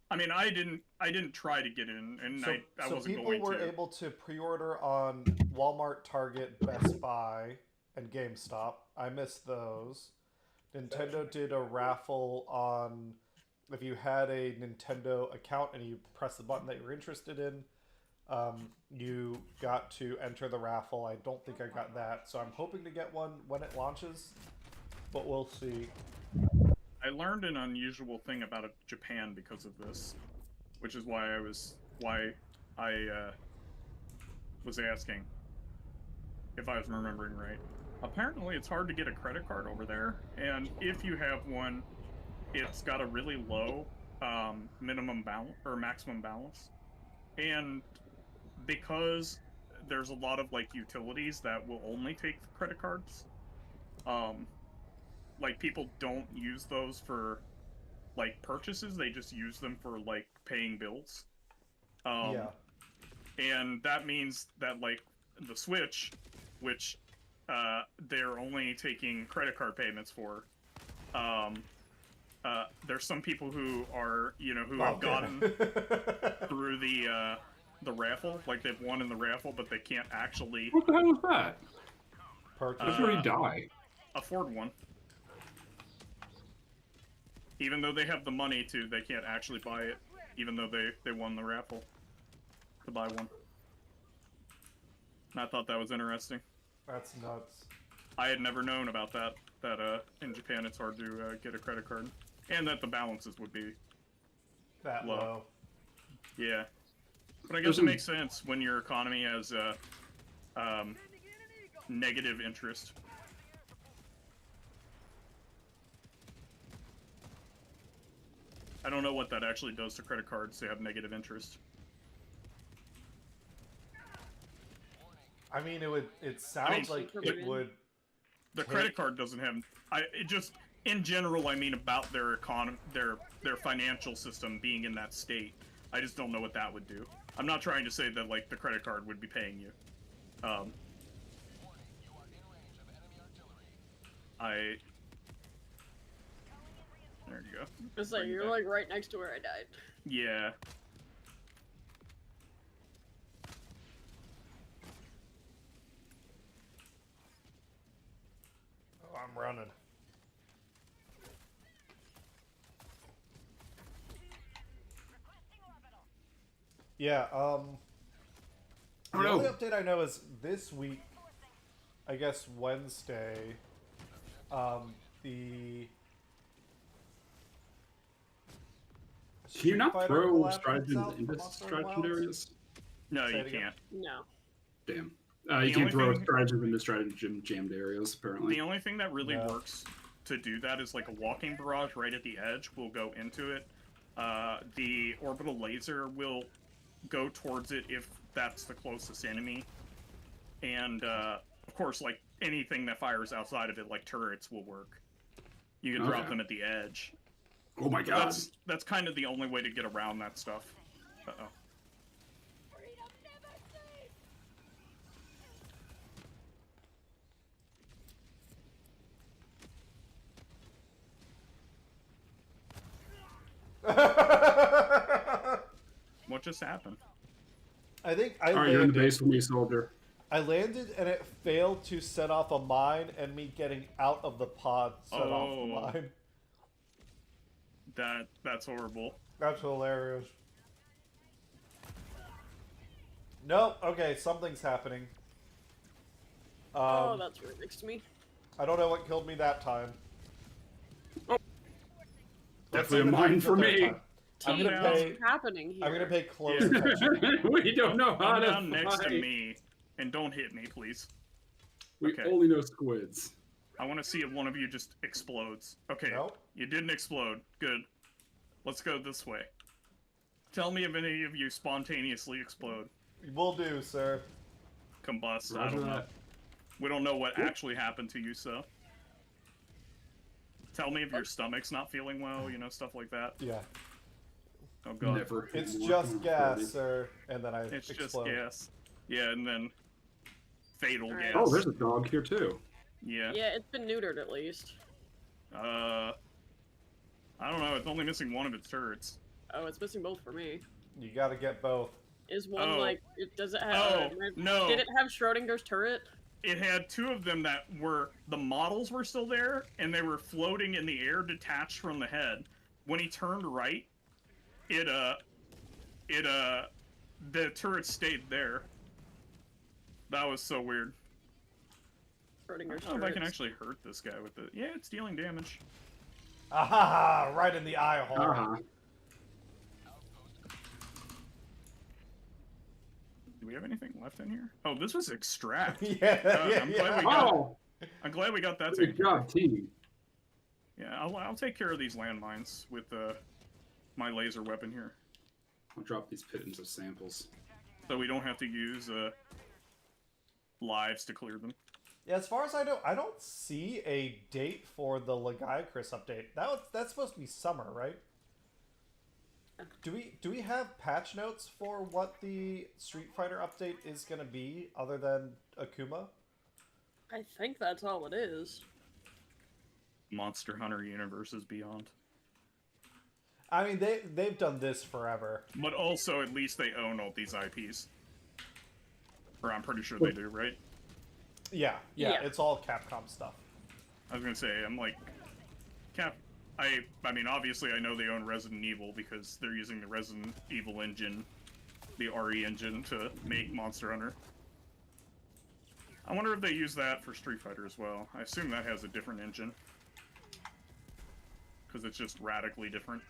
I mean, I didn't try to get in, and so, I so wasn't people going were to. able to pre-order on Walmart, Target, Best Buy, and GameStop. I missed those. Nintendo did a raffle on if you had a Nintendo account and you pressed the button that you were interested in, you got to enter the raffle. I don't think I got that, so I'm hoping to get one when it launches, but we'll see. I learned an unusual thing about Japan because of this, which is why I was asking if I was remembering right. Apparently, it's hard to get a credit card over there, and if you have one, it's got a really low minimum balance or maximum balance, and because there's a lot of like utilities that will only take credit cards, like people don't use those for like purchases. They just use them for like paying bills. Yeah. And that means that like the Switch, which they're only taking credit card payments for. There's some people who are, you know, who have gotten through the raffle, like they've won in the raffle, but they can't actually What the hell is that? Purchase. That's where you die. afford one. Even though they have the money to, they can't actually buy it, even though they won the raffle to buy one. And I thought that was interesting. That's nuts. I had never known about that in Japan it's hard to get a credit card. And that the balances would be That low. low. Yeah. But I guess it makes sense when your economy has negative interest. I don't know what that actually does to credit cards to have negative interest. I mean, it sounds like it would. The credit card doesn't have. It just in general. I mean about their economy, their financial system being in that state. I just don't know what that would do. I'm not trying to say that like the credit card would be paying you. There you go. It's like you're like right next to where I died. Yeah. Oh, I'm running. Yeah, the only update I know is this week, I guess Wednesday, the Can you not Fighter throw collab strides comes out into from Monster strides Wilds? areas? No, Say you it again. can't. No. Damn. The You can't only throw thing- strides into strides jammed areas, apparently. The only thing that really No. works to do that is like a walking barrage right at the edge will go into it. The orbital laser will go towards it if that's the closest enemy. And, of course, like, anything that fires outside of it, like turrets, will work. You can drop Okay. them at the edge. Oh my god. That's kind of the only way to get around that stuff. Uh-oh. What just happened? I think I Alright, you're in the landed. base with me, soldier. I landed and it failed to set off a mine, and me getting out of the pod set off the Oh. mine. That's horrible. That's hilarious. Nope. Okay, something's happening. Oh, that's right next to me. I don't know what killed me that time. Let's Definitely a see what mine happens for the third me. time. I'm Team, gonna what's pay. happening here? I'm gonna pay close Yeah. attention. We don't know how Come to down next to fight. me, and don't hit me, please. We Okay. only know squids. I want to see if one of you just explodes. Okay, Nope. you didn't explode. Good. Let's go this way. Tell me if any of you spontaneously explode. Will do, sir. Combust, I Roger don't know. that. We don't know what actually happened to you, so. Tell me if your stomach's not feeling well, you know, stuff like that. Yeah. Oh god. Never. It's more just than gas, 40. sir. And then I It's explode. just gas. Yeah, and then fatal Alright. gas. Oh, there's a dog here too. Yeah. Yeah, it's been neutered at least. I don't know, it's only missing one of its turrets. Oh, it's missing both for me. You gotta get both. Is one Oh. like? Does it have? Oh, no. Did it have Schrodinger's turret? It had two of them that were, the models were still there, and they were floating in the air detached from the head. When he turned right, the turret stayed there. That was so weird. I Schrodinger's don't know if I can turrets. actually hurt this guy with it. Yeah, it's dealing damage. Ah, right in the eye hole. Uh-huh. Do we have anything left in here? Oh, this was extract. Yeah, yeah, I'm glad yeah. we got- Oh, I'm glad we got that good taken care of. job, team. Yeah, I'll take care of these landmines with my laser weapon here. I'll drop these pittance of samples. So we don't have to use lives to clear them. Yeah, as far as I know, I don't see a date for the Legiacris update. That's supposed to be summer, right? Do we have patch notes for what the Street Fighter update is going to be, other than Akuma? I think that's all it is. Monster Hunter Universes Beyond. I mean, they've done this forever. But also, at least they own all these IPs. Or I'm pretty sure they do, right? Yeah, Yeah. it's all Capcom stuff. I was gonna say, I'm like, I mean, obviously I know they own Resident Evil because they're using the Resident Evil engine, the RE engine, to make Monster Hunter. I wonder if they use that for Street Fighter as well. I assume that has a different engine. Because it's just radically different.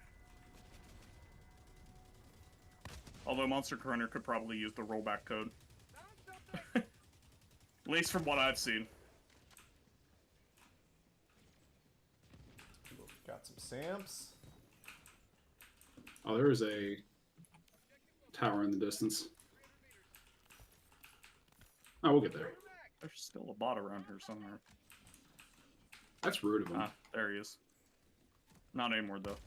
Although Monster Hunter could probably use the rollback code. At least from what I've seen. Got some Samps. Oh, there is a tower in the distance. Oh, we'll get there. There's still a bot around here somewhere. That's rude of him. Ah, there he is. Not anymore, though.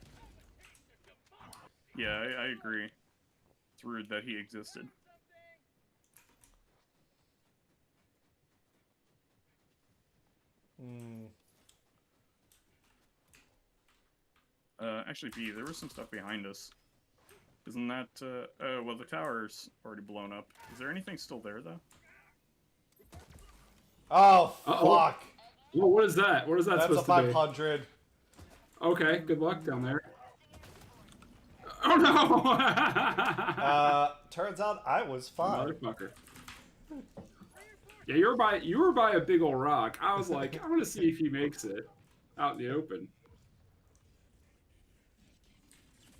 Yeah, I agree. It's rude that he existed. Hmm. Actually, B, there was some stuff behind us. Isn't that, oh, well, the tower's already blown up. Is there anything still there, though? Oh, Uh-oh. fuck! Well, what is that? What is that That's a supposed to be? 500. Okay, good luck down there. Oh no! Turns out I was fine. Motherfucker. Yeah, you were by a big old rock. I was like, I want to see if he makes it out in the open.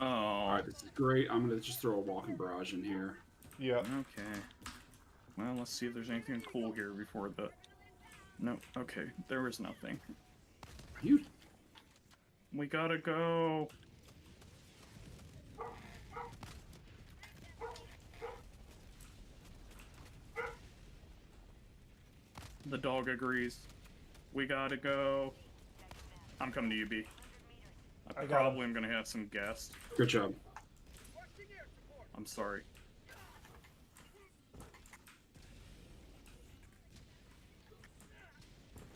Oh. Alright, this is great. I'm gonna just throw a walking barrage in here. Yep. Okay. Well, let's see if there's anything cool here before the... No, okay, there was nothing. Are you... We gotta go! The dog agrees. We gotta go. I'm coming to you, B. I I got probably am gonna have some guests. Good job. I'm sorry.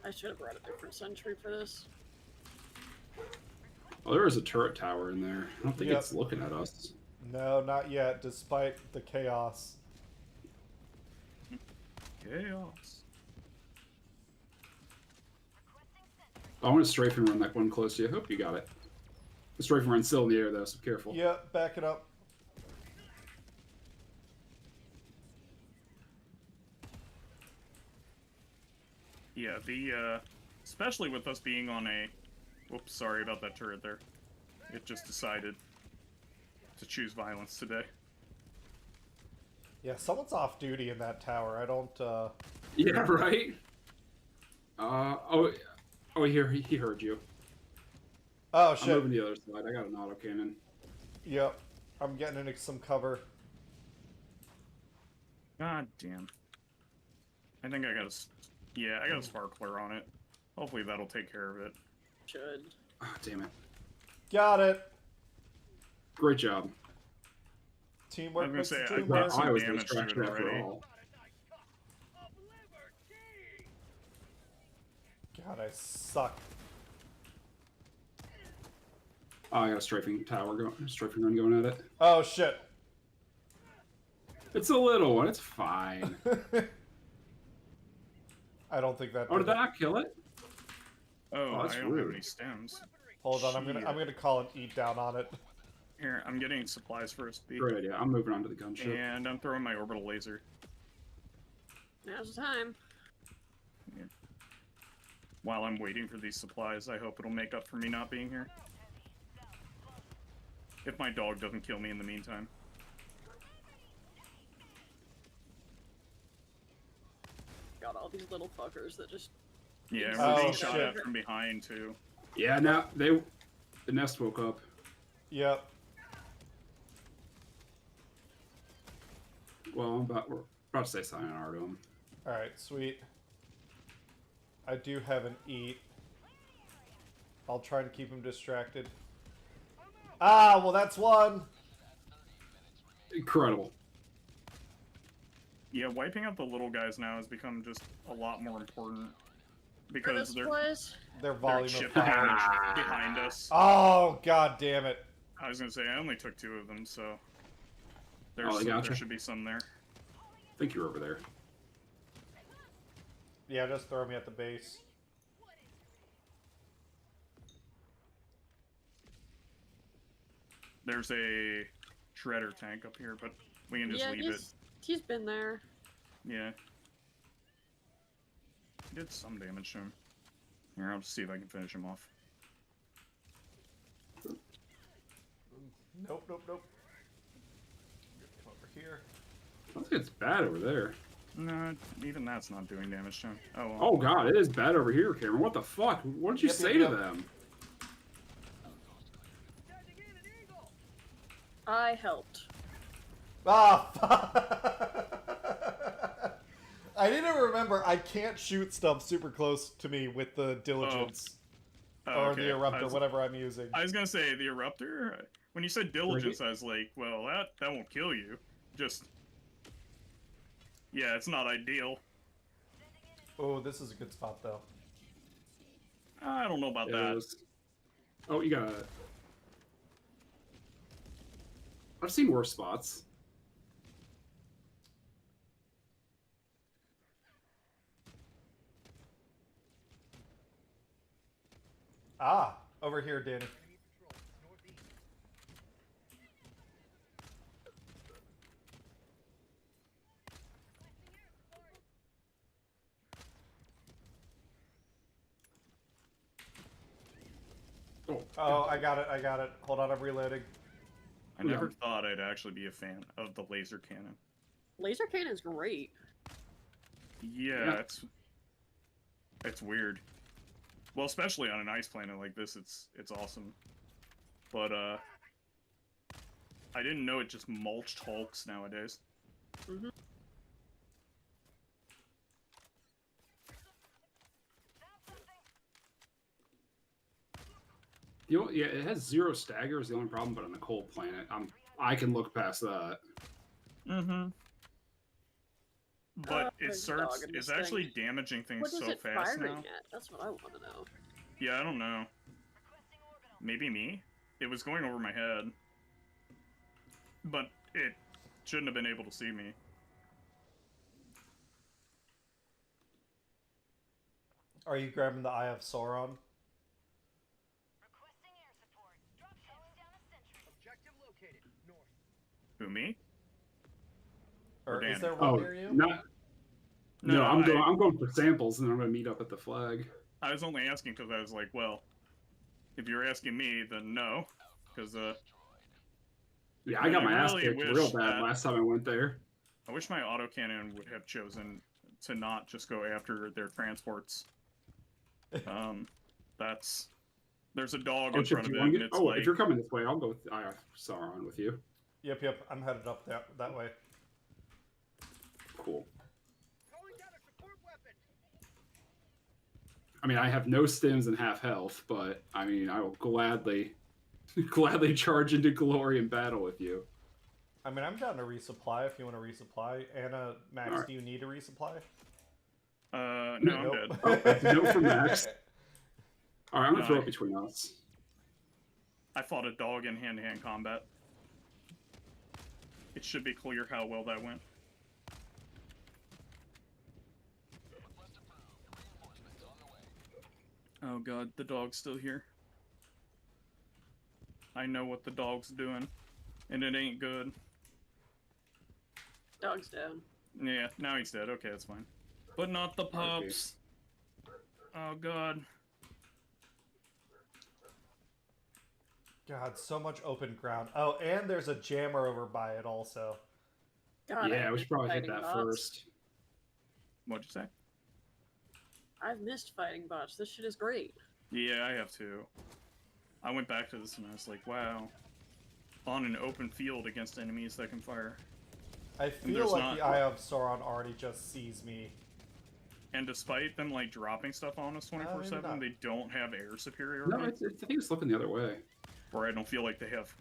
I should have brought a different sentry for this. Oh, there is a turret tower in there. I don't think Yep. it's looking at us. No, not yet, despite the chaos. Chaos. I want to strafe and run that one close to you. I hope you got it. The strafe and run's still in the air though, so careful. Yep, back it up. Yeah, the, especially with us being on a... Whoops, sorry about that turret there. It just decided to choose violence today. Yeah, someone's off duty in that tower. I don't, Yeah, right? Oh, he heard you. Oh, I'm shit. moving the other side. I got an autocannon. Yep. I'm getting into some cover. God damn. I think I got a... Yeah, I got a sparkler on it. Hopefully that'll take care of it. Should. Oh, damn it. Got it. Great job. Teamwork I makes was the gonna say, dream I work. some I was the damage to it distraction after already. all. God, I suck. Oh, I got a strafing run going at it. Oh, shit. It's a little one. It's fine. I don't think that Oh, did did that it. not kill it? Oh, that's I don't have rude. any stems. Hold on, I'm Shit. gonna call an eat down on it. Here, I'm getting supplies first, B. Great idea. I'm moving on to the gunship. And I'm throwing my orbital laser. Now's the time. While I'm waiting for these supplies, I hope it'll make up for me not being here. If my dog doesn't kill me in the meantime. Got all these little fuckers that just... Yeah, Oh, we're being shot shit. at from behind, too. Yeah, now the nest woke up. Yep. Well, we're about to say sayonara to him. Alright, sweet. I do have an eat. I'll try to keep him distracted. Ah, well that's one. Incredible. Yeah, wiping out the little guys now has become just a lot more important For because this they're place. Their they're volume chip of damage behind us. Oh, god damn it. I was gonna say I only took 2 of them, so they there gotcha. should be some there. I think you're over there. Yeah, just throw me at the base. There's a shredder tank up here, but we can just Yeah, leave it. he's been there. Yeah. Did some damage to him. Here, I'll just see if I can finish him off. Nope, nope, nope. Come over here. I think it's bad over there. No, even that's not doing damage to him. Oh, well. Oh god, it is bad over here, Cameron. What the fuck? What did you Yep, say yep, to yep. them? I helped. Ah, I didn't remember I can't shoot stuff super close to me with the diligence. Oh, Or okay. the eruptor, whatever I'm using. I was gonna say the eruptor. When you said diligence, I was like, well, that won't kill you. Just yeah, it's not ideal. Oh, this is a good spot though. I don't know about Yeah, that. it was- Oh, you got it. I've seen worse spots. Ah, over here, Danny. Oh, I got it, I got it. Hold on, I'm reloading. I never thought I'd actually be a fan of the laser cannon. Laser cannon's great. Yeah, it's weird. Well, especially on an ice planet like this, it's awesome. But I didn't know it just mulched hulks nowadays. Mm-hmm. Yeah, it has 0 stagger is the only problem, but on a cold planet, I can look past that. Mm-hmm. But there's a dog in it's this actually thing. damaging things What is so it fast firing now. at? That's what I want to know. Yeah, I don't know. Maybe me? It was going over my head. But it shouldn't have been able to see me. Are you grabbing the Eye of Sauron? Who, me? Or Dan. is there one Oh, near you? no, I'm going for samples, and then I'm going to meet up at the flag. I was only asking because I was like, well, if you're asking me, then no. Because, Yeah, I got my ass really kicked wish real bad that- last time I went there. I wish my autocannon would have chosen to not just go after their transports. There's a dog in Chip, front do of you it, wanna and get- it's oh, like, if you're coming this way, I'll go with Eye of Sauron with you. Yep, yep, I'm headed up that way. Cool. I mean, I have no stims and half health, but I mean, I will gladly charge into glory in battle with you. I mean, I'm down to resupply if you want to resupply. Anna, Max, Alright. do you need a resupply? no, I'm Nope. dead. Oh, that's a no from Max. All right, I'm gonna No, throw it between us. I fought a dog in hand-to-hand combat. It should be clear how well that went. Oh god, the dog's still here. I know what the dog's doing, and it ain't good. Dog's down. Yeah, now he's dead. Okay, that's fine. But not the pups. Oh god. God, so much open ground. Oh, and there's a jammer over by it also. God, Yeah, we should probably hit fighting that bots. first. What'd you say? I've missed fighting bots. This shit is great. Yeah, I have too. I went back to this and I was like, wow. On an open field against enemies that can fire. I feel there's like not- the Eye of Sauron already just sees me. And despite them like dropping stuff on us maybe 24/7, not. they don't have air No, superiority. I think it's looking the other way. Or I don't feel like they have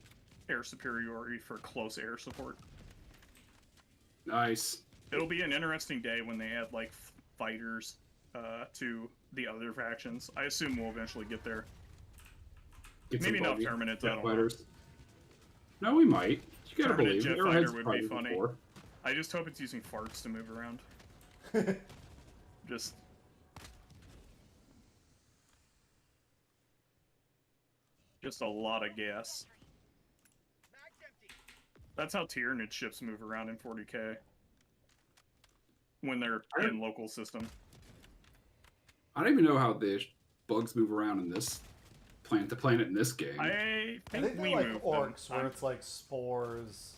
air superiority for close air support. Nice. It'll be an interesting day when they add like fighters to the other factions. I assume we'll eventually get there. Get some Maybe not buggy Terminate, jet I don't know. fighters. No, we might. You gotta Terminate believe jet it. fighter Arrowhead's would be probably funny. before. I just hope it's using farts to move around. Just a lot of gas. That's how Tyranid ships move around in 40k. When they're in local system. I don't even know how the bugs move around in this planet to planet in this game. I I think think we they're like moved orcs, them. where it's like spores.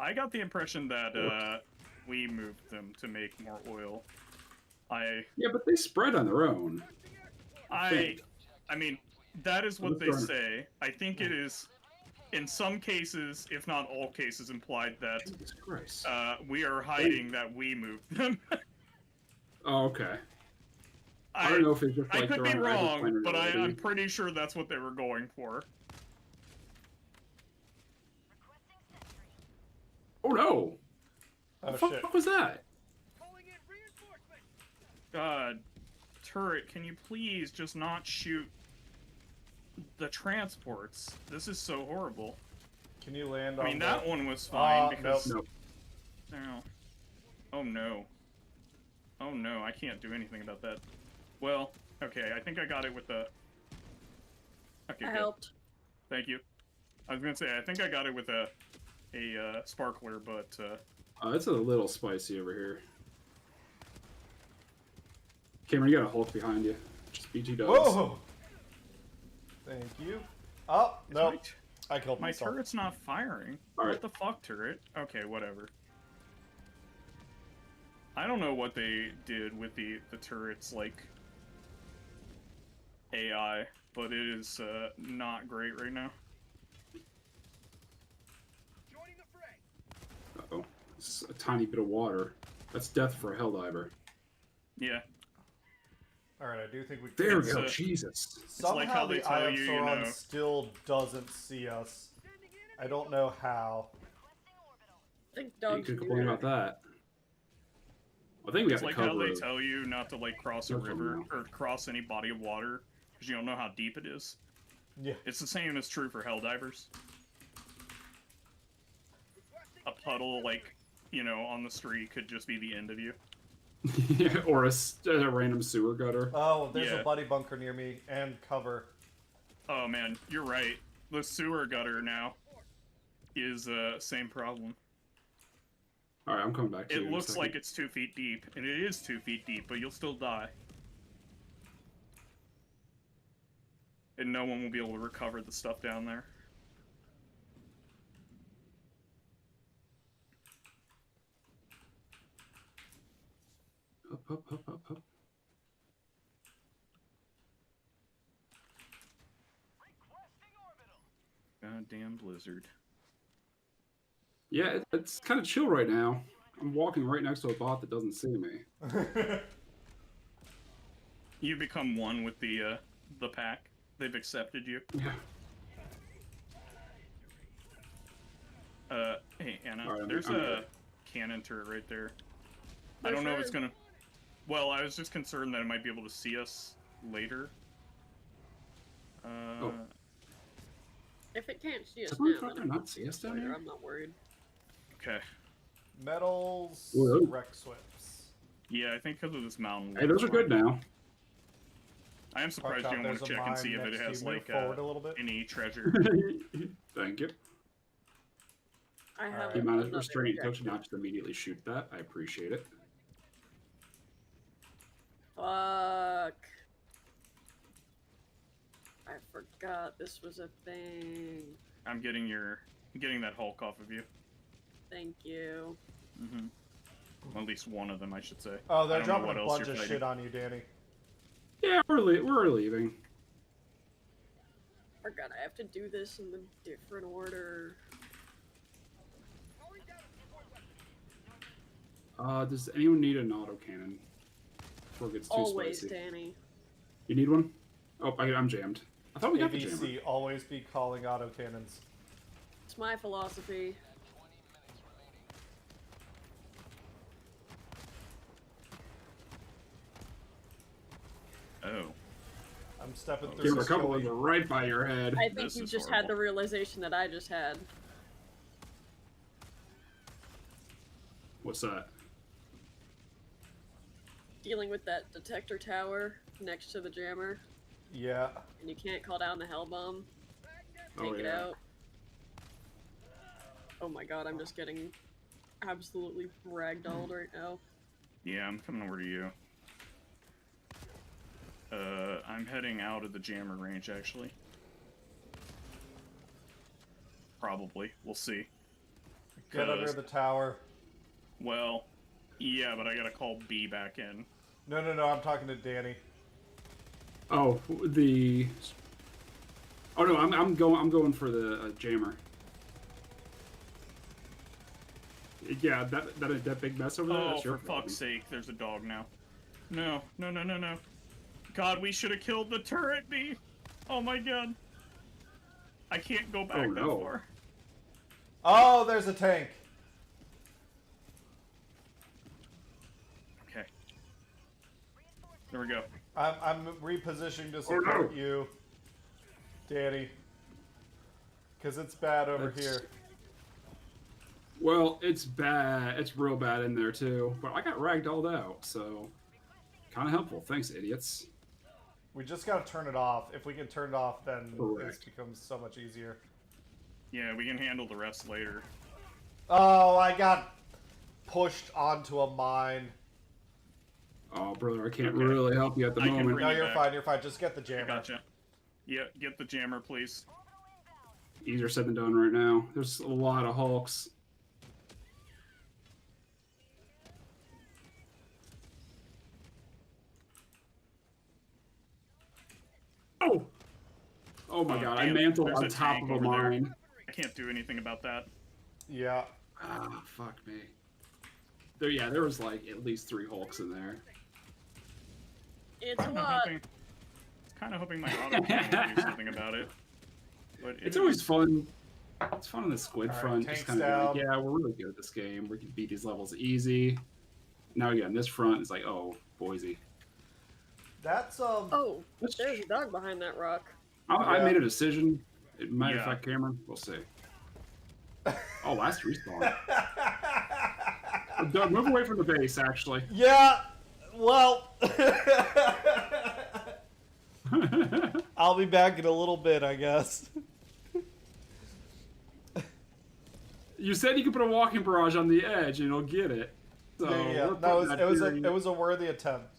I got the impression that Orcs. we moved them to make more oil. Yeah, but they spread on their own. I mean, that is what I'm they trying to- say. I think it is, in some cases, if not all cases, implied that Jesus Christ. we are hiding that we moved them. Oh, okay. I don't know if it's just I like could they're be on wrong, Planet but already. I'm pretty sure that's what they were going for. Oh no! Oh the shit. fuck was that? God, turret, can you please just not shoot the transports? This is so horrible. Can you land I on mean, the... that one was fine because... Nope. No. Oh no. Oh no, I can't do anything about that. Well, okay, I think I got it with the... Okay, I good. helped. Thank you. I was gonna say, I think I got it with a sparkler, but It's a little spicy over here. Cameron, you got a Hulk behind you. Just BT does. Whoa! Thank you. Oh, no. my, I killed my myself. turret's not firing. Alright. What the fuck, turret? Okay, whatever. I don't know what they did with the turret's, like, AI, but it is not great right now. Uh-oh. It's a tiny bit of water. That's death for a Helldiver. Yeah. Alright, I do think we There we It's, go. uh, Jesus. Somehow like how they the tell Eye of you, you Sauron know. still doesn't see us. I don't know how. I think You dogs could do complain that. about that. I think we It's got like the how cover. they tell you not to, like, cross a No problem river, now. or cross any body of water, because you don't know how deep it is. Yeah. It's the same as true for Helldivers. A puddle, like, you know, on the street could just be the end of you. Or a random sewer gutter. Oh, there's Yeah. a buddy bunker near me and cover. Oh man, you're right. The sewer gutter now is same problem. Alright, I'm coming back to you. It in a looks second. like it's 2 feet deep, and it is 2 feet deep, but you'll still die. And no one will be able to recover the stuff down there. Up. Goddamn blizzard. Yeah, it's kind of chill right now. I'm walking right next to a bot that doesn't see me. You become one with the pack. They've accepted you. Yeah. Hey Anna, Alright, I'm there's here. a cannon turret right there. I don't know if it's gonna... Well, I was just concerned that it might be able to see us later. Oh. If it can't see us Does now, my then fucker it not can see us see down later. here? I'm not worried. Okay. Metals, Whoa. wreck swips. Yeah, I think because of this mountain. Hey, those are good now. I am surprised Watch you out, don't want to there's a check and mine see if next it to has, you. Move like, forward a little bit. any treasure. Thank you. I have Alright. The amount of another restraint it took to objective. not just immediately shoot that. I appreciate it. Fuck. I forgot this was a thing. I'm getting that Hulk off of you. Thank you. Mm-hmm. Well, at least one of them, I should say. Oh, I they're don't know dropping what a else bunch you're of fighting. shit on you, Danny. Yeah, we're leaving. Forgot I have to do this in the different order. Does anyone need an autocannon? before it gets too Always, spicy. Danny. You need one? Oh, I'm jammed. I thought we got the jammer. ABC, always be calling autocannons. It's my philosophy. Oh. I'm stepping through There were the a couple of skilly. them right by your head. I think This you is just had horrible. the realization that I just had. What's that? Dealing with that detector tower next to the jammer, Yeah. and you can't call down the hell bomb. Oh, Take it yeah. out. Oh my god, I'm just getting absolutely ragdolled right now. Yeah, I'm coming over to you. I'm heading out of the jammer range, actually. Probably. We'll see. Get under 'Cause- the tower. Well, yeah, but I gotta call B back in. No, no, no. I'm talking to Danny. Oh, the. Oh no, I'm going for the jammer. Yeah, that big mess over there. Oh, That's for your fuck's problem. sake, there's a dog now. No, no, no, no, no. God, we should have killed the turret, B! Oh my god. I can't go back Oh, that no. far. Oh, there's a tank. Okay. There we go. I'm repositioning to Oh, support no. you, Danny. Because it's bad over That's- here. Well, it's bad. It's real bad in there too. But I got ragdolled out, so kind of helpful. Thanks, idiots. We just gotta turn it off. If we can turn it off, then this Correct. becomes so much easier. Yeah, we can handle the rest later. Oh, I got pushed onto a mine. Oh, brother, I can't Okay. really help you at the I can moment. bring No, you you're back. fine. You're fine. Just get the I jammer. gotcha. Yeah, get the jammer, please. Easier said than done right now. There's a lot of Hulks. Oh! Oh my Oh, god, I damn, mantled there's on a top tank of a over there. mine. I can't do anything about that. Yeah. Ah, fuck me. There was like at least 3 Hulks in there. It's a Kinda lot. hoping my auto can do something about it. But It's always fun. It's fun on the squid Alright, front. tanks Just kind of down. like, yeah, we're really good at this game. We can beat these levels easy. Now again, this front is like, oh, Boise. That's Oh, there's a dog behind that rock. I Yeah. made a decision. It might Yeah. affect Cameron. We'll see. Oh, last respawn. Doug, move away from the base, actually. Yeah. Well, I'll be back in a little bit, I guess. You said you could put a walking barrage on the edge and it'll get it. So Yeah. we're No, putting that it was a worthy attempt.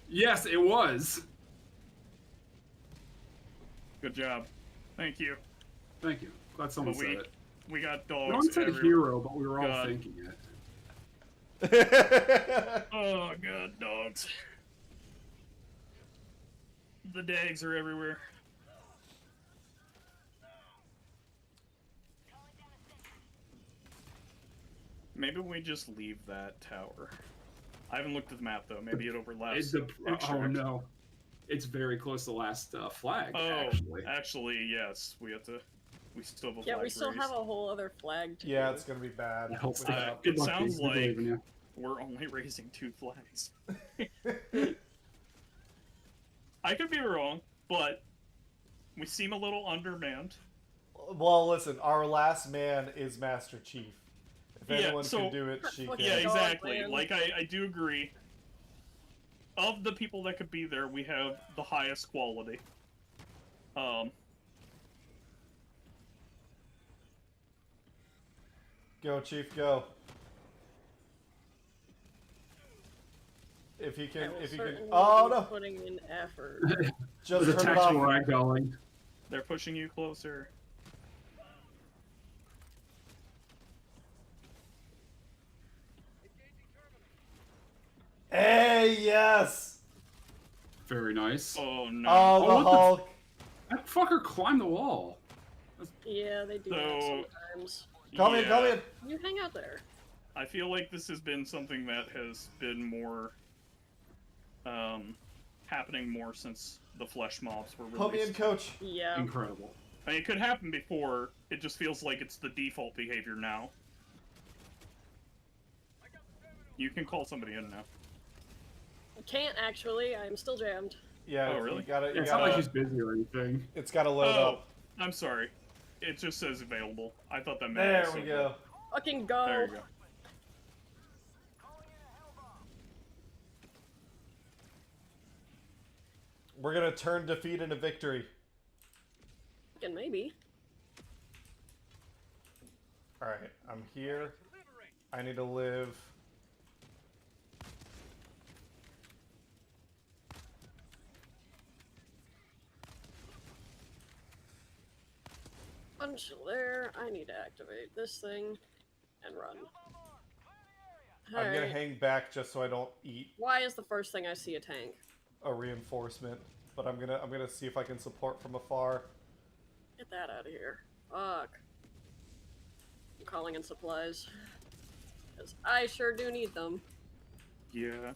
Yes, it was. Good job. Thank you. Thank you. Glad someone But said it. we got No dogs one said everywhere. hero, but we were all God. thinking it. Oh god, dogs. The dags are everywhere. Maybe we just leave that tower. I haven't looked at the map though. Maybe it overlaps. It's oh Extract. no. It's very close to the last flag, Oh, actually. yes. We have to. We still have a Yeah, flag we still raise. have a whole other flag to Yeah, do. it's gonna be bad. I hope without- It Good luck, sounds Pete. We believe in you. We're only raising 2 flags. I could be wrong, but we seem a little undermanned. Well, listen, our last man is Master Chief. If Yeah, anyone so- can do it, she can. Yeah, Dog exactly. man. Like, I do agree. Of the people that could be there, we have the highest quality. Go, Chief, go. If you can, I will if you can. certainly Oh be no! Putting in effort. Just There's a turn it tactical off. rag going. They're pushing you closer. Hey, yes! Very nice. Oh no. Oh, the what the Hulk. That fucker climbed the wall. Yeah, they do So- that sometimes. Come in, come in. You hang out there. I feel like this has been something that has been more, happening more since the flesh mobs were Put me in, released. coach. Yeah. Incredible. I mean, it could happen before, it just feels like it's the default behavior now. You can call somebody in now. I can't actually. I'm still jammed. Yeah, Oh, really? you gotta. Yeah, You it's not like gotta. she's busy or anything. It's gotta load Oh, up. I'm sorry. It just says available. I thought that meant There also we go. Fucking go. There you go. We're gonna turn defeat into victory. Fucking maybe. All right, I'm here. I need to live. Punch there. I need to activate this thing and run. I'm gonna Alright. hang back just so I don't eat Why is the first thing I see a tank? a reinforcement. But I'm gonna see if I can support from afar. Get that out of here. Fuck. I'm calling in supplies. Because I sure do need them. Yeah.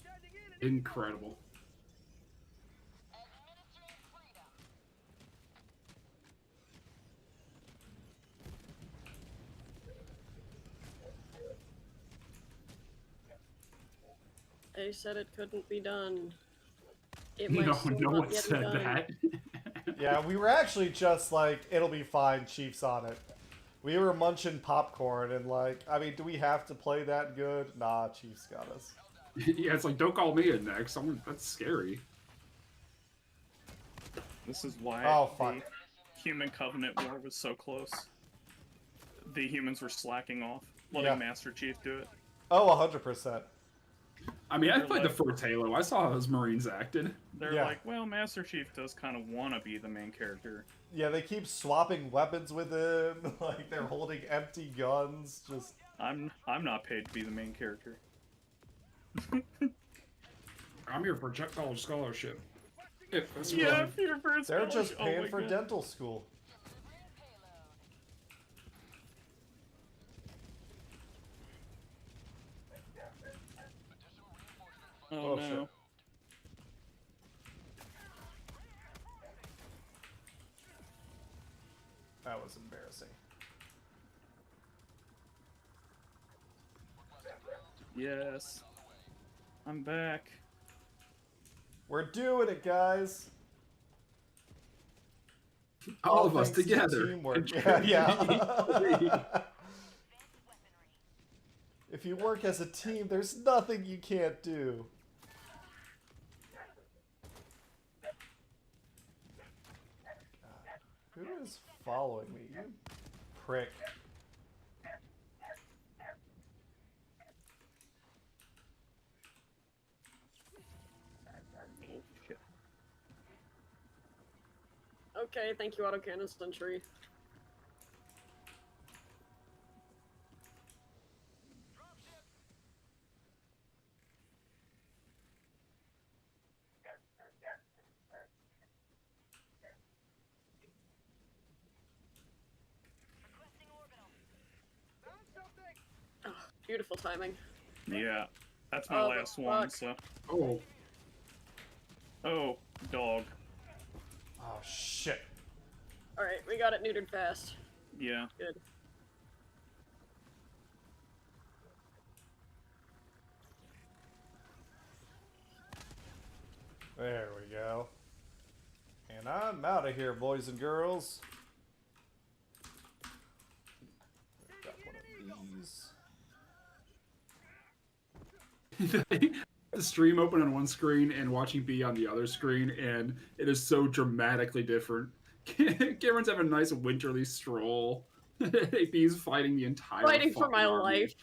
Incredible. They said it couldn't be done. It No, might still no not one get said done. that. Yeah, we were actually just like, it'll be fine, Chief's on it. We were munching popcorn and like, I mean, do we have to play that good? Nah, Chief's got us. Yeah, it's like, don't call me in next. That's scary. This is why Oh, fuck. the Human Covenant War was so close. The humans were slacking off, letting Yeah. Master Chief do it. Oh, 100%. I mean, I They're played the like- first Halo. I saw how those Marines acted. They're Yeah. like, well, Master Chief does kind of want to be the main character. Yeah, they keep swapping weapons with him. Like, they're holding empty guns. Just, I'm not paid to be the main character. I'm here for Czech College scholarship. If that's Yeah, wrong. Peter First. they're just paying for dental school. Oh, Oh, no. shit. That was embarrassing. Yes. I'm back. We're doing it, guys. All of us thanks to together. teamwork. Yeah. If you work as a team, there's nothing you can't do. God, who is following me? You prick. Oh, shit. Okay, thank you, autocannon sentry. Oh, beautiful timing. Yeah. That's my Oh, last one, fuck. so. Oh, Oh, dog. Oh, shit. Alright, we got it neutered fast. Yeah. Good. There we go. And I'm out of here, boys and girls. Got one of these. the stream open on one screen and watching B on the other screen, and it is so dramatically different. Cameron's having a nice winterly stroll. B's fighting the entire Fighting for fucking my army. life.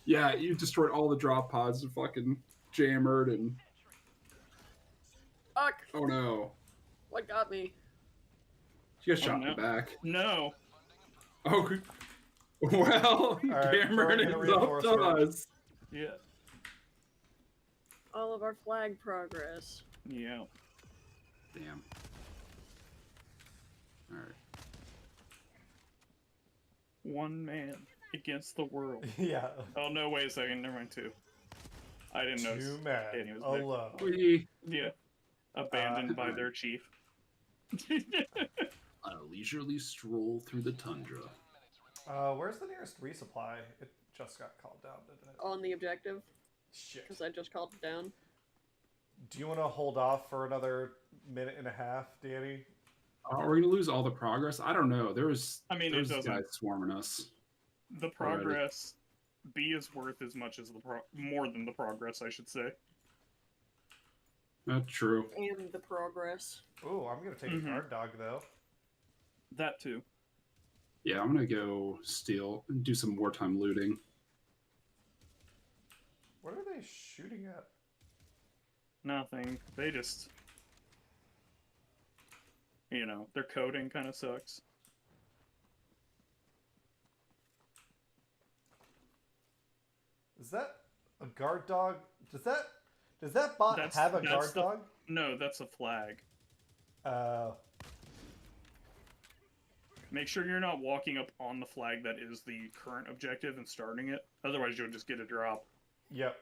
Yeah, you destroyed all the drop pods and fucking jammered and Fuck! oh no. What got me? She got shot in no. the back. No. Oh, well, right, Cameron throwing in a is up to reinforcement. us. Yeah. All of our flag progress. Yeah. Damn. Alright. One man. against the world. Yeah. Oh no! Wait a second. Never mind. 2. I didn't know. Two men Danny was there. alone. We Yeah. Abandoned by their chief. on a leisurely stroll through the tundra. Where's the nearest resupply? It just got called down, didn't it? On the objective, Shit. because I just called it down. Do you want to hold off for another minute and a half, Danny? Are we gonna lose all the progress? I don't know. There's It doesn't. guys swarming us. The progress B is worth as much as more than the progress, I should say. That's true. And the progress. Ooh, I'm gonna take a guard dog though. That too. Yeah, I'm gonna go steal and do some wartime looting. What are they shooting at? Nothing. They just, their coding kind of sucks. Is that a guard dog? Does that bot have a guard dog? No, that's a flag. Make sure you're not walking up on the flag that is the current objective and starting it. Otherwise, you'll just get a drop. Yep.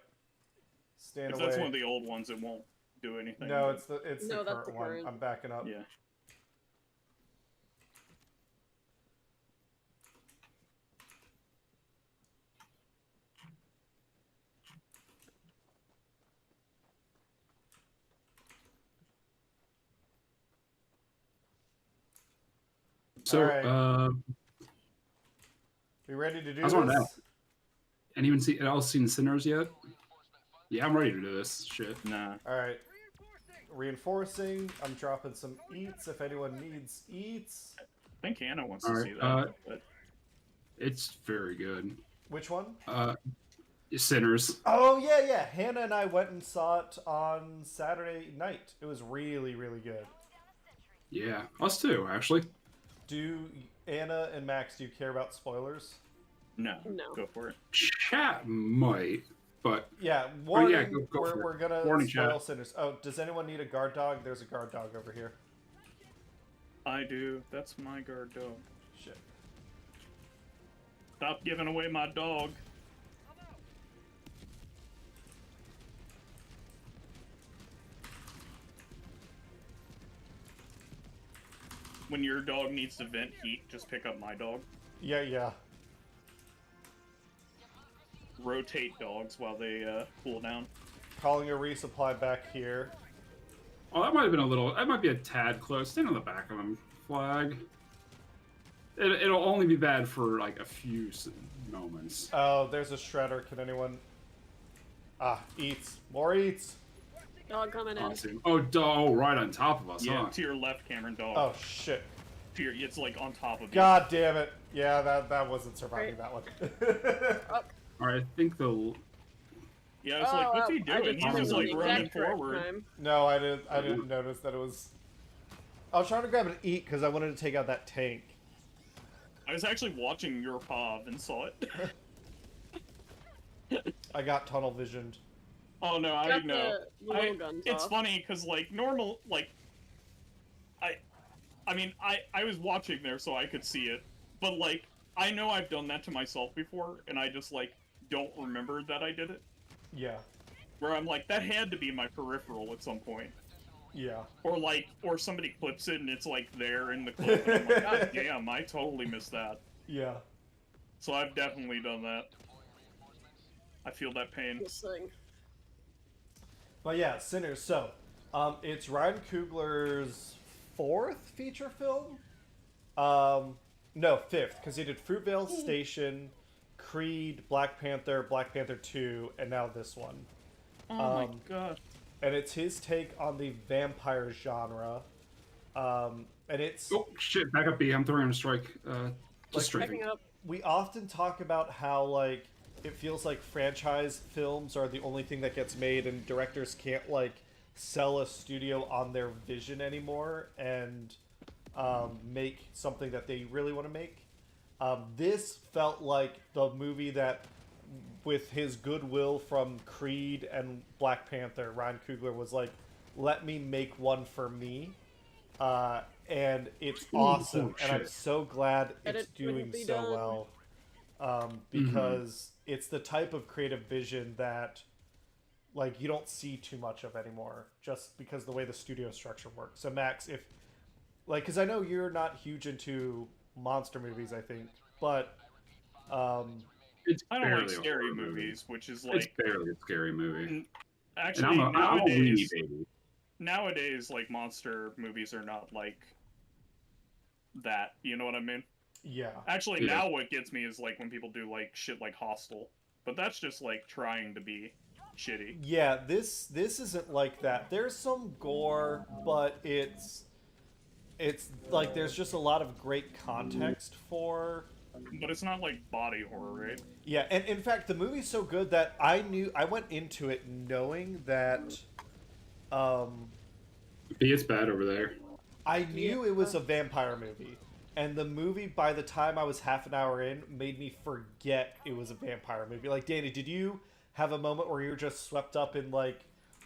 Stand If away. that's one of the old ones, it won't do anything. No, it's the No, that's current the one. current. I'm backing up. Yeah. So, Alright. We ready to do I was wondering this? anyone else seen Sinners yet? Yeah, I'm ready to do this shit. Nah. All right. Reinforcing. I'm dropping some eats if anyone needs eats. I think Hannah wants All to right, see that. But It's very good. Which one? Sinners. Oh yeah. Hannah and I went and saw it on Saturday night. It was really, really good. Yeah, us too, actually. Do Anna and Max, do you care about spoilers? no, No. go for it. Chat might, but Yeah, Oh, warning, yeah, go for it. we're gonna Warning, spoil chat. Sinners. Oh, does anyone need a guard dog? There's a guard dog over here. I do. That's my guard dog. Shit. Stop giving away my dog. When your dog needs to vent heat, just pick up my dog. Yeah. Rotate dogs while they cool down. Calling a resupply back here. oh, that might have been a little. That might be a tad close. Stand on the back of them. Flag. It'll only be bad for like a few moments. Oh, there's a shredder. Can anyone... eats. More eats. Dog coming in. Awesome. Oh, right on top of us, Yeah, huh? to your left, Cameron, dog. Oh, shit. It's like on top of you. God damn it. Yeah, that wasn't surviving that one. All right, I think the. Yeah, I was like, what's he doing? He was like running forward. No, I didn't notice that it was... I was trying to grab an eat because I wanted to take out that tank. I was actually watching your POV and saw it. I got tunnel visioned. Oh no, I Got know. the little guns It's off. funny because like normal, like I was watching there so I could see it, but like I know I've done that to myself before, and I just like don't remember that I did it. Yeah. Where I'm like, that had to be my peripheral at some point. Yeah. Or somebody clips it and it's like there in the clip, and I'm like, God damn, I totally missed that. Yeah. So I've definitely done that. I feel that pain. This thing. But yeah, Sinners. So, it's Ryan Coogler's 4th feature film? No, 5th, because he did Fruitvale Station, Creed, Black Panther 2, and now this one. Oh my god. And it's his take on the vampire genre. And it's... Oh shit! Back up, B. I'm throwing a strike. Just strafing. Picking up. We often talk about how, like, it feels like franchise films are the only thing that gets made, and directors can't, like, sell a studio on their vision anymore and make something that they really want to make. This felt like the movie that, with his goodwill from Creed and Black Panther, Ryan Coogler was like, let me make one for me. And it's awesome, oh, and I'm shit. so glad And it's it couldn't doing be so done. well. because it's the type of creative vision that like you don't see too much of anymore, just because the way the studio structure works. So Max, if like, because I know you're not huge into monster movies, I think, but It's I don't like barely a scary horror movie. movies, which is It's like barely a scary movie. And actually I'm a weenie baby. nowadays like monster movies are not like that. You know what I mean? yeah, Actually, Yeah. now what gets me is like when people do like shit like Hostel, but that's just like trying to be shitty. yeah, this isn't like that. There's some gore, but it's like there's just a lot of great context for. But it's not like body horror, right? Yeah, and in fact, the movie's so good that I went into it knowing that, It's bad over there. I knew it was a vampire movie, and the movie by the time I was half an hour in made me forget it was a vampire movie. Like, Danny, did you have a moment where you were just swept up in like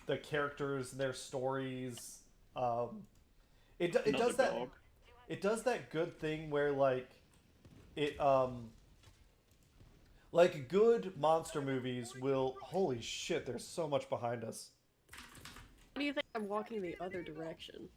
the characters and their stories? It Another does that. dog. It does that good thing where it like good monster movies will. Holy shit! There's so much behind us. Why do you think I'm walking the other direction?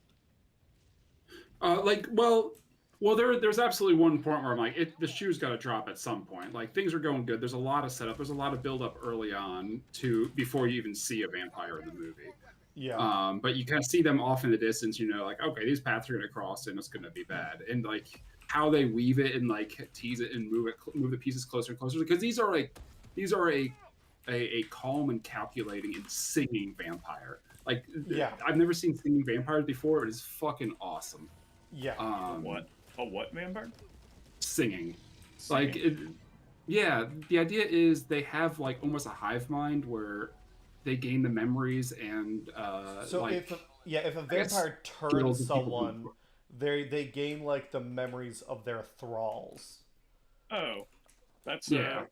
There's absolutely one point where I'm like, the shoe's got to drop at some point. Like things are going good. There's a lot of setup. There's a lot of build up early on to before you even see a vampire in the movie. Yeah. But you kind of see them off in the distance. You know, like okay, these paths are gonna cross and it's gonna be bad. And like how they weave it and like tease it and move the pieces closer and closer because these are a calm and calculating and singing vampire. Like Yeah. I've never seen singing vampires before. It is fucking awesome. Yeah. What? A what vampire? Singing. Like, yeah, the idea is they have like almost a hive mind where they gain the memories and So like, if a guess vampire skills turns of people someone, who- they gain like the memories of their thralls. Oh, that's Yeah.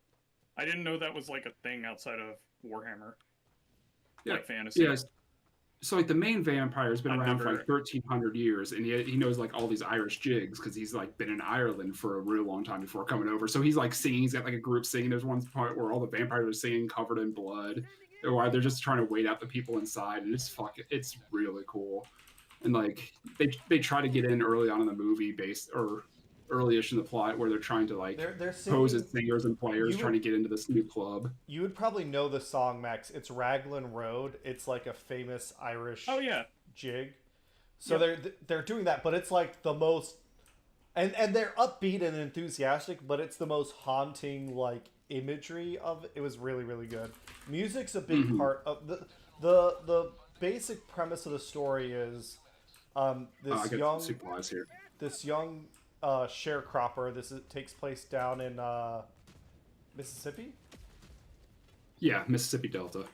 I didn't know that was like a thing outside of Warhammer. Yeah. Like fantasy. Yes. So like the main vampire has been I've around for never- like 1,300 years, and he knows like all these Irish jigs because he's like been in Ireland for a real long time before coming over. So he's like singing. He's got like a group singing. There's one part where all the vampires are singing covered in blood, or they're just trying to wait out the people inside, and it's really cool. And like they try to get in early on in the movie based or early-ish in the plot where they're trying to like They're pose singing. as singers and players You trying to get into this new club. You would probably know the song, Max. It's Raglan Road. It's like a famous Irish Oh yeah. jig. So they're doing that, but it's like the most, and they're upbeat and enthusiastic, but it's the most haunting like imagery of it. It was really really good. Music's a big part of the basic premise of the story is I this got young supplies here. sharecropper. Takes place down in Mississippi. Yeah, Mississippi Delta.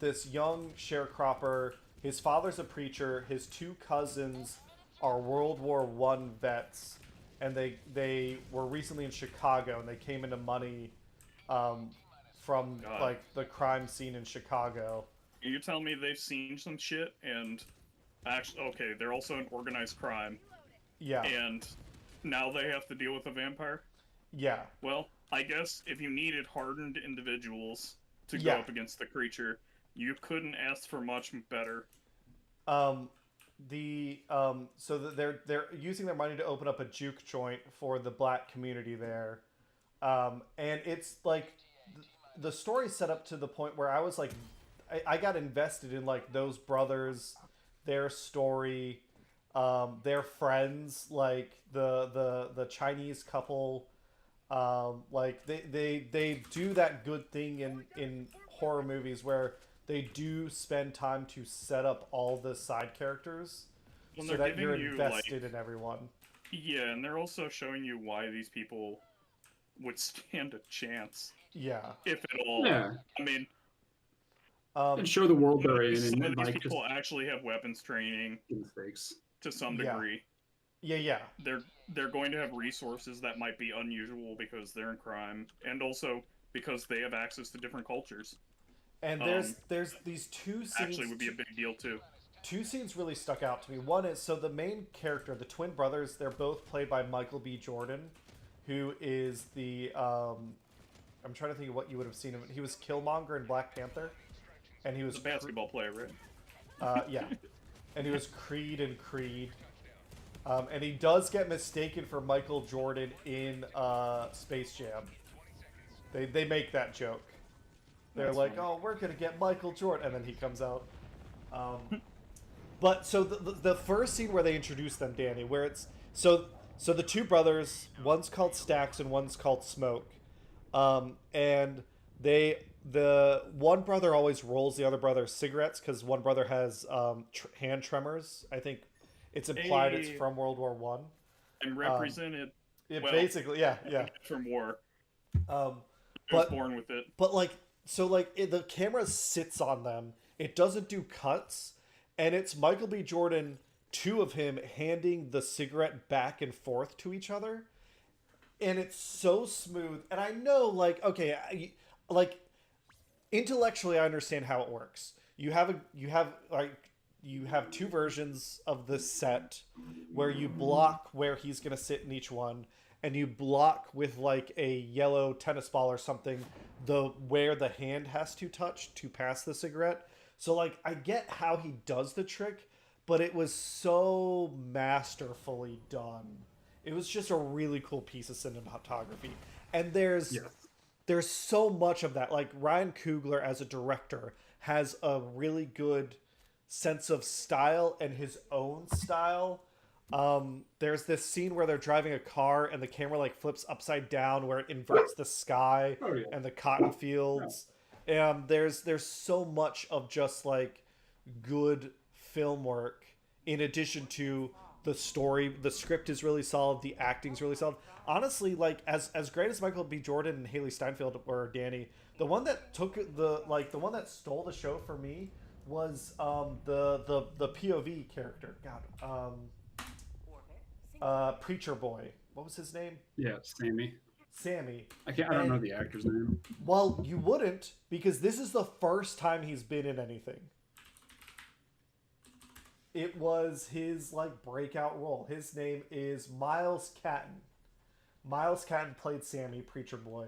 This young sharecropper, his father's a preacher, his two cousins are World War I vets, and they were recently in Chicago, and they came into money from God. like the crime scene in Chicago. You tell me they've seen some shit and actually okay, they're also in organized crime Yeah, and now they have to deal with a vampire? yeah. Well, I guess if you needed hardened individuals to go Yeah. up against the creature, you couldn't ask for much better. They're using their money to open up a juke joint for the black community there, and it's like the story's set up to the point where I was like, I got invested in like those brothers, their story, their friends, like the Chinese couple. Like they do that good thing in horror movies where they do spend time to set up all the side characters Well, so they're that you're giving you, invested in everyone. Yeah, and they're also showing you why these people would stand a chance, Yeah. if at all. Yeah, I mean, and show the world they're in, some of and these like just people actually have weapons training mistakes. to some Yeah. degree. Yeah. They're going to have resources that might be unusual because they're in crime, and also because they have access to different cultures. And there's these two scenes. Actually, would be a big deal too. two scenes really stuck out to me. One is, so the main character, the twin brothers, they're both played by Michael B. Jordan, who is the I'm trying to think of what you would have seen him. He was Killmonger in Black Panther, and he was The basketball player, right? yeah, and he was Creed in Creed, and he does get mistaken for Michael Jordan in Space Jam. They make that joke. They're That's like, funny. "Oh, we're gonna get Michael Jordan," and then he comes out. But so the first scene where they introduce them, Danny, where it's so the two brothers, one's called Stacks and one's called Smoke, and the one brother always rolls the other brother cigarettes because one brother has hand tremors. I think it's implied it's Hey. from World War One. And represented It well, basically, yeah. from war. Um, I was but born with it. But like, so like the camera sits on them. It doesn't do cuts, and it's Michael B. Jordan, two of him handing the cigarette back and forth to each other, and it's so smooth. And I know, like, okay, like intellectually, I understand how it works. You have two versions of this set where you block where he's gonna sit in each one, and you block with like a yellow tennis ball or something where the hand has to touch to pass the cigarette. So like I get how he does the trick, but it was so masterfully done. It was just a really cool piece of cinematography. And there's so much of that. Like Ryan Coogler as a director has a really good sense of style and his own style. There's this scene where they're driving a car and the camera like flips upside down where it inverts the sky and the cotton fields. And there's so much of just like good film work in addition to the story. The script is really solid, the acting's really solid. Honestly, like as great as Michael B. Jordan and Haley Steinfeld were, Danny, the one that one that stole the show for me was the POV character. Preacher Boy. What was his name? Yeah, Sammy. Sammy. I don't know the actor's name. Well, you wouldn't, because this is the first time he's been in anything. It was his like breakout role. His name is Miles Catton. Miles Catton played Sammy, Preacher Boy.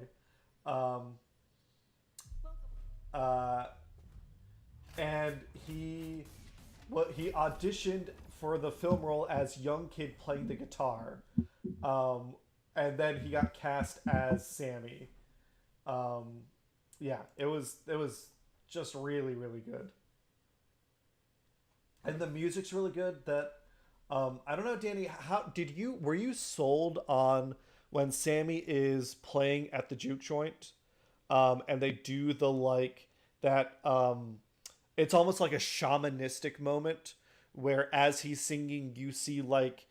And he auditioned for the film role as young kid playing the guitar, and then he got cast as Sammy. Yeah, it was just really, really good, and the music's really good. That I don't know, Danny, were you sold on when Sammy is playing at the juke joint, and they do the like that? It's almost like a shamanistic moment where as he's singing, you see like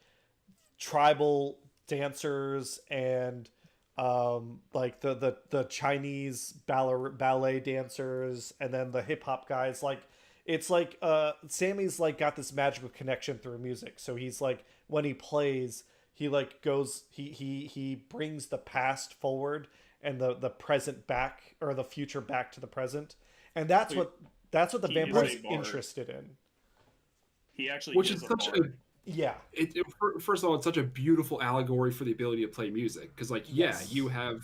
tribal dancers and like the Chinese ballet dancers and then the hip hop guys. Like it's like Sammy's like got this magical connection through music. So he's like when he plays, he like goes he brings the past forward and the present back, or the future back to the present, and that's what the vampire's interested in. He actually Which is such bard. Yeah. First of all, it's such a beautiful allegory for the ability to play music, because like Yes. you have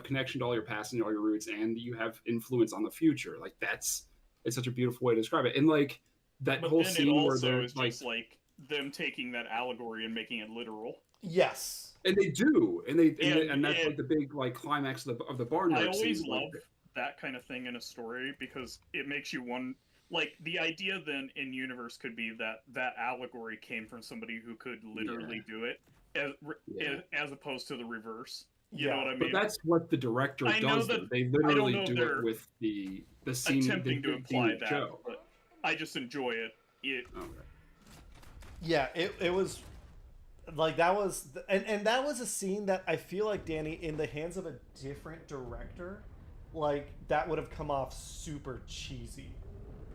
connection to all your past and all your roots, and you have influence on the future. Like it's such a beautiful way to describe it. And like that But whole then it scene where also they're is like, just like them taking that allegory and making it literal. Yes. and they do, and that's and like the big like climax of the barnyard I always scene. love Like, that kind of thing in a story because it makes you one. Like the idea then in universe could be that allegory came from somebody who could literally do it, as opposed to the reverse. You know what I mean? but that's what the director I know does. that- Though. They I don't literally know do they're it with the scene, attempting to imply that, show. but I just enjoy it. Okay. Yeah, it was like that was and that was a scene that I feel like, Danny, in the hands of a different director, like that would have come off super cheesy.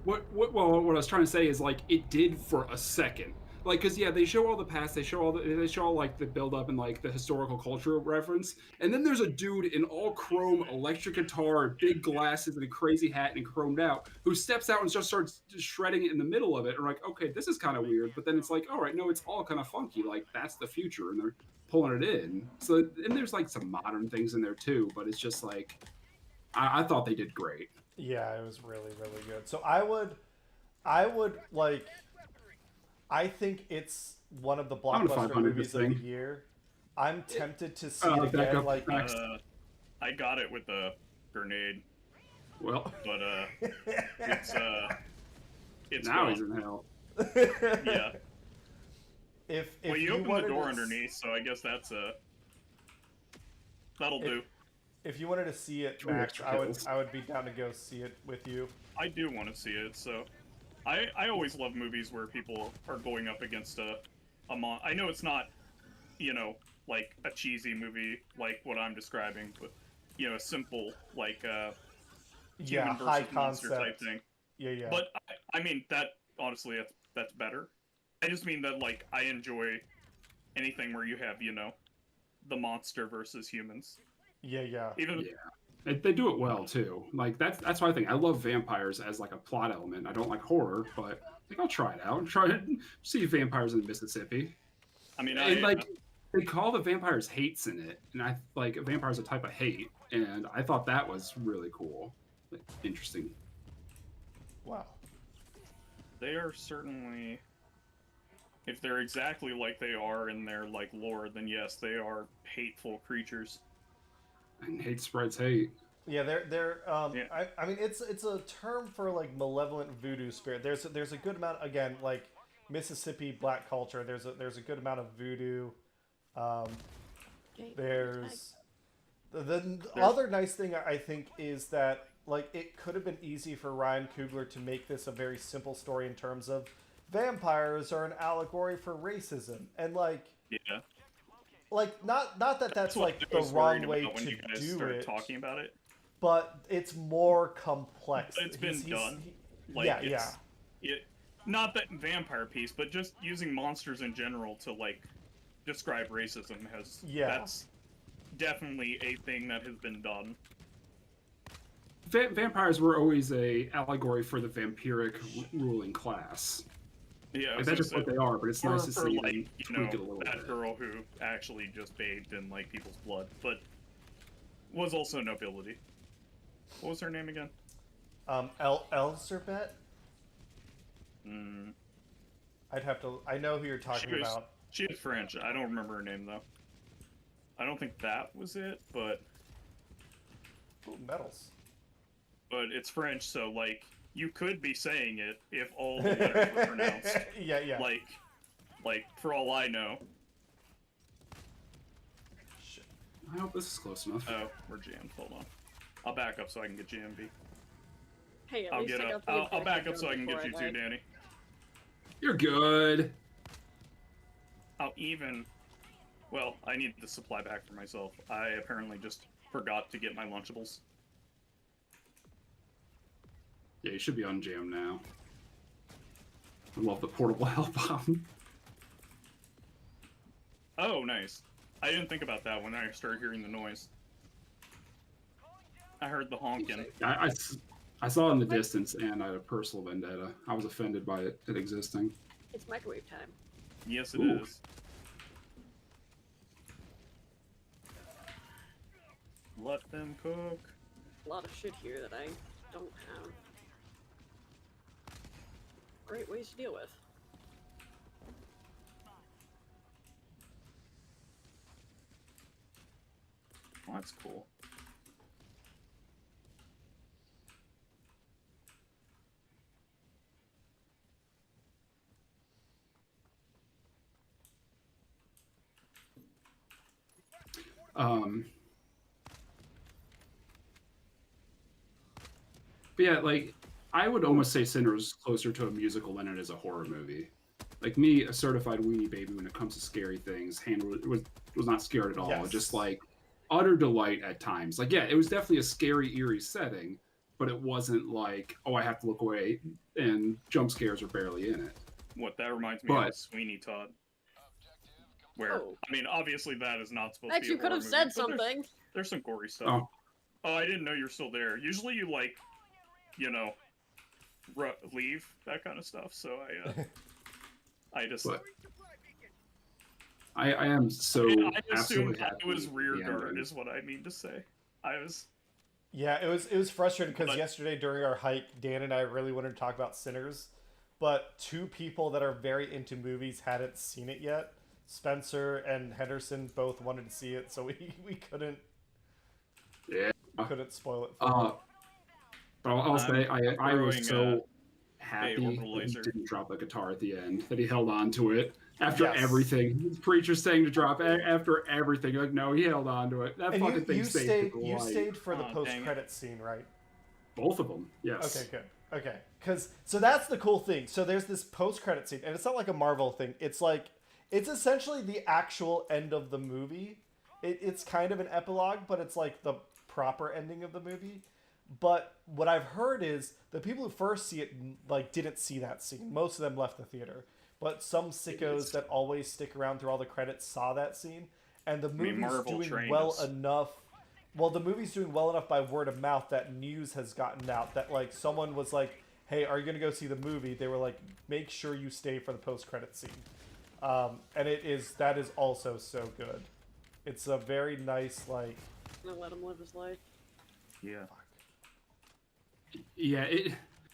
What I was trying to say is like it did for a second. Like, cause yeah, they show all the past, they show all like the build up and like the historical culture reference, and then there's a dude in all chrome, electric guitar, big glasses, and a crazy hat, and chromed out, who steps out and just starts shredding it in the middle of it. And like, okay, this is kind of weird, but then it's like, all right, no, it's all kind of funky, like that's the future, and they're pulling it in. So, and there's like some modern things in there too, but it's just like, I thought they did great. Yeah, it was really, really good. So I would like. I think it's one of the I'm gonna blockbuster 500 movies this of the thing. year. I'm tempted to see Back it again. up, Like, back. I got it with a grenade, Well, but it's now gone. he's in hell. Yeah. if Well, you opened wanted the door to underneath, so I guess that'll do. If you wanted to see it, Three Max, extra I kills. would be down to go see it with you. I do want to see it, so I always love movies where people are going up against a I know it's not, like a cheesy movie like what I'm describing, but a simple like Yeah, human high versus monster type concept. thing. Yeah. But I mean that honestly that's better. I just mean that like I enjoy anything where you have the monster versus humans. Yeah. Even Yeah, they do it well too. Like that's why I think I love vampires as like a plot element. I don't like horror, but I think I'll try it out. Try it. See vampires in Mississippi. I mean And like they call the vampires hates in it, and I like a vampire is a type of hate, and I thought that was really cool, like, interesting. Wow. they are certainly, if they're exactly like they are in their like lore, then yes, they are hateful creatures. And hate spreads hate. Yeah, they're Yeah. I mean it's a term for like malevolent voodoo spirit. There's a good amount, again, like Mississippi black culture. There's a good amount of voodoo. There's the other nice thing I think is that like it could have been easy for Ryan Coogler to make this a very simple story in terms of vampires are an allegory for racism, and like Yeah. not that that's what like I the was worried wrong way about when to you guys do started it, talking about it. but it's more complex. It's been done. Yeah. Not that vampire piece, but just using monsters in general to like describe racism has. Yeah. That's definitely a thing that has been done. Vampires were always a allegory for the vampiric ruling class. Yeah, I Like, was that's gonna just what say, they are, but it's nice to for see like them tweak it a little that bit. girl who actually just bathed in like people's blood, but was also nobility. What was her name again? Elzerbet. Mm, I'd have to. I know who you're talking She was- about. she was French. I don't remember her name though. I don't think that was it, but Ooh, medals. it's French, so like you could be saying it if all the letters were pronounced. Yeah. Like for all I know. Shit. I hope this is close enough. Oh, we're jammed. Hold on. I'll back up so I can get GMB. Hey, at I'll least get I up. got the I'll infected back up gun so I can get before you too, died. Danny. You're good. I'll even. Well, I need the supply back for myself. I apparently just forgot to get my Lunchables. Yeah, you should be on jam now. I love the portable health bomb. Oh, nice. I didn't think about that when I started hearing the noise. I heard the honking. I saw it in the distance, and I had a personal vendetta. I was offended by it existing. It's microwave time. Yes, it Ooh. is. Let them cook. A lot of shit here that I don't have. Great ways to deal with. Well, that's cool. But yeah, like I would almost say Sinner is closer to a musical than it is a horror movie. Like me, a certified weenie baby when it comes to scary things, was not scared at all. Yes. Just like utter delight at times. Like yeah, it was definitely a scary, eerie setting, but it wasn't like, oh, I have to look away, and jump scares are barely in it. What that reminds me of But- is Sweeney Todd. Where Oh. I mean, obviously that is not supposed Max, to be you a could horror have movie, said but something. There's some gory stuff. Oh, Oh, I didn't know you're still there. Usually you like, you know, leave that kind of stuff. So I just But- I am so I assumed absolutely I happy was with rear the guard ending. is what I mean to say. I was Yeah, it was frustrating because But- yesterday during our hike, Dan and I really wanted to talk about Sinners, but two people that are very into movies hadn't seen it yet. Spencer and Henderson both wanted to see it, so we couldn't Yeah. spoil it for them. But I'll say I throwing, was so happy orbital that he laser. didn't drop the guitar at the end, that he held on to it after Yes. everything. The preacher's saying to drop after everything. Like, no, he held on to it. That And fucking thing stayed for you life. stayed for the Aw, dang post it. credit scene, right? Both of them, yes. Okay, good. Okay, so that's the cool thing. So there's this post credit scene, and it's not like a Marvel thing. It's like it's essentially the actual end of the movie. It's kind of an epilogue, but it's like the proper ending of the movie. But what I've heard is the people who first see it like didn't see that scene. Most of them left the theater, but some sickos that always stick around through all the credits saw that scene, and the movie's Marvel doing trained well us. enough. Well, the movie's doing well enough by word of mouth that news has gotten out that like someone was like, "Hey, are you gonna go see the movie?" They were like, "Make sure you stay for the post-credit scene," and that is also so good. It's a very nice like. I'm gonna let him live his life. yeah. Yeah,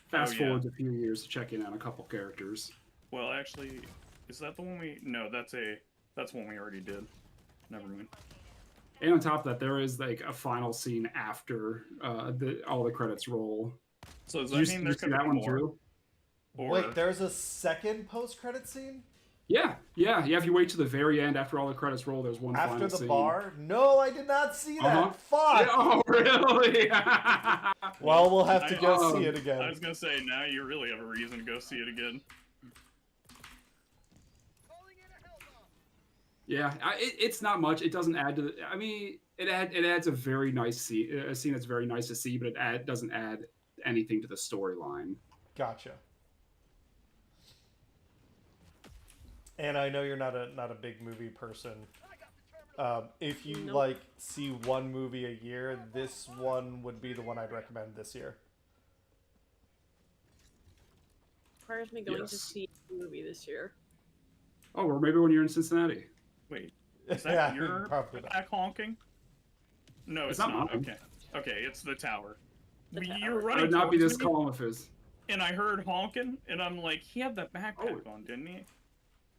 fast Oh, yeah. forwards a few years to check in on a couple characters. Well, actually, is that the one we? No, that's one we already did. Never mind. And on top of that, there is like a final scene after all the credits roll. So does Did that you, mean you there see could that be one more? too? Or, Wait, there's a second post-credit scene Yeah. If you wait to the very end after all the credits roll, there's one after final the scene. bar. No, I did not see that. Uh-huh. Fuck. Yeah, oh, really? Well, we'll have to go see it I again. was gonna say now you really have a reason to go see it again. Yeah, it's not much. It doesn't add to the. I mean, it adds a very nice scene, a scene that's very nice to see, but it doesn't add anything to the storyline. Gotcha. And I know you're not a big movie person. If you Nope. like see one movie a year, this one would be the one I'd recommend this year. Requires me going to Yes. see a movie this year. Oh, or maybe when you're in Cincinnati. Wait, is that Yeah, your probably not. back honking? No, It's it's, not not. mine. Okay, okay, it's the tower. The You tower. were I running would not be towards this me, calm if his. and I heard honking, and I'm like, he had that backpack Oh. on, didn't he?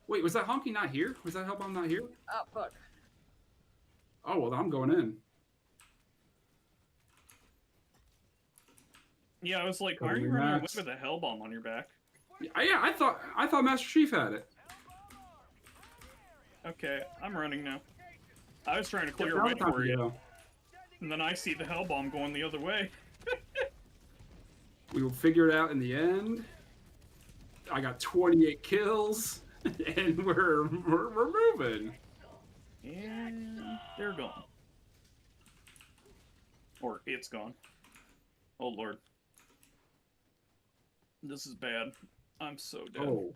Wait, was that honky not here? Was that Hellbomb not here? Ah, fuck. Oh well, I'm going in. Yeah, I was like, why are Totally you running away Max. with a hell bomb on your back? Yeah, I thought Master Chief had it. Okay, I'm running now. I was trying to clear Now away the time for to you, go. and then I see the hell bomb going the other way. We will figure it out in the end. I got 28 kills, and we're moving. And they're gone. Or it's gone. Oh lord. This is bad. I'm so dead. Oh,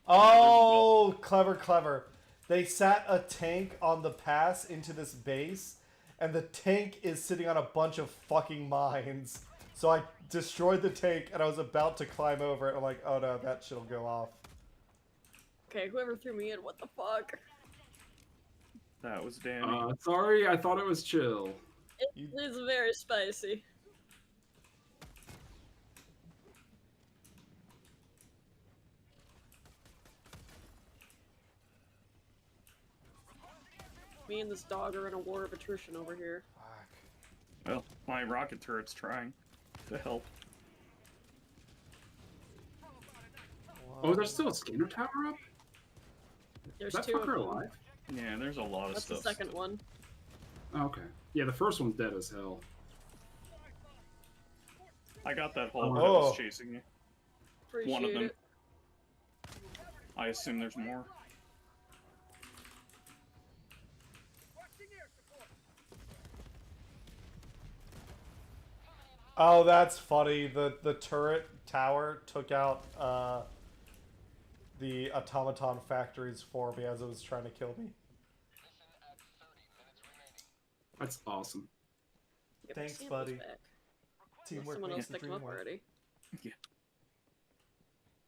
Oh, clever. They sat a tank on the pass into this base, and the tank is sitting on a bunch of fucking mines. So I destroyed the tank, and I was about to climb over it. I'm like, oh no, that shit'll go off. Okay, whoever threw me in, what the fuck? That was Danny. sorry, I thought it was chill. It's very spicy. Me and this dog are in a war of attrition over here. Fuck. Well, my rocket turret's trying to help. Oh, there's still a scanner tower up? There's Is that two of fucker them. alive? Yeah, there's a lot of That's the stuff. second one. Oh, okay. Yeah, the first one's dead as hell. I got that Hulk that Oh. was chasing you. Appreciate One of them. it. I assume there's more. Oh, that's funny. The turret tower took out the automaton factories for me as it was trying to kill me. That's awesome. Get Thanks, the samples buddy. back. Teamwork Someone else makes the picked them dream up work. already.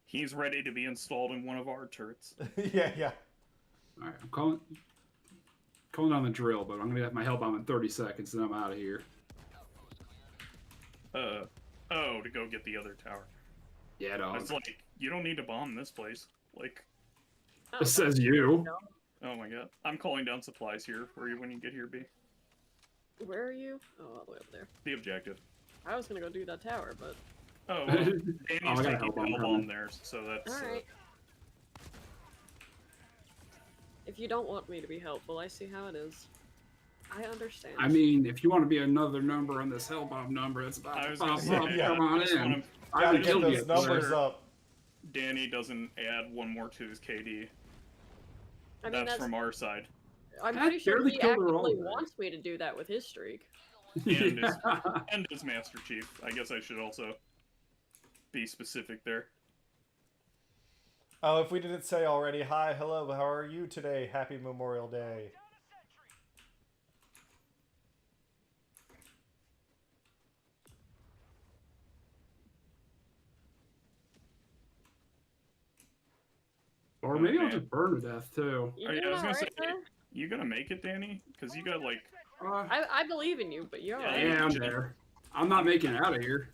He's ready to be installed in one of our turrets. Yeah, yeah. All right, I'm calling on the drill, but I'm gonna have my hell bomb in 30 seconds, and I'm out of here. Oh, to go get the other tower. Yeah, I dog. was like, you don't need to bomb this place. Like, Oh, It says you. no. oh my god. I'm calling down supplies here for you when you get here, B. Where are you? Oh, all the way up there. The objective. I was gonna go do that tower, but Oh, well, I Danny's got a taking hell bomb hell coming. bomb there, so that's... alright. If you don't want me to be helpful, I see how it is. I understand. I mean, if you want to be another number on this hell bomb number, it's about I to was pop gonna say, up. yeah, Come on just in. wanna- I Gotta haven't get killed those yet, numbers sir. up. Danny doesn't add one more to his KD. I mean, That's from our side. I'm I pretty sure barely he killed her all actively day. wants me to do that with his streak. And Yeah. And his Master Chief. I guess I should also be specific there. Oh, if we didn't say already, hi, hello, how are you today? Happy Memorial Day. Or maybe I'll man. just burn to death too. You Oh, yeah, doing I was gonna alright say- there? You gonna make it, Danny? Because you got like... I believe in you, but you're Yeah, alright. Yeah, I'm there. I'm not making it out of here.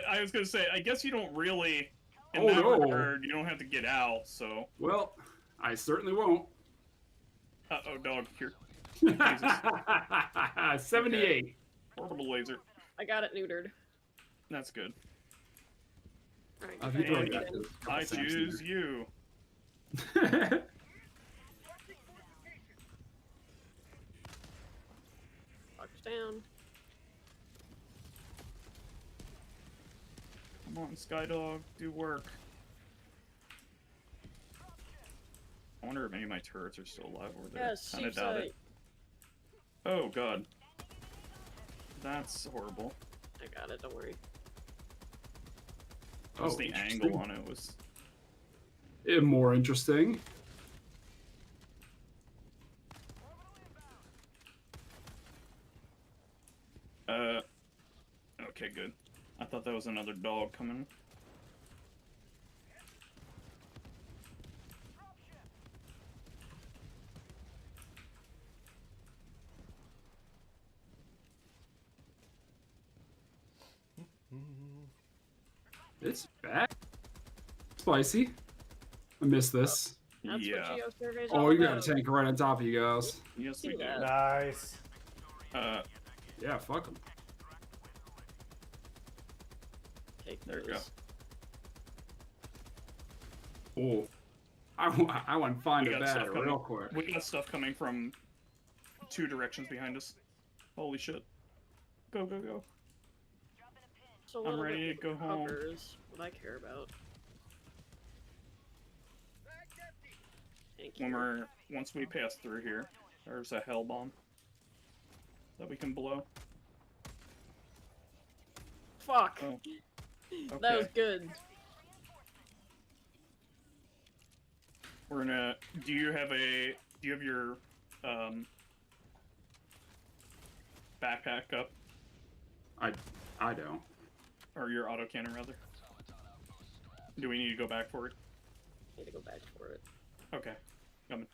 I was gonna say, I guess you don't really... In Oh, that no. regard, you don't have to get out, so... Well, I certainly won't. Uh-oh, dog, here. 78. Orbital laser. I got it neutered. That's good. Alright, I'll get be back throwing in. back to a couple I Sam's choose in you. there. Box down. Come on, Skydog, do work. I wonder if any of my turrets are still alive over there. Yes, Kinda sheep doubt sight. it. Oh, God. That's horrible. I got it, don't worry. Just Oh, the interesting. angle on it was... More interesting. Okay, good. I thought that was another dog coming. It's back. Spicy. I missed this. That's Yeah. what Geo surveys Oh, all you got a about. tank right on top of you guys. Yes, we See do. that. Nice. Yeah, fuck them. Take There you go. those. Oh, I want to find We a got stuff bad coming. real quick. We got stuff coming from 2 directions behind us. Holy shit. Go, go, go. So a I'm little ready bit to go home. cover is what I care about. Thank you. Once we pass through here, there's a hell bomb that we can blow. Fuck! Oh, That was okay. good. We're gonna... Do you have your, backpack up? I don't. Or your autocannon, rather? Do we need to go back for it? Need to go back for it. Okay. Coming.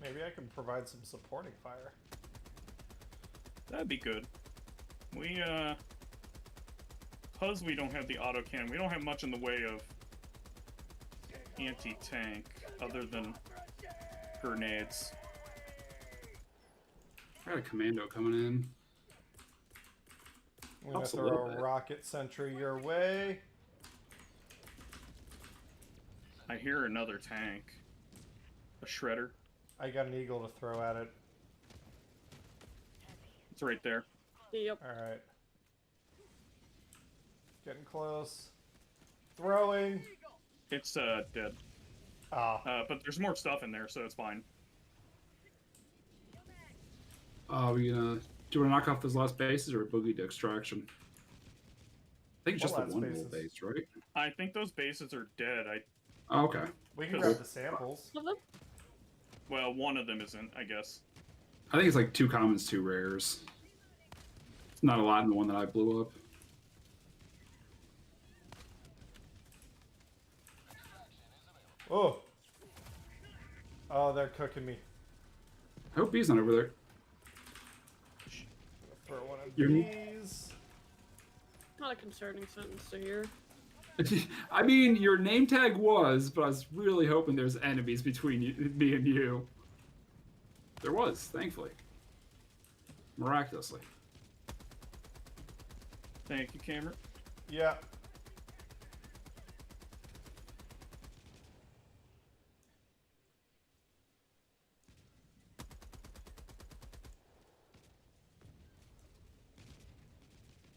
Maybe I can provide some supporting fire. That'd be good. We, because we don't have the autocannon, we don't have much in the way of anti-tank other than grenades. I got a commando coming in. I'm gonna Helps a throw little a bit. rocket sentry your way. I hear another tank. A shredder. I got an eagle to throw at it. It's right there. Yep. Alright. Getting close. Throwing. It's, dead. Ah. But there's more stuff in there, so it's fine. Oh, we gonna Do you want to knock off those last bases or a boogie to extraction? I think it's just What the last one little bases? base, right? I think those bases are dead. Oh, okay. We can Cool. grab the samples. Of them? Well, one of them isn't, I guess. I think it's like 2 commons, 2 rares. It's not a lot in the one that I blew up. Oh. Oh, they're cooking me. I hope he's not over there. Throw one of You're- these. Not a concerning sentence to hear. I mean, your name tag was, but I was really hoping there's enemies between me and you. There was, thankfully. Miraculously. Thank you, Cameron. Yeah.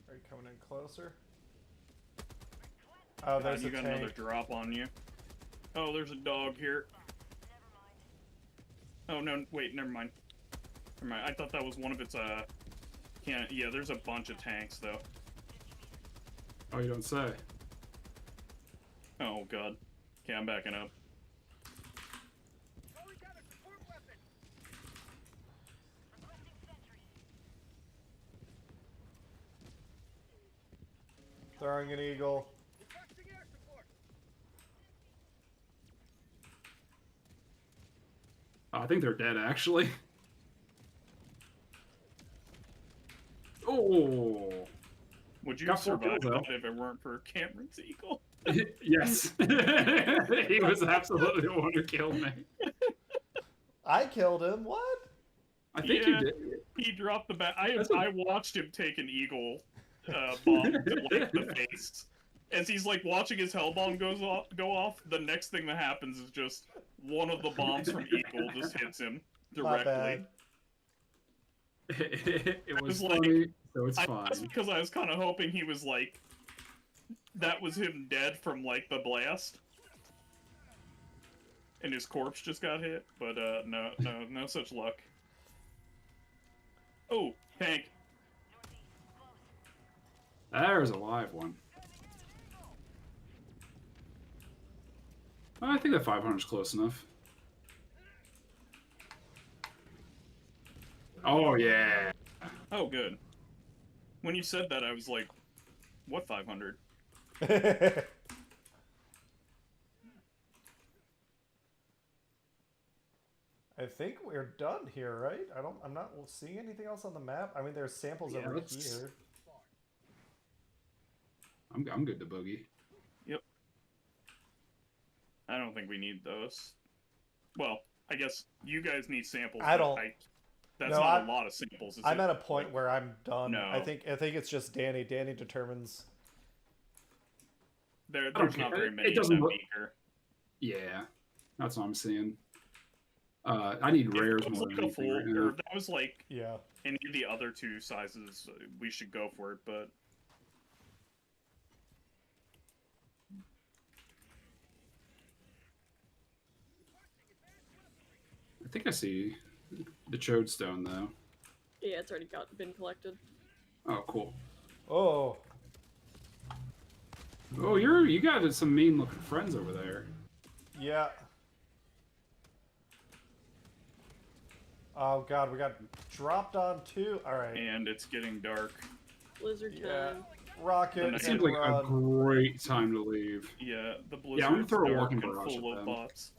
Are you coming in closer? Oh, there's you a got tank. another drop on you. Oh, there's a dog here. Oh no, wait, never mind. Never mind. I thought that was one of its can't. Yeah, there's a bunch of tanks though. Oh, you don't say. Oh god. Okay, I'm backing up. Throwing an eagle. I think they're dead, actually. Oh. Would you Got 4 survive kills, that though. if it weren't for Cameron's eagle? Yes. He was absolutely the one who killed me. I killed him. What? I think Yeah. you did. He dropped the bat. I That's a- I watched him take an eagle bomb to like the face. As he's like watching his hell bomb go off, the next thing that happens is just one of the bombs from Eagle just hits him Not directly. bad. It was was like- funny, so it's That's fine. because I was kind of hoping he was like, that was him dead from like the blast, and his corpse just got hit. But no such luck. Oh, tank. There's a live one. I think that 500 is close enough. Oh, yeah. Oh, good. When you said that, I was like, what 500? I think we're done here, right? I'm not seeing anything else on the map. I mean, there's samples Yeah, over let's- here. I'm good to boogie. I don't think we need those. Well, I guess you guys need samples. I but don't- That's No, not I'm- a lot of samples. Is I'm it? at a point Like, where I'm done. No. I think it's just Danny. Danny determines. there's don't not care. very It many of doesn't them look- meeker. Yeah, that's what I'm seeing. I need If rares it was more like than a anything full, right or now. if that was like Yeah. any of the other two sizes, we should go for it. But I think I see the Chode Stone, though. Yeah, it's already been collected. Oh, cool. Oh. Oh, you got some mean-looking friends over there. Yeah. Oh god, we got dropped on too. All right. and it's getting dark. Blizzard Yeah. time. Rocket That and That seems like a run. great time to leave. Yeah, the I'm blizzard's gonna throw a dark walking and barrage full at of them. bots.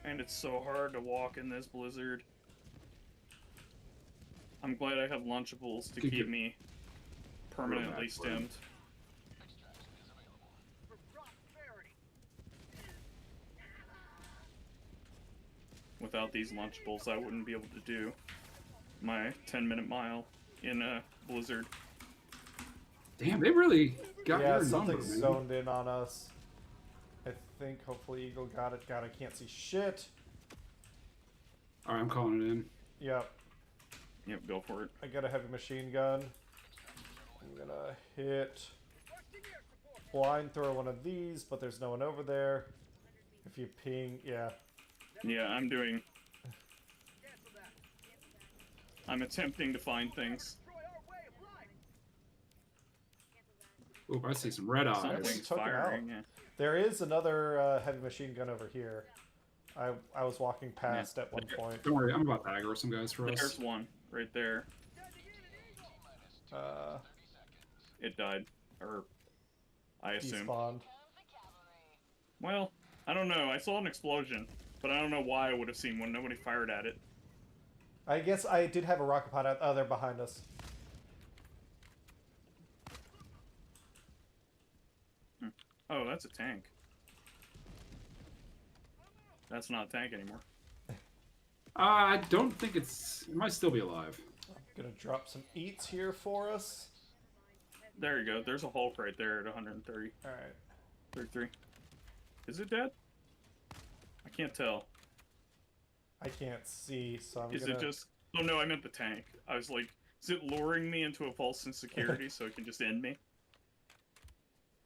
And it's so hard to walk in this blizzard. I'm glad I have Lunchables to Keep keep it- me permanently back for him. stemmed. Without these Lunchables, I wouldn't be able to do my 10-minute mile in a blizzard. Damn, they really got Yeah, your number, something's man. zoned in on us. I think hopefully Eagle got it. God, I can't see shit. All right, I'm calling it in. Yep. Yep, go for it. I got a heavy machine gun. I'm gonna hit blind throw one of these, but there's no one over there. If you ping, yeah. Yeah, I'm doing I'm attempting to find things. Oop, I see some red eyes. Something's took him out. firing. Yeah. There is another heavy machine gun over here. I was walking past at one point. Don't worry, I'm about to aggro some guys for us. There's one right there. It died, or I assume. Despawned. Well, I don't know. I saw an explosion, but I don't know why I would have seen one. Nobody fired at it. I guess I did have a rocket pod out. Oh, they're behind us. Oh, that's a tank. That's not a tank anymore. I don't think it might still be alive. I'm gonna drop some eats here for us. There you go. There's a Hulk right there at 130. All right. 33. Is it dead? I can't tell. I can't see, so I'm Is gonna... it just... Oh no, I meant the tank. I was like, is it luring me into a false insecurity so it can just end me?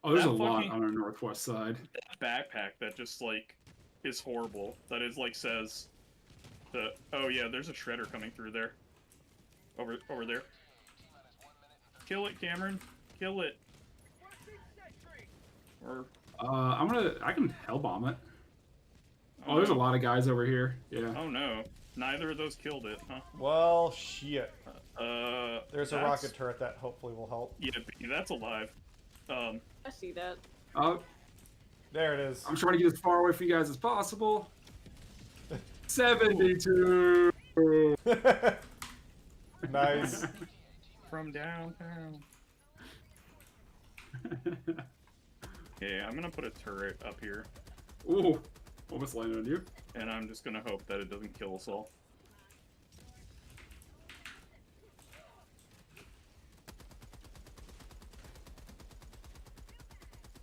Oh, there's That a lot fucking- on our northwest side. That backpack that just, like, is horrible. That is, like, says... Oh yeah, there's a shredder coming through there. Over there. Kill it, Cameron. Kill it. Or... I can hell bomb it. Oh, there's a lot of guys over here. Yeah. Oh no. Neither of those killed it, huh? Well, shit. There's a that's- rocket turret that hopefully will help. Yeah, that's alive. I see that. There it is. I'm trying to get as far away from you guys as possible. 72. Nice. From downtown. Okay, I'm gonna put a turret up here, Ooh, almost landed on you. and I'm just gonna hope that it doesn't kill us all.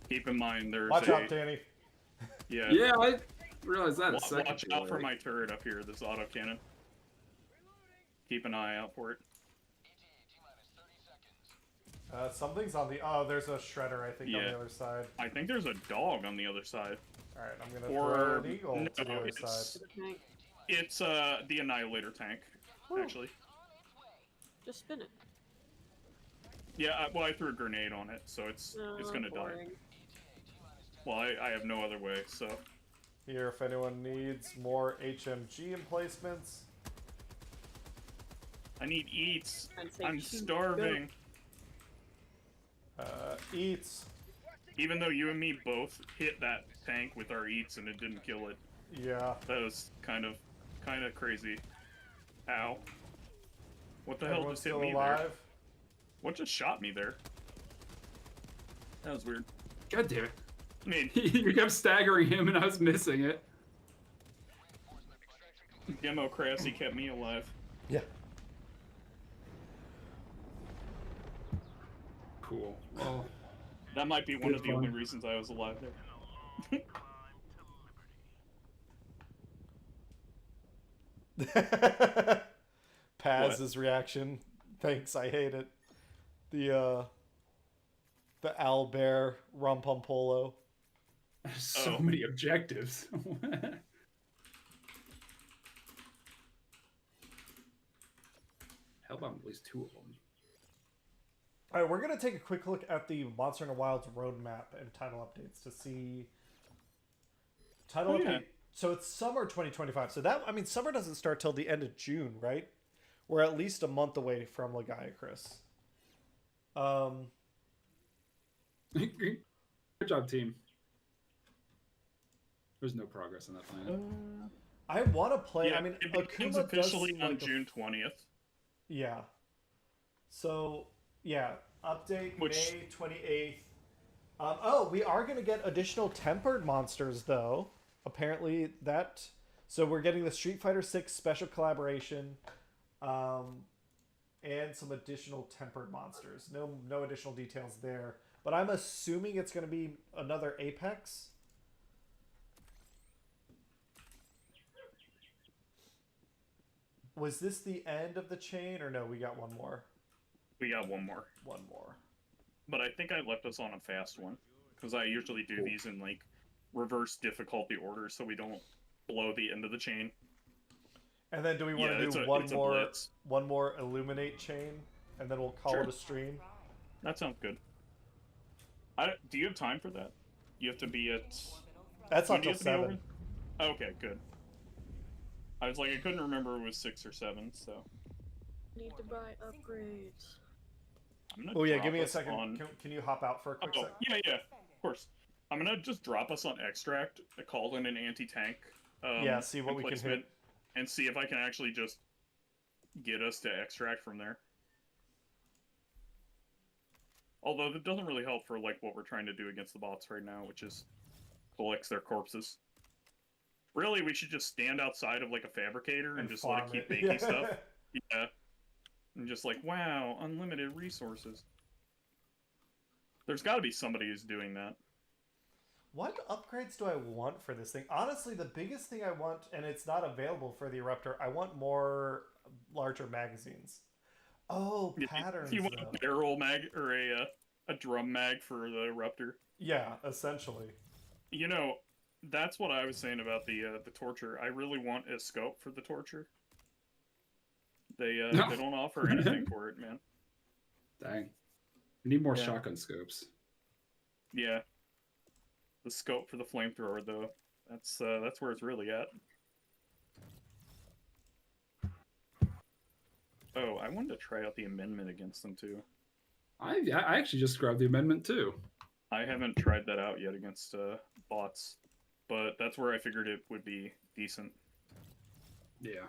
Keep in mind, there's Watch out, Danny. yeah. Yeah, I realized that a second Watch ago, out for Eric. my turret up here, this autocannon. Keep an eye out for it. Something's on the... Oh, there's a shredder, I think, on Yeah. the other side. I think there's a dog on the other side. Alright, I'm gonna throw an eagle to the other it's, side. The tank. it's the Annihilator tank, Oh. actually. Just spin it. Yeah, well, I threw a grenade on it, so it's gonna die. Boring. Well, I have no other way, so... Here, if anyone needs more HMG emplacements. I need eats. I'd say I'm shoot, starving. Eats. Even though you and me both hit that tank with our eats and it didn't kill it. Yeah. That was kind of crazy. Ow. What the hell Everyone's just hit still me alive. there? What just shot me there? That was weird. God damn it. I mean, You kept staggering him and I was missing it. democracy kept me alive. Yeah. Cool. Well, That might be one Good of the fun. only reasons I was alive there. Paz's reaction. Thanks, I hate it. The owlbear rumpumpolo. there's so Oh. many objectives. Hell bomb at least 2 of them. All right, we're gonna take a quick look at the Monster in the Wild's roadmap and title updates to see title Oh, yeah. update. So it's summer 2025. So that, I mean, summer doesn't start till the end of June, right? We're at least a month away from Legiacris. Good job, team. There's no progress on that planet. I want to play. Yeah, I mean, it begins Akuma officially does on like a- June 20th. Yeah. So yeah, update Which- May 28th. Oh, we are going to get additional tempered monsters though. Apparently that. So we're getting the Street Fighter 6 special collaboration, and some additional tempered monsters. No additional details there. But I'm assuming it's going to be another Apex. Was this the end of the chain, or no? We got one more. We got one more. One more. But I think I left us on a fast one. Because I usually do these in, like, reverse difficulty order so we don't blow the end of the chain. And then do we want Yeah, to it's do a one blitz. more illuminate chain, and then we'll call Sure. it a stream? That sounds good. Do you have time for that? You have to be at. That's When not do you till have to be 7. over? Okay, good. I was like, I couldn't remember if it was 6 or 7, so. Need to buy upgrades. I'm gonna Oh yeah, drop give me a us second. On... Can you hop out for a quick Oh, sec? yeah, of course. I'm gonna just drop us on extract, call in an anti-tank. Yeah, see what we can hit. And see if I can actually just get us to extract from there. Although that doesn't really help for like what we're trying to do against the bots right now, which is collects their corpses. Really, we should just stand outside of like a fabricator and just let it keep making stuff. Yeah. And just like, wow, unlimited resources. There's got to be somebody who's doing that. What upgrades do I want for this thing? Honestly, the biggest thing I want, and it's not available for the Eruptor, I want more larger magazines. Oh, patterns, You want though. a barrel mag or a drum mag for the Eruptor? Yeah, essentially. You know, that's what I was saying about the Torture. I really want a scope for the Torture. They don't offer anything for it, man. Dang. We need more Yeah. shotgun scopes. Yeah. The scope for the flamethrower, though, that's where it's really at. Oh, I wanted to try out the amendment against them too. I actually just grabbed the amendment too. I haven't tried that out yet against bots, but that's where I figured it would be decent. Yeah.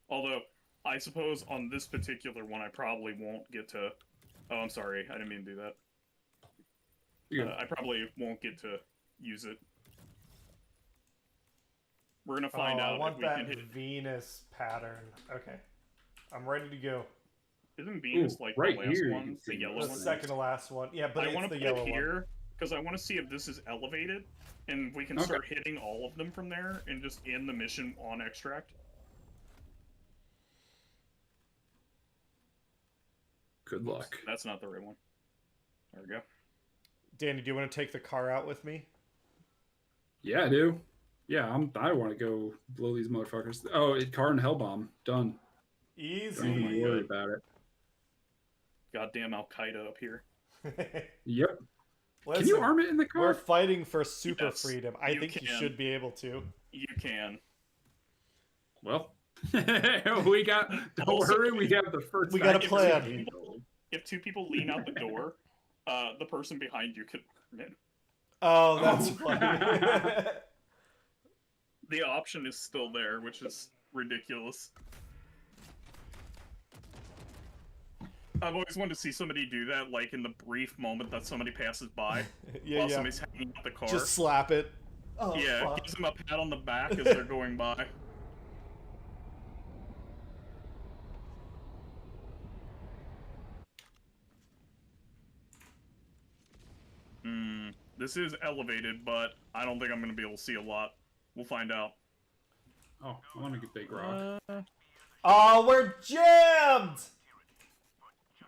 Although, I suppose on this particular one, I probably won't get to... Oh, I'm sorry, I didn't mean to do that. I probably won't get to use it. We're gonna find out I want if we that can hit... Venus pattern. Okay. I'm ready to go. Isn't Venus like right the last here, one? The yellow The one? second to last one. Yeah, but I it's want the to put yellow it one. here, because I want to see if this is elevated, and we can start hitting all of them from there, and just end the mission on extract. Good luck. That's not the right one. There we go. Danny, do you want to take the car out with me? Yeah, I do. Yeah, I want to go blow these motherfuckers. Oh, car and Hellbomb. Done. Easy. Don't even worry about it. Goddamn Al-Qaeda up here. Yep. Listen, Can you arm it in the car? We're fighting for super Yes, freedom. I you think you can. should be able to. You can. Well, we got. Don't Also, worry, we have the first. We got a back plan. in. If two people lean out the door, the person behind you could arm it. Oh, that's Oh. funny. The option is still there, which is ridiculous. I've always wanted to see somebody do that, like in the brief moment that somebody passes by while somebody's hanging out the car. Just slap it. Oh, Yeah, fuck. gives them a pat on the back as they're going by. This is elevated, but I don't think I'm going to be able to see a lot. We'll find out. Oh, I want to get big rock. Oh, we're jammed!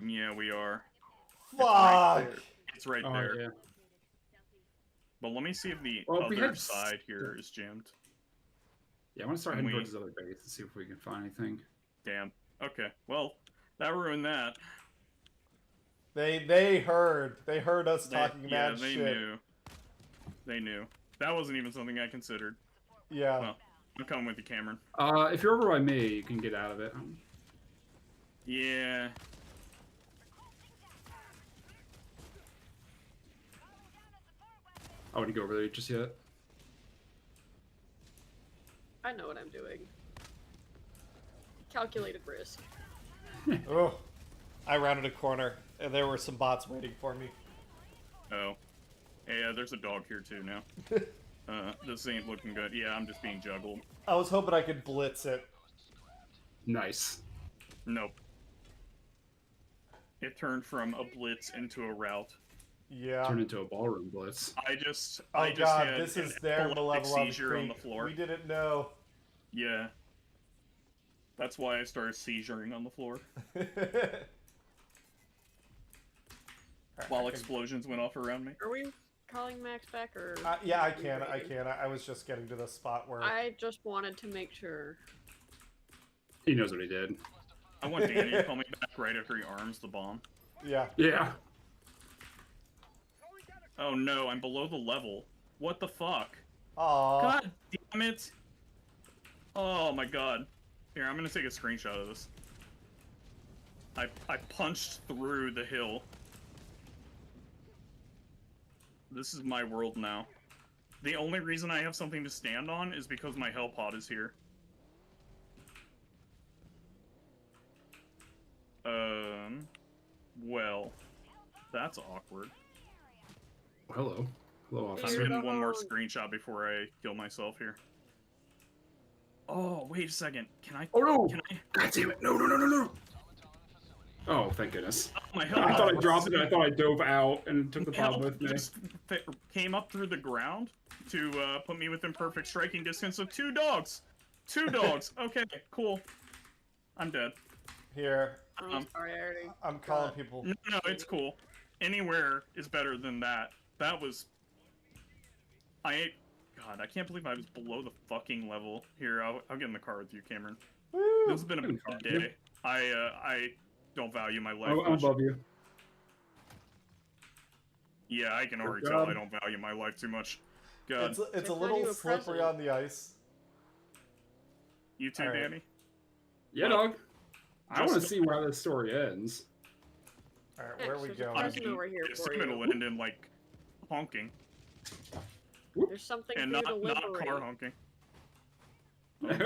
Yeah, we are. Fuck! It's right Oh, there. yeah. But let me see if the Well, we other have side here is jammed. Yeah, I want to start Can heading we- towards this other base and see if we can find anything. Damn. Okay. Well, that ruined that. They heard. They heard us talking yeah, mad they shit. knew. They knew. That wasn't even something I considered. Yeah. Well, I'm coming with you, Cameron. If you're over by me, you can get out of it. Yeah. I wouldn't go over there just yet. I know what I'm doing. Calculated risk. Oh, I rounded a corner, and there were some bots waiting for me. Oh. Yeah, there's a dog here too now. This ain't looking good. Yeah, I'm just being juggled. I was hoping I could blitz it. Nice. Nope. It turned from a blitz into a rout. Yeah. Turn into a ballroom blitz. I just Oh just god, had this an is their epileptic malevolent seizure on the creek. floor. We didn't know. Yeah. That's why I started seizuring on the floor. While explosions went off around me. Are we calling Max back or? Yeah, I can. I was just getting to the spot where. I just wanted to make sure. He knows what he did. I want Danny to call me back right after he arms the bomb. Yeah. Yeah. Oh no, I'm below the level. What the fuck? Aw. God damn it! Oh my god. Here, I'm gonna take a screenshot of this. I punched through the hill. This is my world now. The only reason I have something to stand on is because my hell pod is here. Well, that's awkward. Hello. Hello, I'm officer. getting one more screenshot before I kill myself here. Oh, wait a second. Can I? Oh no! Can I? God damn it! No, no, no, no, no! Oh, thank goodness. Oh, my hell I pod thought I was- dropped it. I thought I dove out and took the Hell pod with me. just came up through the ground to put me within perfect striking distance of 2 dogs. 2 dogs. Okay, cool. I'm dead. Here. I'm sorry, I already. I'm calling people. No, it's cool. Anywhere is better than that. That was... God, I can't believe I was below the fucking level. Here, I'll get in the car with you, Cameron. Woo. This has been a bad day. I don't value my life I'm much. above you. Yeah, I can already Good tell job. I don't value my life too much. God. It's a It's not little even slippery present. on the ice. You too, All right. Danny? Yeah, dog. I want to Just- see where this story ends. All right, Yeah, where are we there's a going? person over here it's for gonna you. end in, like, honking. There's something And for you not, to not liberate. car honking. Oh,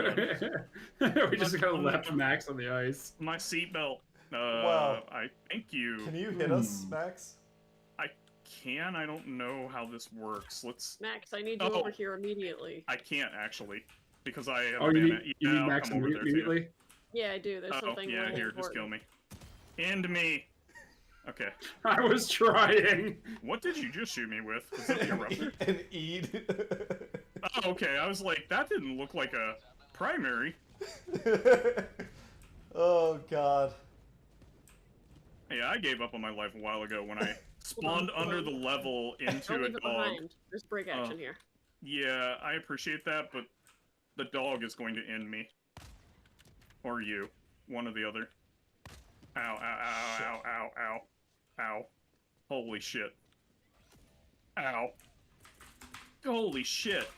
God. We just got left Max on the ice. My seatbelt. Wow. I thank you. Can you hit us, Max? I don't know how this works. Let's... Max, I need you Oh. over here immediately. I can't, actually. Because I have Oh, a you bandit. need, you Yeah, need I'll Max come over there to you. immediately? Yeah, I do. There's Oh, something yeah, really here, important. just kill me. End me. Okay. I was trying. What did you just shoot me with? Was that the eruptor? An Eid. Oh, okay. I was like, that didn't look like a primary. Oh God. Yeah, I gave up on my life a while ago when I spawned under the level into Don't a leave it dog. behind. There's break action here. Yeah, I appreciate that, but the dog is going to end me. Or you. One or the other. Ow, ow, ow, ow, ow, ow. Ow. Holy shit. Ow. Holy shit.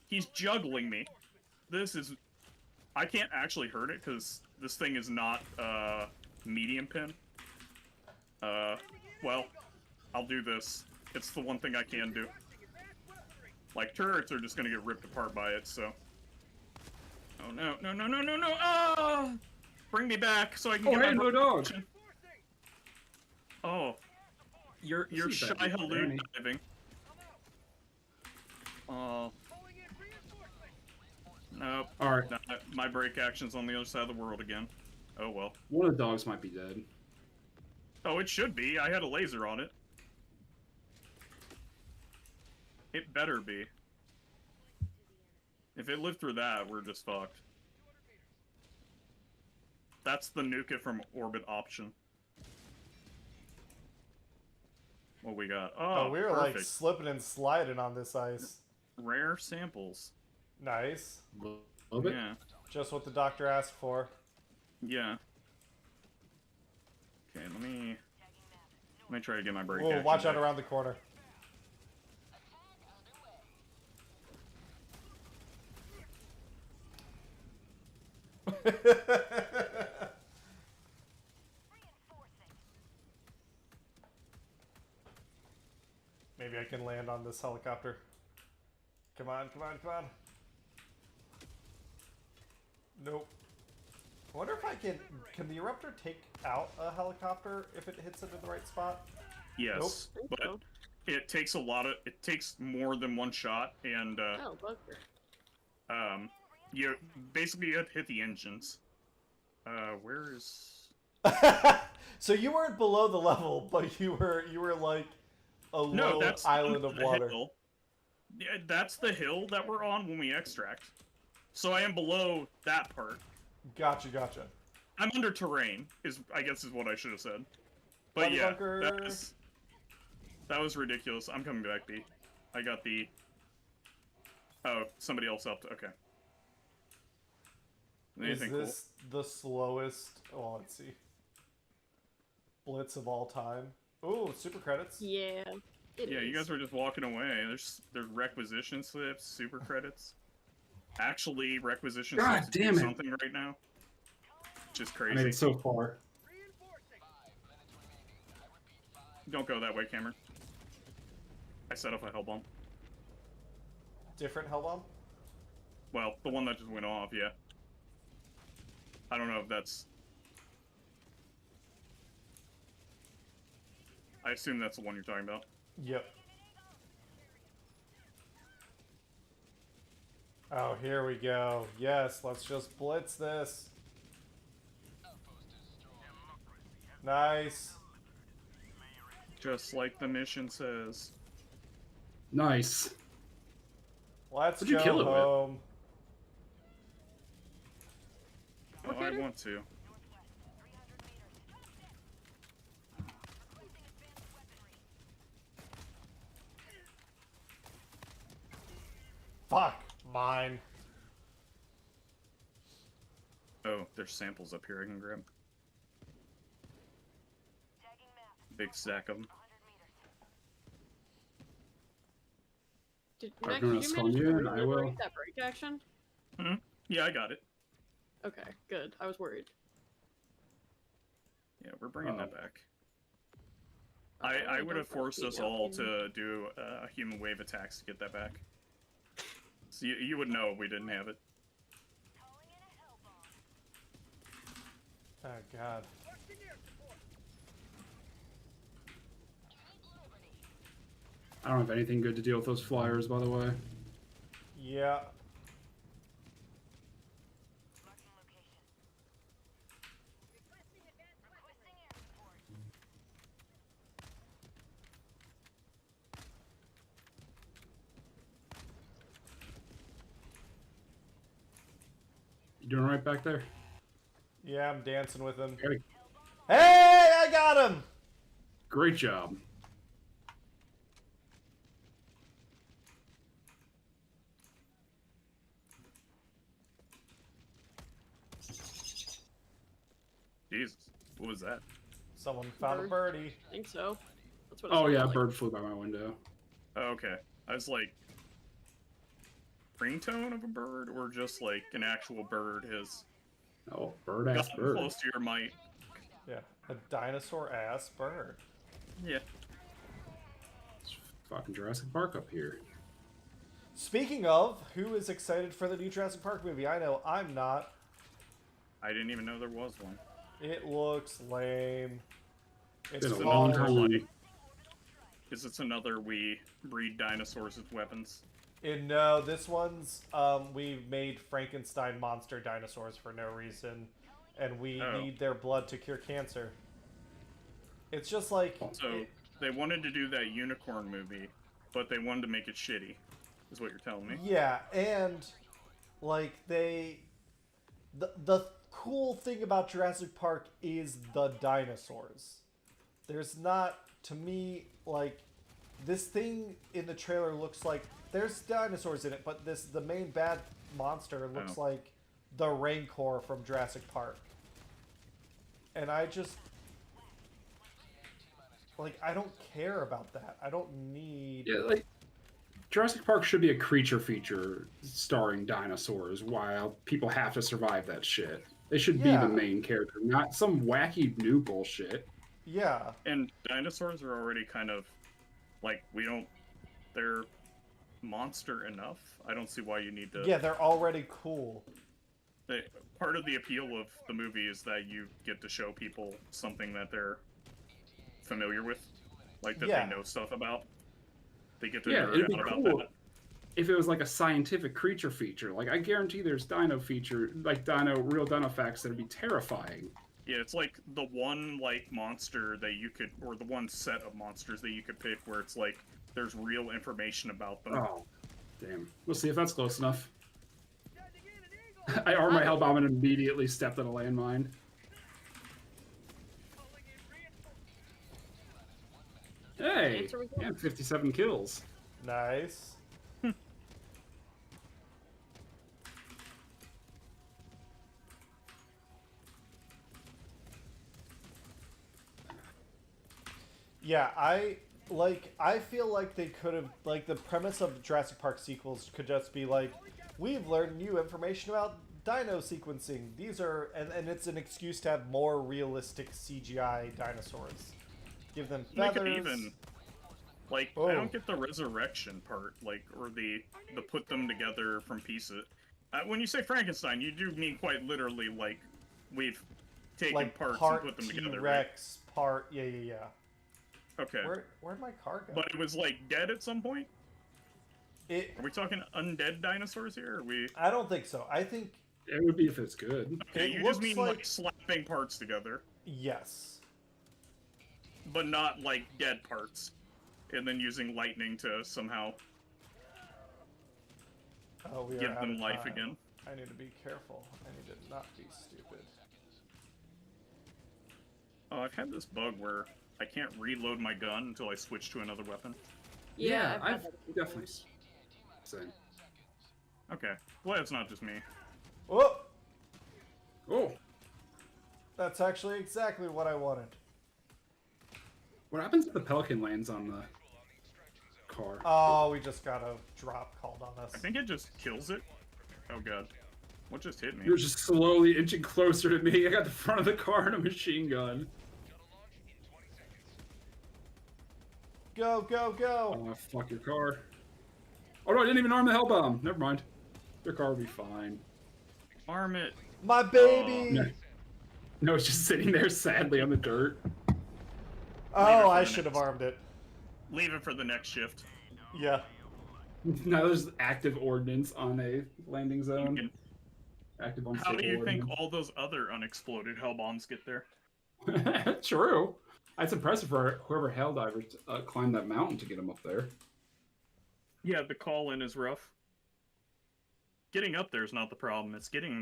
He's juggling me. This is... I can't actually hurt it, because this thing is not, medium pin. Well, I'll do this. It's the one thing I can do. Like, turrets are just gonna get ripped apart by it, so... Oh, no, no, no, no, no, no! Ah! Bring me back so I can Oh, get hey, my no dog. Oh. You're See shy that, halloon Danny. diving. Oh. Nope. Alright, My break action's on the other side of the world again. Oh well. one of the dogs might be dead. Oh, it should be. I had a laser on it. It better be. If it lived through that, we're just fucked. That's the nuke it from orbit option. What we got? Oh, Oh, we were perfect. like slipping and sliding on this ice. Rare samples. Nice. Love it. Yeah. Just what the doctor asked for. Yeah. Okay, let me try to get my break. Whoa, action watch out back. around the corner. Maybe I can land on this helicopter. Come on, come on, come on. Nope. I wonder if I can the eruptor take out a helicopter if it hits it in the right spot? Yes, Nope. but So. it takes it takes more than one shot, and Oh, bugger. you basically have to hit the engines. Where is? So you weren't below the level, but you were like a No, low that's island of the water. hill. Yeah, that's the hill that we're on when we extract. So I am below that part. Gotcha, gotcha. I'm under terrain, I guess is what I should have said. But Body yeah, bunker. that was ridiculous. I'm coming back, B. I got the... Oh, somebody else helped. Okay. Anything Is this the slowest? Well, let's see. Blitz of all time. Ooh, super credits. Yeah. cool? It Yeah, is. you guys were just walking away. There's requisition slips, super credits. Actually, requisition God slips do damn it. something right now. Just I made crazy. it so far. Don't go that way, Cameron. I set off a hell bomb. Different Hellbomb? Well, the one that just went off, yeah. I don't know if that's... I assume that's the one you're talking about. Yep. Oh, here we go. Yes, let's just blitz this. Nice. Just like the mission says. Nice. Let's What'd you go kill it with? home. Oh, I want to. Fuck. Mine. Oh, there's samples up here I can grab. Big stack of them. Did, I'm Max, gonna did you skull manage you, to and I really will. break that break action? Yeah, I got it. Okay, good. I was worried. Yeah, we're bringing that back. I I really would have don't like forced us female all human. to do human wave attacks to get that back. So you would know if we didn't have it. Oh, God. I don't have anything good to deal with those flyers, by the way. Yeah. You doing right back there? Yeah, I'm dancing with him. Okay. Hey, I got him! Great job. Jesus, what was that? Someone found a Bird. birdie. I think so. That's what it Oh sounded yeah, a like. bird flew by my window. Oh, okay. I was like, ringtone of a bird, or just like an actual bird has Oh, bird ass gotten bird. close to your mic. Yeah, a dinosaur-ass bird. Yeah. It's fucking Jurassic Park up here. Speaking of, who is excited for the new Jurassic Park movie? I know I'm not. I didn't even know there was one. It looks lame. It's Been a called- long time. like, because it's another we breed dinosaurs as weapons. No, this one's we made Frankenstein monster dinosaurs for no reason, and we Oh. need their blood to cure cancer. It's just like So they wanted to do that unicorn movie, but they wanted to make it shitty, is what you're telling me. yeah, and like the cool thing about Jurassic Park is the dinosaurs. There's not, to me, like this thing in the trailer looks like there's dinosaurs in it, but the main bad monster looks Oh. like the Rancor from Jurassic Park. And I just like I don't care about that. I don't need Yeah, like Jurassic Park should be a creature feature starring dinosaurs while people have to survive that shit. They should be Yeah. the main character, not some wacky new bullshit. Yeah. And dinosaurs are already kind of like they're monster enough. I don't see why you need to. Yeah, they're already cool. Part of the appeal of the movie is that you get to show people something that they're familiar with, like that Yeah. they know stuff about. They get to Yeah, nerd it'd be out about cool that. if it was like a scientific creature feature. Like I guarantee there's real dino facts that'd be terrifying. Yeah, it's like the one like monster that you could, or the one set of monsters that you could pick where it's like there's real information about them. Oh, damn. We'll see if that's close enough. I armed my hellbomb and immediately stepped on a landmine. Hey, Answer was yeah, 57 kills. Yeah, I feel like they could have, like, the premise of Jurassic Park sequels could just be like, we've learned new information about dino sequencing. These are, and it's an excuse to have more realistic CGI dinosaurs. Give them Make it feathers. even. Like, I don't get the resurrection part, like, or the put them together from pieces. When you say Frankenstein, you do mean quite literally, like, we've taken Like parts part and put them together, right? T-Rex, part, yeah. Okay. Where'd my car go? But it was, like, dead at some point? Are It, we talking undead dinosaurs here, or are we... I don't think so. I think, It would be if it's good. Okay, It you looks just mean, like- like, slapping parts together, yes. but not, like, dead parts. And then using lightning to somehow Oh, we are give out them of life time. again. I need to be careful. I need to not be stupid. Oh, I've had this bug where I can't reload my gun until I switch to another weapon. Yeah, had I've that a few definitely- times. Same. Okay, well, it's not just me. Oh, Oh, that's actually exactly what I wanted. what happens if the Pelican lands on the car? Oh, we just got a drop called on us. I think it just kills it. Oh god. What just hit me? You're just slowly inching closer to me. I got the front of the car and a machine gun. Go, go, go! Oh, fuck your car. Oh no, I didn't even arm the hell bomb. Never mind. Your car will be fine. Arm it. My baby! No. No, it's just sitting there sadly on the dirt. Oh, I Leave it for the should have next. armed it. Leave it for the next shift. Yeah. Now there's active ordnance on a landing zone. And Active how unstable do you think ordnance. all those other unexploded hell bombs get there? True. That's impressive for whoever Helldivers climbed that mountain to get them up there. Yeah, the call-in is rough. Getting up there is not the problem. It's getting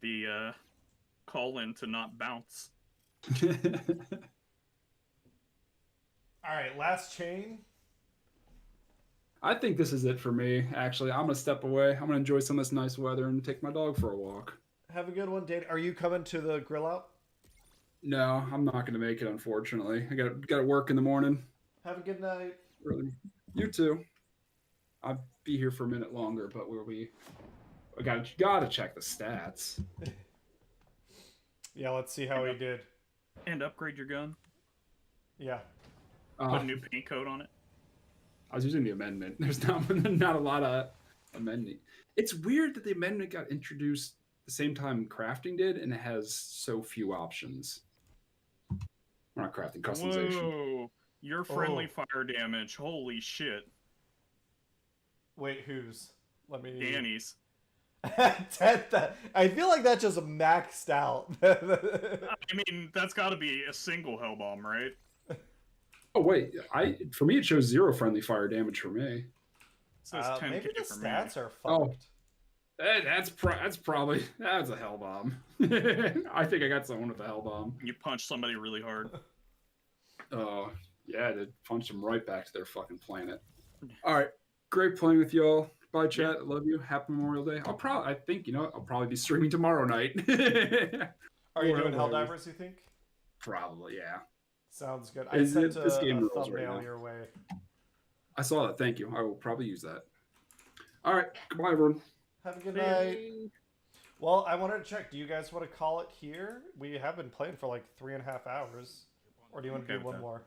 the call-in to not bounce. Alright, last chain. I think this is it for me, actually. I'm going to step away. I'm going to enjoy some of this nice weather and take my dog for a walk. Have a good one, Danny. Are you coming to the grill out? No, I'm not going to make it, unfortunately. I got to work in the morning. Have a good night. Really. You too. I'll be here for a minute longer, but I gotta check the stats. Yeah, let's see how he did. And upgrade your gun. Yeah. Put a new paint coat on it. I was using the amendment. There's not a lot of amending. It's weird that the amendment got introduced the same time crafting did, and it has so few options. We're not crafting, customization. Whoa! Your friendly fire damage. Holy shit. Wait, whose? Let me... Danny's. I feel like that just maxed out. I mean, that's gotta be a single hell bomb, right? Oh wait, for me it shows 0 friendly fire damage for me. It says 10k maybe the for stats me. are Oh. fucked. That's probably a hell bomb. I think I got someone with a hell bomb. You punch somebody really hard. Oh yeah, I did punch them right back to their fucking planet. All right, great playing with y'all. Bye, chat. I love you. Happy Memorial Day. I'll probably be streaming tomorrow night. Are you Or doing Helldivers. Helldivers, you think? Probably, yeah. Sounds good. I Is sent it- this a game rules right thumbnail now. your way. I saw that. Thank you. I will probably use that. All right. Goodbye, everyone. Have a good night. Well, I wanted to check. Do you guys want to call it here? We have been playing for like 3.5 hours. Or do you want to Okay do with one that. more?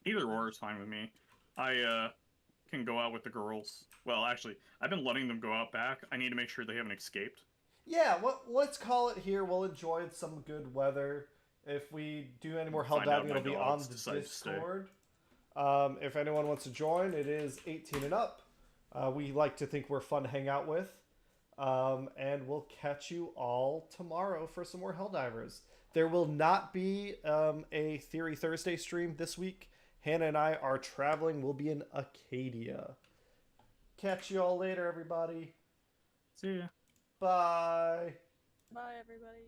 Either or is fine with me. I can go out with the girls. Well, actually, I've been letting them go out back. I need to make sure they haven't escaped. Yeah, well, let's call it here. We'll enjoy some good weather. If we do any more hell Find out diving, my it'll be on dogs the decide to stay. Discord. If anyone wants to join, it is 18 and up. We like to think we're fun to hang out with. And we'll catch you all tomorrow for some more Helldivers. There will not be a Theory Thursday stream this week. Hannah and I are traveling. We'll be in Acadia. Catch you all later, everybody. See ya. Bye. Bye, everybody.